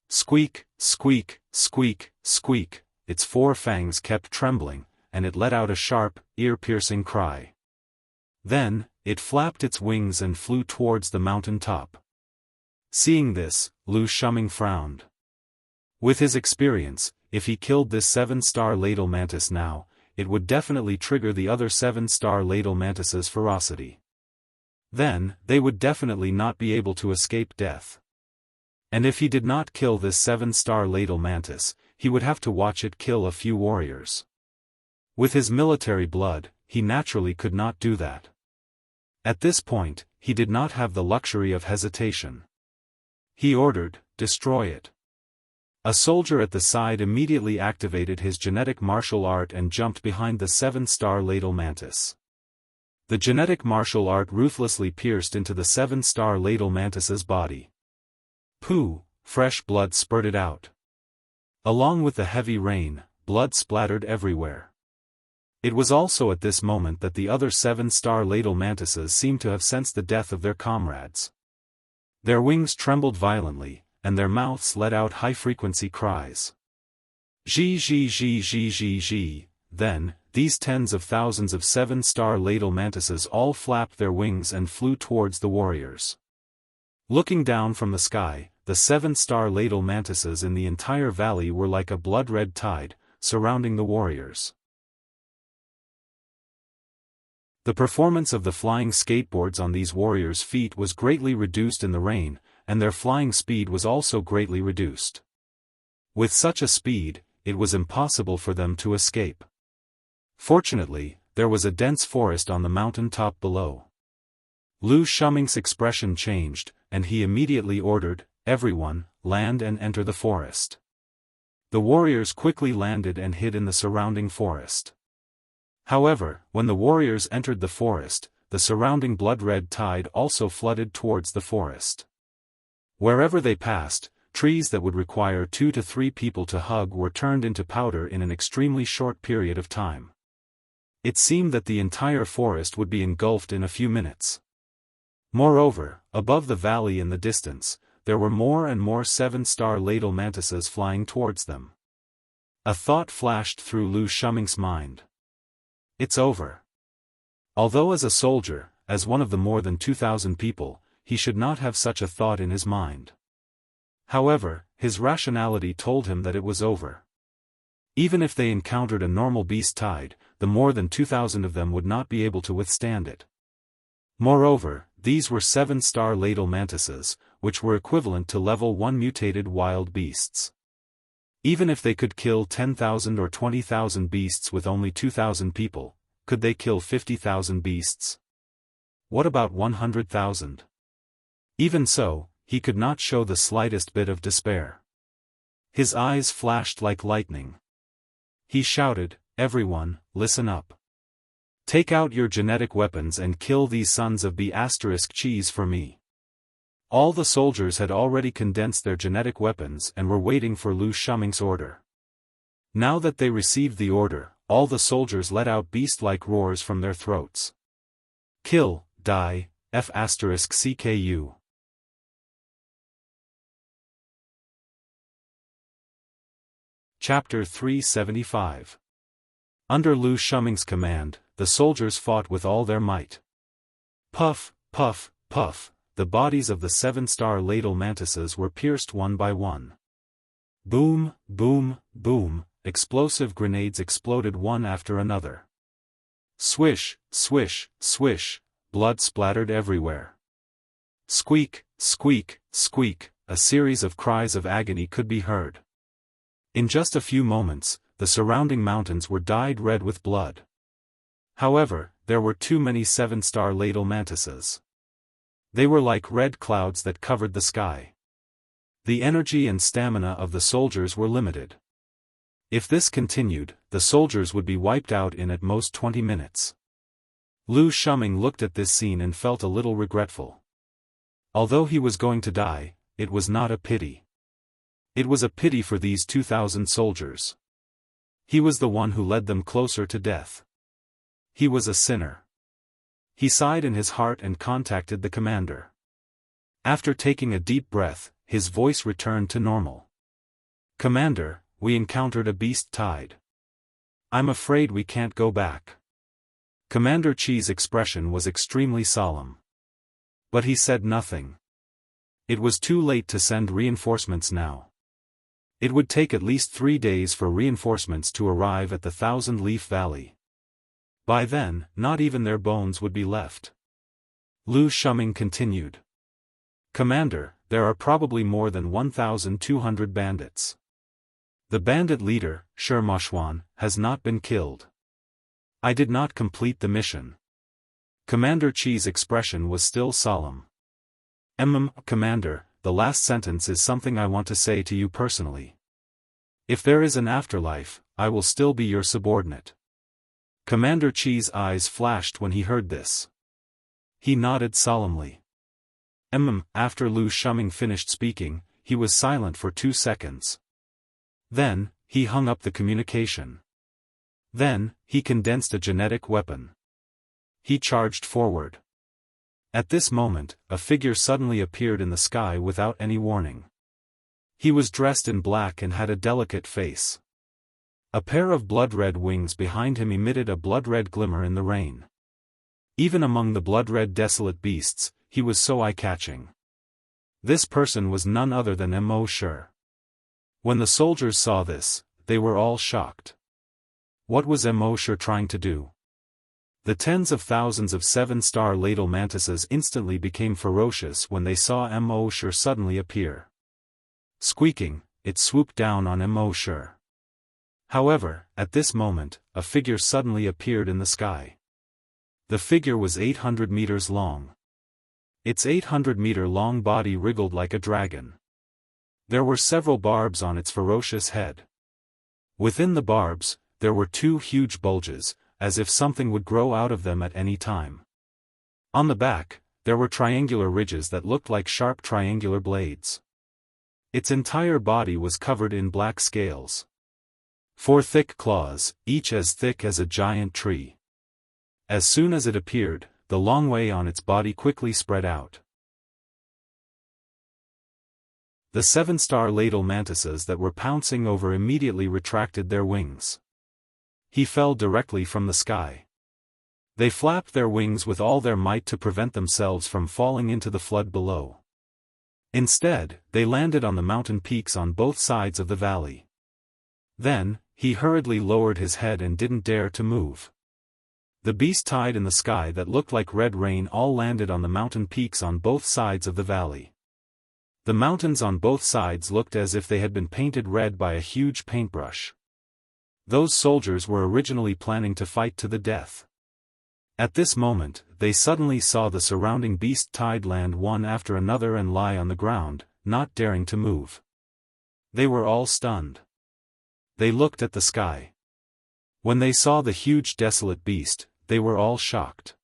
Squeak, squeak, squeak, squeak, its 4 fangs kept trembling, and it let out a sharp, ear-piercing cry. Then, it flapped its wings and flew towards the mountain top. Seeing this, Lu Shuming frowned. With his experience, if he killed this 7-star ladle mantis now, it would definitely trigger the other 7-star ladle mantis's ferocity. Then, they would definitely not be able to escape death. And if he did not kill this 7-star ladle mantis, he would have to watch it kill a few warriors. With his military blood, he naturally could not do that. At this point, he did not have the luxury of hesitation. He ordered, "Destroy it." A soldier at the side immediately activated his genetic martial art and jumped behind the 7-star ladle mantis. The genetic martial art ruthlessly pierced into the 7-star ladle mantis's body. Pooh, fresh blood spurted out. Along with the heavy rain, blood splattered everywhere. It was also at this moment that the other 7-star ladle mantises seemed to have sensed the death of their comrades. Their wings trembled violently, and their mouths let out high-frequency cries. Zhi zhi zhi zhi zhi zhi. Then, these tens of thousands of 7-star ladle mantises all flapped their wings and flew towards the warriors. Looking down from the sky, the 7-star ladle mantises in the entire valley were like a blood-red tide, surrounding the warriors. The performance of the flying skateboards on these warriors' feet was greatly reduced in the rain, and their flying speed was also greatly reduced. With such a speed, it was impossible for them to escape. Fortunately, there was a dense forest on the mountain top below. Lu Shuming's expression changed, and he immediately ordered, "Everyone, land and enter the forest." The warriors quickly landed and hid in the surrounding forest. However, when the warriors entered the forest, the surrounding blood-red tide also flooded towards the forest. Wherever they passed, trees that would require 2 to 3 people to hug were turned into powder in an extremely short period of time. It seemed that the entire forest would be engulfed in a few minutes. Moreover, above the valley in the distance, there were more and more 7-star ladle mantises flying towards them. A thought flashed through Lu Shuming's mind. It's over. Although as a soldier, as one of the more than 2,000 people, he should not have such a thought in his mind. However, his rationality told him that it was over. Even if they encountered a normal beast tide, the more than 2,000 of them would not be able to withstand it. Moreover, these were 7-star ladle mantises, which were equivalent to level 1 mutated wild beasts. Even if they could kill 10,000 or 20,000 beasts with only 2,000 people, could they kill 50,000 beasts? What about 100,000? Even so, he could not show the slightest bit of despair. His eyes flashed like lightning. He shouted, "Everyone, listen up. Take out your genetic weapons and kill these sons of B*cheese for me." All the soldiers had already condensed their genetic weapons and were waiting for Lu Shuming's order. Now that they received the order, all the soldiers let out beast-like roars from their throats. Kill, die, F*CKU. Chapter 375. Under Lu Shuming's command, the soldiers fought with all their might. Puff, puff, puff, the bodies of the 7-star ladle mantises were pierced one by one. Boom, boom, boom, explosive grenades exploded one after another. Swish, swish, swish, blood splattered everywhere. Squeak, squeak, squeak, a series of cries of agony could be heard. In just a few moments, the surrounding mountains were dyed red with blood. However, there were too many 7-star ladle mantises. They were like red clouds that covered the sky. The energy and stamina of the soldiers were limited. If this continued, the soldiers would be wiped out in at most 20 minutes. Lu Shuming looked at this scene and felt a little regretful. Although he was going to die, it was not a pity. It was a pity for these 2,000 soldiers. He was the one who led them closer to death. He was a sinner. He sighed in his heart and contacted the commander. After taking a deep breath, his voice returned to normal. "Commander, we encountered a beast tide. I'm afraid we can't go back." Commander Chi's expression was extremely solemn. But he said nothing. It was too late to send reinforcements now. It would take at least 3 days for reinforcements to arrive at the Thousand-Leaf Valley. By then, not even their bones would be left. Lu Shuming continued. "Commander, there are probably more than 1,200 bandits. The bandit leader, Shirmashuan, has not been killed. I did not complete the mission." Commander Chi's expression was still solemn. Commander, the last sentence is something I want to say to you personally. If there is an afterlife, I will still be your subordinate." Commander Chi's eyes flashed when he heard this. He nodded solemnly. After Lu Shuming finished speaking, he was silent for 2 seconds. Then, he hung up the communication. Then, he condensed a genetic weapon. He charged forward. At this moment, a figure suddenly appeared in the sky without any warning. He was dressed in black and had a delicate face. A pair of blood-red wings behind him emitted a blood-red glimmer in the rain. Even among the blood-red desolate beasts, he was so eye-catching. This person was none other than Mo Shi. When the soldiers saw this, they were all shocked. What was Mo Shi trying to do? The tens of thousands of 7-star ladle mantises instantly became ferocious when they saw Mo Shi suddenly appear. Squeaking, it swooped down on Mo Shi. However, at this moment, a figure suddenly appeared in the sky. The figure was 800 meters long. Its 800-meter-long body wriggled like a dragon. There were several barbs on its ferocious head. Within the barbs, there were 2 huge bulges, as if something would grow out of them at any time. On the back, there were triangular ridges that looked like sharp triangular blades. Its entire body was covered in black scales. 4 thick claws, each as thick as a giant tree. As soon as it appeared, the long way on its body quickly spread out. The 7-star ladle mantises that were pouncing over immediately retracted their wings. He fell directly from the sky. They flapped their wings with all their might to prevent themselves from falling into the flood below. Instead, they landed on the mountain peaks on both sides of the valley. Then, he hurriedly lowered his head and didn't dare to move. The beast tied in the sky that looked like red rain all landed on the mountain peaks on both sides of the valley. The mountains on both sides looked as if they had been painted red by a huge paintbrush. Those soldiers were originally planning to fight to the death. At this moment, they suddenly saw the surrounding beast tied land one after another and lie on the ground, not daring to move. They were all stunned. They looked at the sky. When they saw the huge desolate beast, they were all shocked.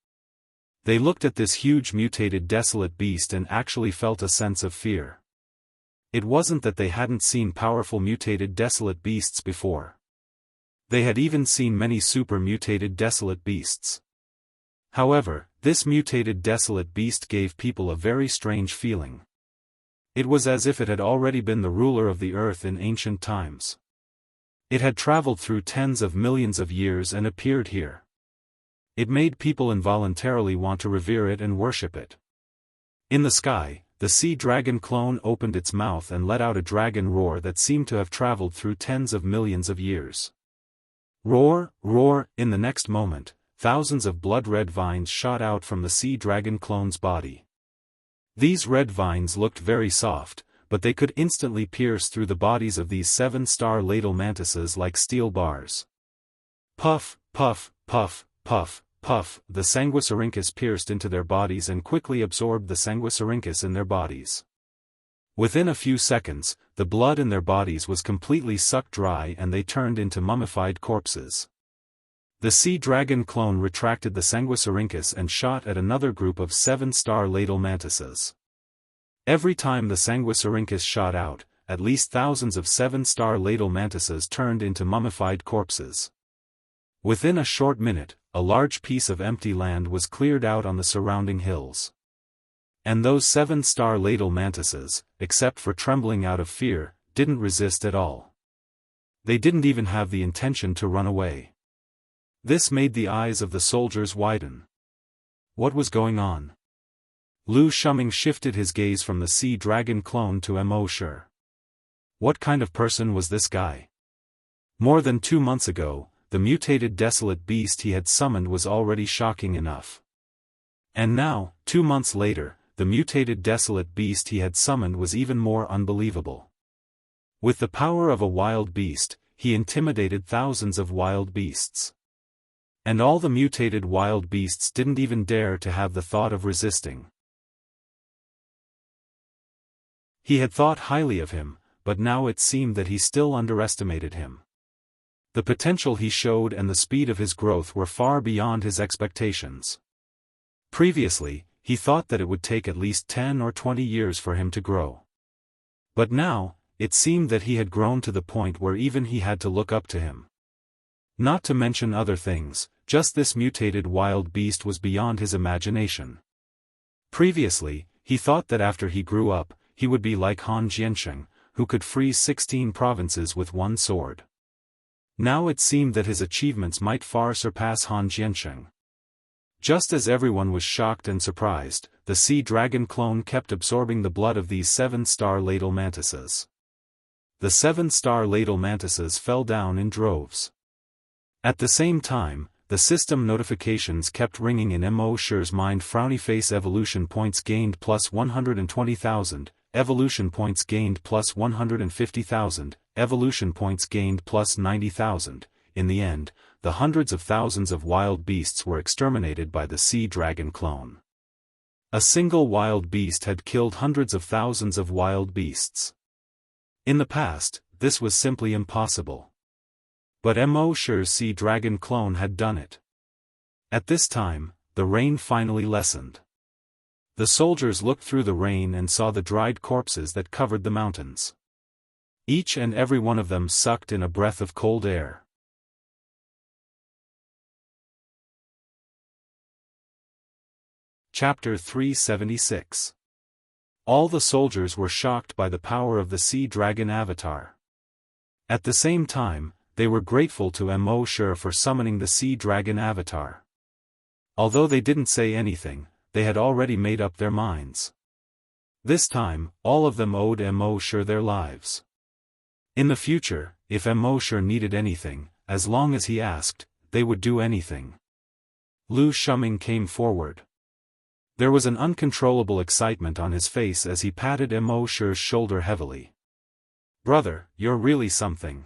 They looked at this huge mutated desolate beast and actually felt a sense of fear. It wasn't that they hadn't seen powerful mutated desolate beasts before. They had even seen many super mutated desolate beasts. However, this mutated desolate beast gave people a very strange feeling. It was as if it had already been the ruler of the earth in ancient times. It had traveled through tens of millions of years and appeared here. It made people involuntarily want to revere it and worship it. In the sky, the sea dragon clone opened its mouth and let out a dragon roar that seemed to have traveled through tens of millions of years. Roar, roar, in the next moment, thousands of blood-red vines shot out from the sea dragon clone's body. These red vines looked very soft, but they could instantly pierce through the bodies of these 7-star ladle mantises like steel bars. Puff, puff, puff, puff, puff, the sanguisurincus pierced into their bodies and quickly absorbed the sanguisurincus in their bodies. Within a few seconds, the blood in their bodies was completely sucked dry and they turned into mummified corpses. The sea dragon clone retracted the sanguisurincus and shot at another group of 7-star ladle mantises. Every time the sanguisurincus shot out, at least thousands of 7-star ladle mantises turned into mummified corpses. Within a short minute, a large piece of empty land was cleared out on the surrounding hills. And those 7-star ladle mantises, except for trembling out of fear, didn't resist at all. They didn't even have the intention to run away. This made the eyes of the soldiers widen. What was going on? Lu Shuming shifted his gaze from the sea dragon clone to Mo Shi. What kind of person was this guy? More than 2 months ago, the mutated desolate beast he had summoned was already shocking enough. And now, 2 months later, the mutated desolate beast he had summoned was even more unbelievable. With the power of a wild beast, he intimidated thousands of wild beasts. And all the mutated wild beasts didn't even dare to have the thought of resisting. He had thought highly of him, but now it seemed that he still underestimated him. The potential he showed and the speed of his growth were far beyond his expectations. Previously, he thought that it would take at least 10 or 20 years for him to grow. But now, it seemed that he had grown to the point where even he had to look up to him. Not to mention other things, just this mutated wild beast was beyond his imagination. Previously, he thought that after he grew up, he would be like Han Jiansheng, who could freeze 16 provinces with one sword. Now it seemed that his achievements might far surpass Han Jiansheng. Just as everyone was shocked and surprised, the sea dragon clone kept absorbing the blood of these 7-star ladle mantises. The 7-star ladle mantises fell down in droves. At the same time, the system notifications kept ringing in Mo Shi's mind. Frowny face evolution points gained plus 120,000, evolution points gained plus 150,000, evolution points gained plus 90,000. In the end, the hundreds of thousands of wild beasts were exterminated by the sea dragon clone. A single wild beast had killed hundreds of thousands of wild beasts. In the past, this was simply impossible. But Mo Shi's sea dragon clone had done it. At this time, the rain finally lessened. The soldiers looked through the rain and saw the dried corpses that covered the mountains. Each and every one of them sucked in a breath of cold air. Chapter 376. All the soldiers were shocked by the power of the sea dragon avatar. At the same time, they were grateful to Mo Shi for summoning the sea dragon avatar. Although they didn't say anything, they had already made up their minds. This time, all of them owed Mo their lives. In the future, if Mo needed anything, as long as he asked, they would do anything. Lu Shuming came forward. There was an uncontrollable excitement on his face as he patted Mo's shoulder heavily. "Brother, you're really something."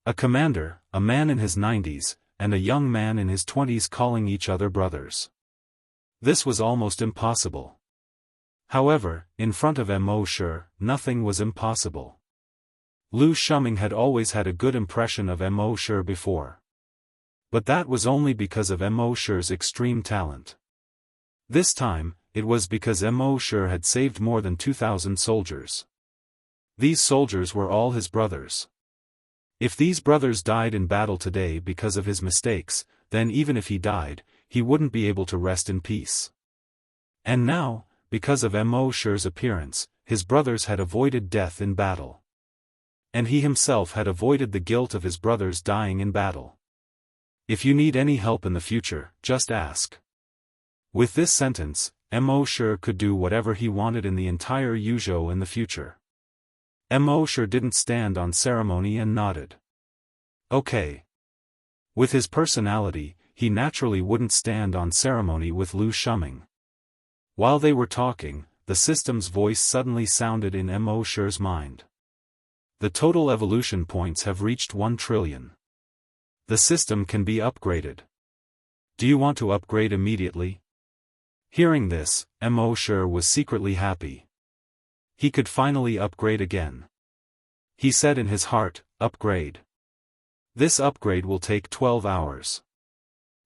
A commander, a man in his 90s, and a young man in his 20s calling each other brothers. This was almost impossible. However, in front of Mo, nothing was impossible. Lu Shuming had always had a good impression of Mo before. But that was only because of Mo's extreme talent. This time, it was because Mo had saved more than 2,000 soldiers. These soldiers were all his brothers. If these brothers died in battle today because of his mistakes, then even if he died, he wouldn't be able to rest in peace. And now, because of Mo's appearance, his brothers had avoided death in battle. And he himself had avoided the guilt of his brothers dying in battle. If you need any help in the future, just ask. With this sentence, Mo could do whatever he wanted in the entire Yuzhou in the future. Mo didn't stand on ceremony and nodded. Okay. With his personality, he naturally wouldn't stand on ceremony with Lu Shuming. While they were talking, the system's voice suddenly sounded in Mo's mind. The total evolution points have reached 1 trillion. The system can be upgraded. Do you want to upgrade immediately? Hearing this, Mo was secretly happy. He could finally upgrade again. He said in his heart, "Upgrade. This upgrade will take 12 hours.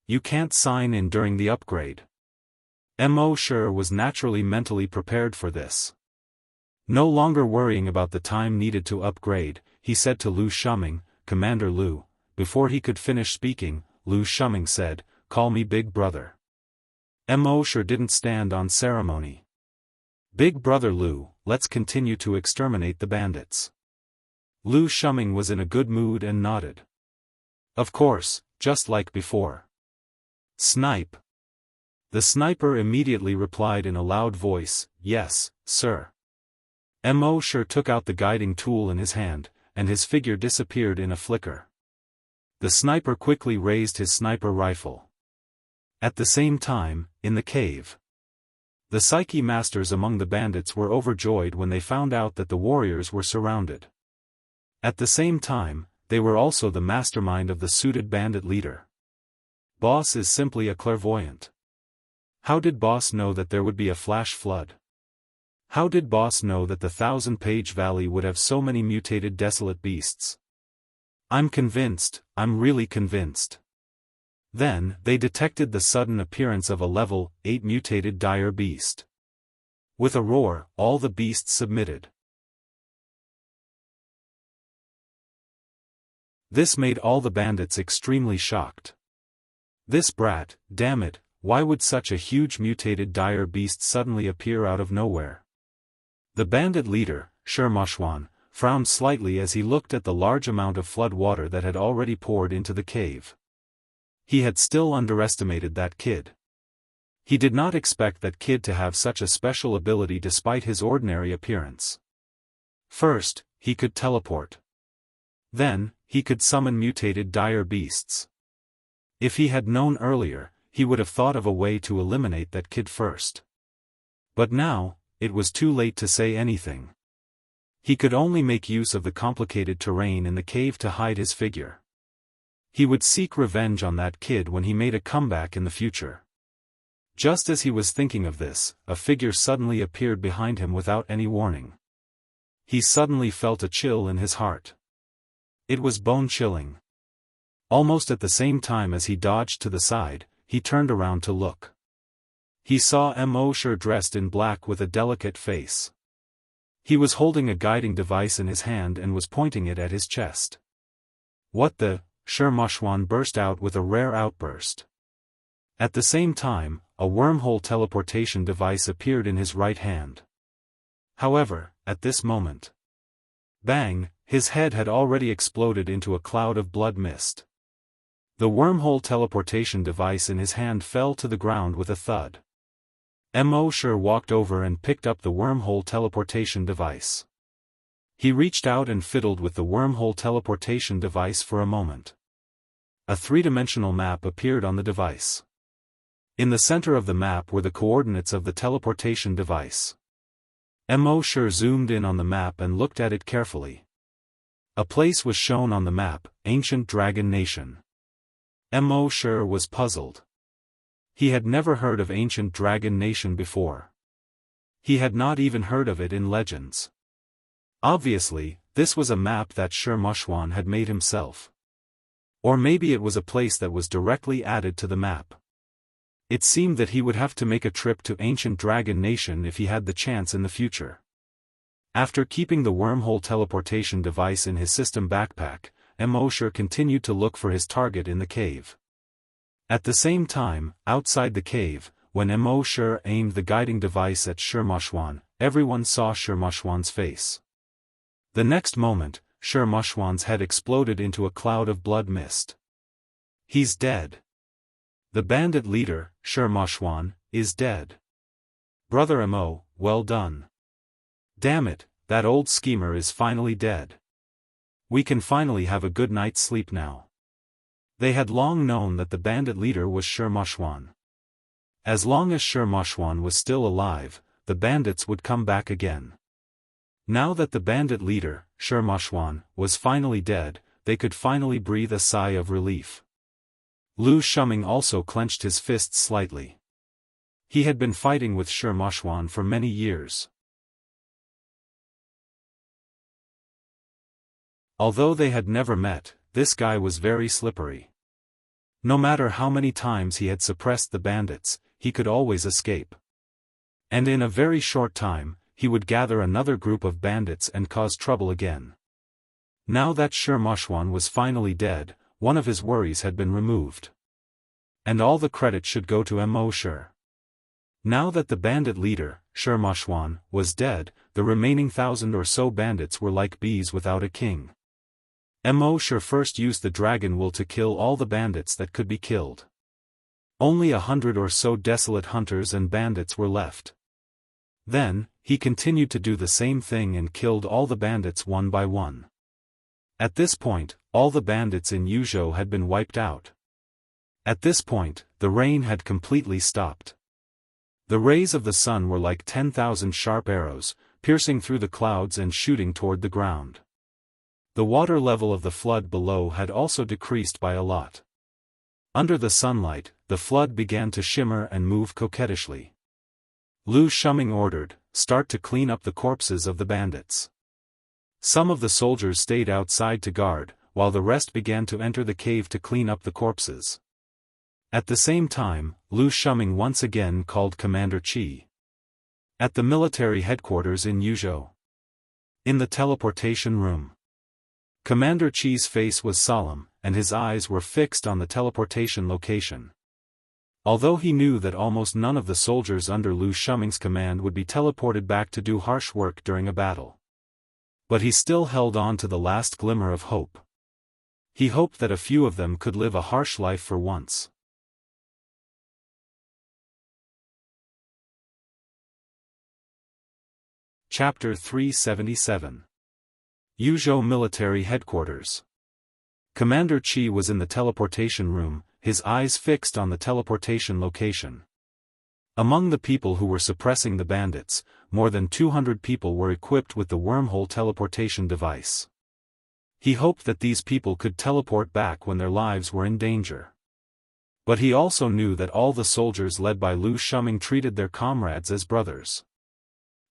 You can't sign in during the upgrade." Mo was naturally mentally prepared for this. No longer worrying about the time needed to upgrade, he said to Lu Shuming, "Commander Lu." Before he could finish speaking, Lu Shuming said, "Call me Big Brother." Mo didn't stand on ceremony. "Big Brother Lu, let's continue to exterminate the bandits." Lu Shuming was in a good mood and nodded. "Of course, just like before." "Snipe." The sniper immediately replied in a loud voice, "Yes, sir." Mo took out the guiding tool in his hand, and his figure disappeared in a flicker. The sniper quickly raised his sniper rifle. At the same time, in the cave, the psyche masters among the bandits were overjoyed when they found out that the warriors were surrounded. At the same time, they were also the mastermind of the suited bandit leader. Boss is simply a clairvoyant. How did Boss know that there would be a flash flood? How did Boss know that the 1,000-page valley would have so many mutated desolate beasts? I'm convinced, I'm really convinced. Then, they detected the sudden appearance of a level 8 mutated dire beast. With a roar, all the beasts submitted. This made all the bandits extremely shocked. This brat, damn it, why would such a huge mutated dire beast suddenly appear out of nowhere? The bandit leader, Shirmashwan, frowned slightly as he looked at the large amount of flood water that had already poured into the cave. He had still underestimated that kid. He did not expect that kid to have such a special ability despite his ordinary appearance. First, he could teleport. Then, he could summon mutated dire beasts. If he had known earlier, he would have thought of a way to eliminate that kid first. But now, it was too late to say anything. He could only make use of the complicated terrain in the cave to hide his figure. He would seek revenge on that kid when he made a comeback in the future. Just as he was thinking of this, a figure suddenly appeared behind him without any warning. He suddenly felt a chill in his heart. It was bone-chilling. Almost at the same time as he dodged to the side, he turned around to look. He saw Mo dressed in black with a delicate face. He was holding a guiding device in his hand and was pointing it at his chest. "What the?" Shirmashwan burst out with a rare outburst. At the same time, a wormhole teleportation device appeared in his right hand. However, at this moment, bang, his head had already exploded into a cloud of blood mist. The wormhole teleportation device in his hand fell to the ground with a thud. Mosher walked over and picked up the wormhole teleportation device. He reached out and fiddled with the wormhole teleportation device for a moment. A three-dimensional map appeared on the device. In the center of the map were the coordinates of the teleportation device. Mosher zoomed in on the map and looked at it carefully. A place was shown on the map, Ancient Dragon Nation. Mosher was puzzled. He had never heard of Ancient Dragon Nation before. He had not even heard of it in legends. Obviously, this was a map that Shirmushwan had made himself. Or maybe it was a place that was directly added to the map. It seemed that he would have to make a trip to Ancient Dragon Nation if he had the chance in the future. After keeping the wormhole teleportation device in his system backpack, Mosher continued to look for his target in the cave. At the same time, outside the cave, when Mosher aimed the guiding device at Shirmushwan, everyone saw Shirmushwan's face. The next moment, Shirmushwan's head exploded into a cloud of blood mist. He's dead. The bandit leader, Shirmushwan, is dead. Brother Mo, well done. Damn it, that old schemer is finally dead. We can finally have a good night's sleep now. They had long known that the bandit leader was Shirmushwan. As long as Shirmushwan was still alive, the bandits would come back again. Now that the bandit leader, Shirmushwan, was finally dead, they could finally breathe a sigh of relief. Lu Shuming also clenched his fists slightly. He had been fighting with Shirmushwan for many years. Although they had never met, this guy was very slippery. No matter how many times he had suppressed the bandits, he could always escape. And in a very short time, he would gather another group of bandits and cause trouble again. Now that Shirmushwan was finally dead, one of his worries had been removed. And all the credit should go to Mosher. Now that the bandit leader, Shirmushwan, was dead, the remaining 1,000 or so bandits were like bees without a king. Mosher first used the dragon will to kill all the bandits that could be killed. Only 100 or so desolate hunters and bandits were left. Then, he continued to do the same thing and killed all the bandits one by one. At this point, all the bandits in Yuzhou had been wiped out. At this point, the rain had completely stopped. The rays of the sun were like 10,000 sharp arrows, piercing through the clouds and shooting toward the ground. The water level of the flood below had also decreased by a lot. Under the sunlight, the flood began to shimmer and move coquettishly. Lu Shuming ordered, "Start to clean up the corpses of the bandits." Some of the soldiers stayed outside to guard, while the rest began to enter the cave to clean up the corpses. At the same time, Lu Shuming once again called Commander Qi. At the military headquarters in Yuzhou. In the teleportation room. Commander Qi's face was solemn, and his eyes were fixed on the teleportation location. Although he knew that almost none of the soldiers under Lu Shuming's command would be teleported back to do harsh work during a battle. But he still held on to the last glimmer of hope. He hoped that a few of them could live a harsh life for once. Chapter 377. Yuzhou Military Headquarters. Commander Qi was in the teleportation room, his eyes fixed on the teleportation location. Among the people who were suppressing the bandits, more than 200 people were equipped with the wormhole teleportation device. He hoped that these people could teleport back when their lives were in danger. But he also knew that all the soldiers led by Lu Shuming treated their comrades as brothers.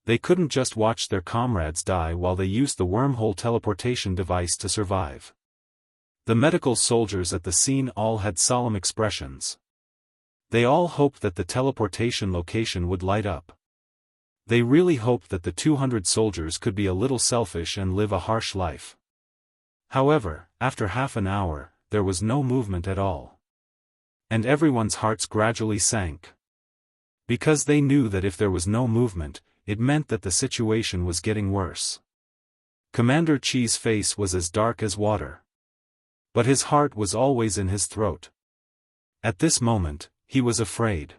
They couldn't just watch their comrades die while they used the wormhole teleportation device to survive. The medical soldiers at the scene all had solemn expressions. They all hoped that the teleportation location would light up. They really hoped that the 200 soldiers could be a little selfish and live a harsh life. However, after half an hour, there was no movement at all. And everyone's hearts gradually sank. Because they knew that if there was no movement, it meant that the situation was getting worse. Commander Qi's face was as dark as water. But his heart was always in his throat. At this moment, he was afraid.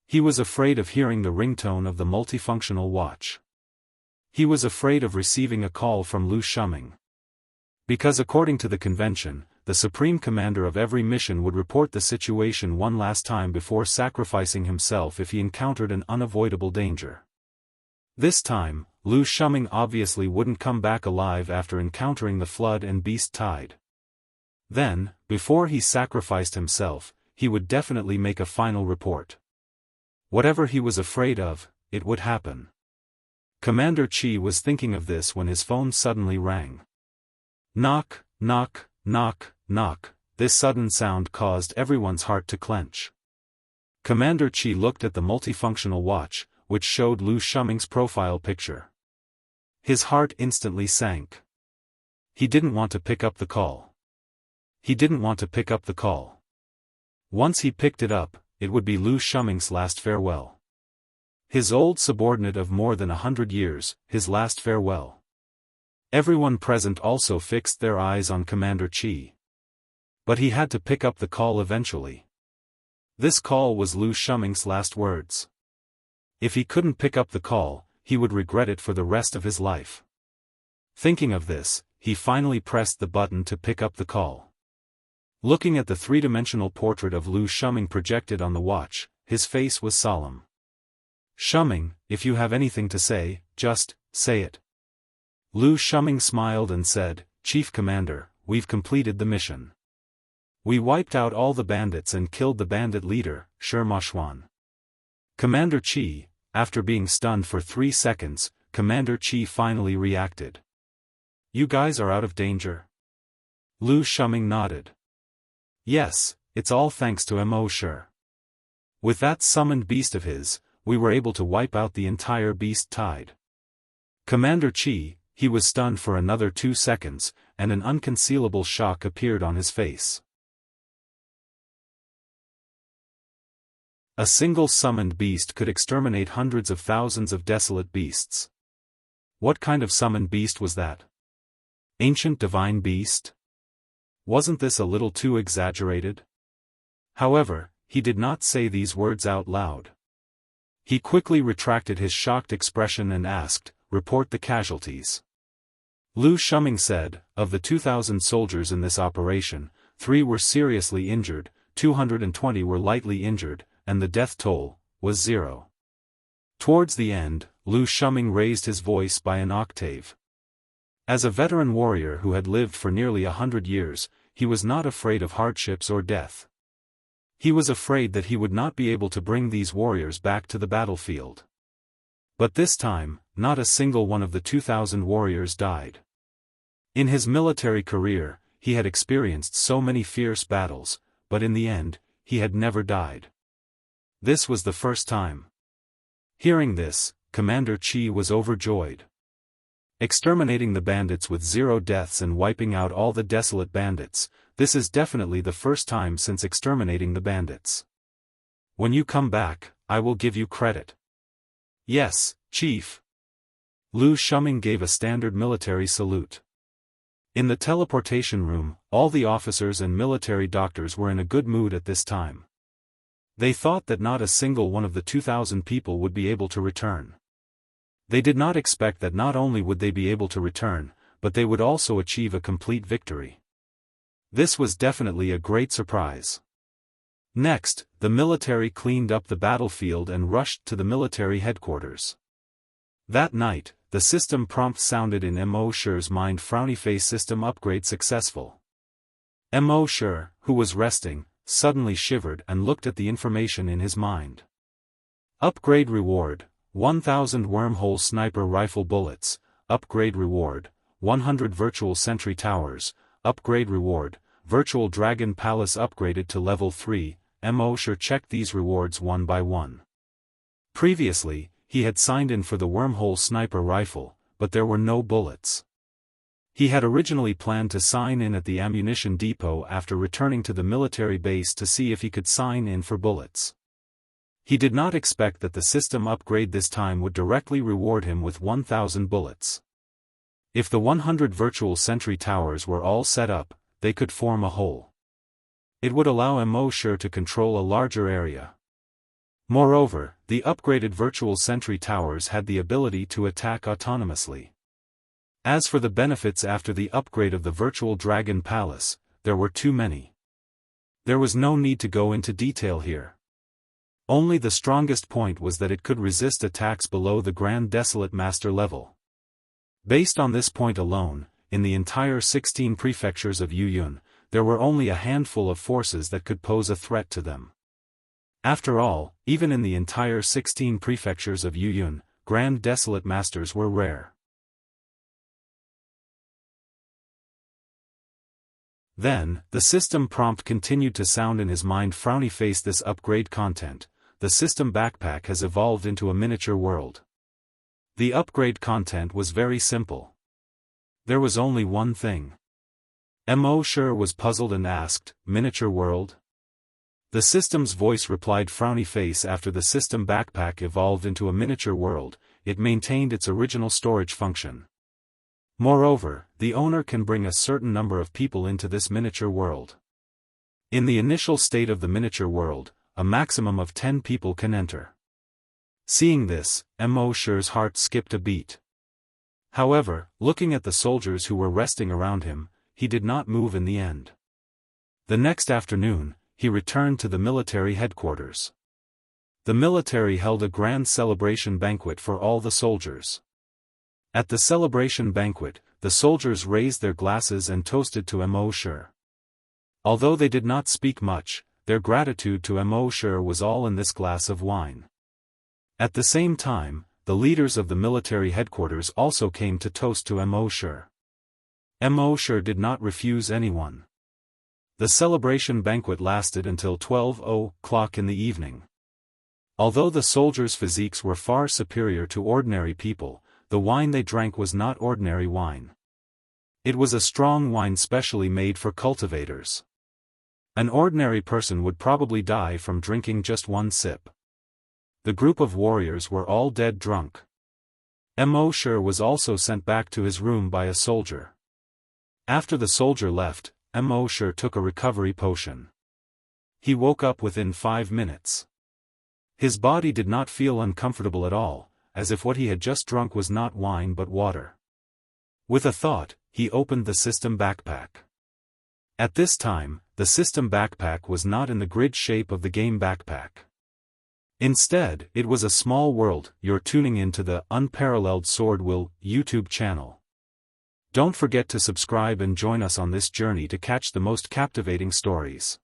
He was afraid of hearing the ringtone of the multifunctional watch. He was afraid of receiving a call from Lu Shuming. Because according to the convention, the supreme commander of every mission would report the situation one last time before sacrificing himself if he encountered an unavoidable danger. This time, Lu Shuming obviously wouldn't come back alive after encountering the flood and beast tide. Then, before he sacrificed himself, he would definitely make a final report. Whatever he was afraid of, it would happen. Commander Chi was thinking of this when his phone suddenly rang. Knock, knock, knock, knock. This sudden sound caused everyone's heart to clench. Commander Chi looked at the multifunctional watch, which showed Lu Shuming's profile picture. His heart instantly sank. He didn't want to pick up the call. He didn't want to pick up the call. Once he picked it up, it would be Lu Shuming's last farewell. His old subordinate of more than 100 years, his last farewell. Everyone present also fixed their eyes on Commander Chi. But he had to pick up the call eventually. This call was Lu Shuming's last words. If he couldn't pick up the call, he would regret it for the rest of his life. Thinking of this, he finally pressed the button to pick up the call. Looking at the three-dimensional portrait of Lu Shuming projected on the watch, his face was solemn. Shuming, if you have anything to say, just say it. Lu Shuming smiled and said, Chief Commander, we've completed the mission. We wiped out all the bandits and killed the bandit leader, Sherma Xuan. Commander Chi, after being stunned for 3 seconds, Commander Chi finally reacted. You guys are out of danger? Lu Shuming nodded. Yes, it's all thanks to Mo Sher. With that summoned beast of his, we were able to wipe out the entire beast tide. Commander Chi, he was stunned for another 2 seconds, and an unconcealable shock appeared on his face. A single summoned beast could exterminate hundreds of thousands of desolate beasts. What kind of summoned beast was that? Ancient divine beast? Wasn't this a little too exaggerated? However, he did not say these words out loud. He quickly retracted his shocked expression and asked, report the casualties. Lu Shuming said, of the 2,000 soldiers in this operation, 3 were seriously injured, 220 were lightly injured, and the death toll was 0. Towards the end, Lu Shuming raised his voice by an octave. As a veteran warrior who had lived for nearly 100 years, he was not afraid of hardships or death. He was afraid that he would not be able to bring these warriors back to the battlefield. But this time, not a single one of the 2,000 warriors died. In his military career, he had experienced so many fierce battles, but in the end, he had never died. This was the first time. Hearing this, Commander Chi was overjoyed. Exterminating the bandits with 0 deaths and wiping out all the desolate bandits, this is definitely the first time since exterminating the bandits. When you come back, I will give you credit. Yes, Chief. Lu Shuming gave a standard military salute. In the teleportation room, all the officers and military doctors were in a good mood at this time. They thought that not a single one of the 2,000 people would be able to return. They did not expect that not only would they be able to return, but they would also achieve a complete victory. This was definitely a great surprise. Next, the military cleaned up the battlefield and rushed to the military headquarters. That night, the system prompt sounded in Mo Sher's mind: frowny face system upgrade successful. Mo Sher, who was resting, suddenly shivered and looked at the information in his mind. Upgrade reward, 1,000 wormhole sniper rifle bullets. Upgrade reward, 100 virtual sentry towers. Upgrade reward, virtual dragon palace upgraded to level 3. Mo Sher checked these rewards one by one. Previously, he had signed in for the wormhole sniper rifle, but there were no bullets. He had originally planned to sign in at the ammunition depot after returning to the military base to see if he could sign in for bullets. He did not expect that the system upgrade this time would directly reward him with 1,000 bullets. If the 100 virtual sentry towers were all set up, they could form a whole. It would allow Mo Sher to control a larger area. Moreover, the upgraded virtual sentry towers had the ability to attack autonomously. As for the benefits after the upgrade of the virtual dragon palace, there were too many. There was no need to go into detail here. Only the strongest point was that it could resist attacks below the Grand Desolate Master level. Based on this point alone, in the entire 16 prefectures of Yuyun, there were only a handful of forces that could pose a threat to them. After all, even in the entire 16 prefectures of Yuyun, Grand Desolate Masters were rare. Then, the system prompt continued to sound in his mind. Frowny face. This upgrade content, the system backpack has evolved into a miniature world. The upgrade content was very simple. There was only one thing. Mo Sure was puzzled and asked, "Miniature world?" The system's voice replied. Frowny face. After the system backpack evolved into a miniature world, it maintained its original storage function. Moreover, the owner can bring a certain number of people into this miniature world. In the initial state of the miniature world, a maximum of 10 people can enter. Seeing this, Mo Sure's heart skipped a beat. However, looking at the soldiers who were resting around him, he did not move in the end. The next afternoon, he returned to the military headquarters. The military held a grand celebration banquet for all the soldiers. At the celebration banquet, the soldiers raised their glasses and toasted to Mo Sure. Although they did not speak much, their gratitude to Mo Sure was all in this glass of wine. At the same time, the leaders of the military headquarters also came to toast to Mo Sure. Mo Sure did not refuse anyone. The celebration banquet lasted until 12:00 in the evening. Although the soldiers' physiques were far superior to ordinary people, the wine they drank was not ordinary wine. It was a strong wine specially made for cultivators. An ordinary person would probably die from drinking just one sip. The group of warriors were all dead drunk. Mo Sure was also sent back to his room by a soldier. After the soldier left, Mo Sure took a recovery potion. He woke up within 5 minutes. His body did not feel uncomfortable at all, as if what he had just drunk was not wine but water. With a thought, he opened the system backpack. At this time, the system backpack was not in the grid shape of the game backpack. Instead, it was a small world. You're tuning into the UnparalleledSwordWill YouTube channel. Don't forget to subscribe and join us on this journey to catch the most captivating stories.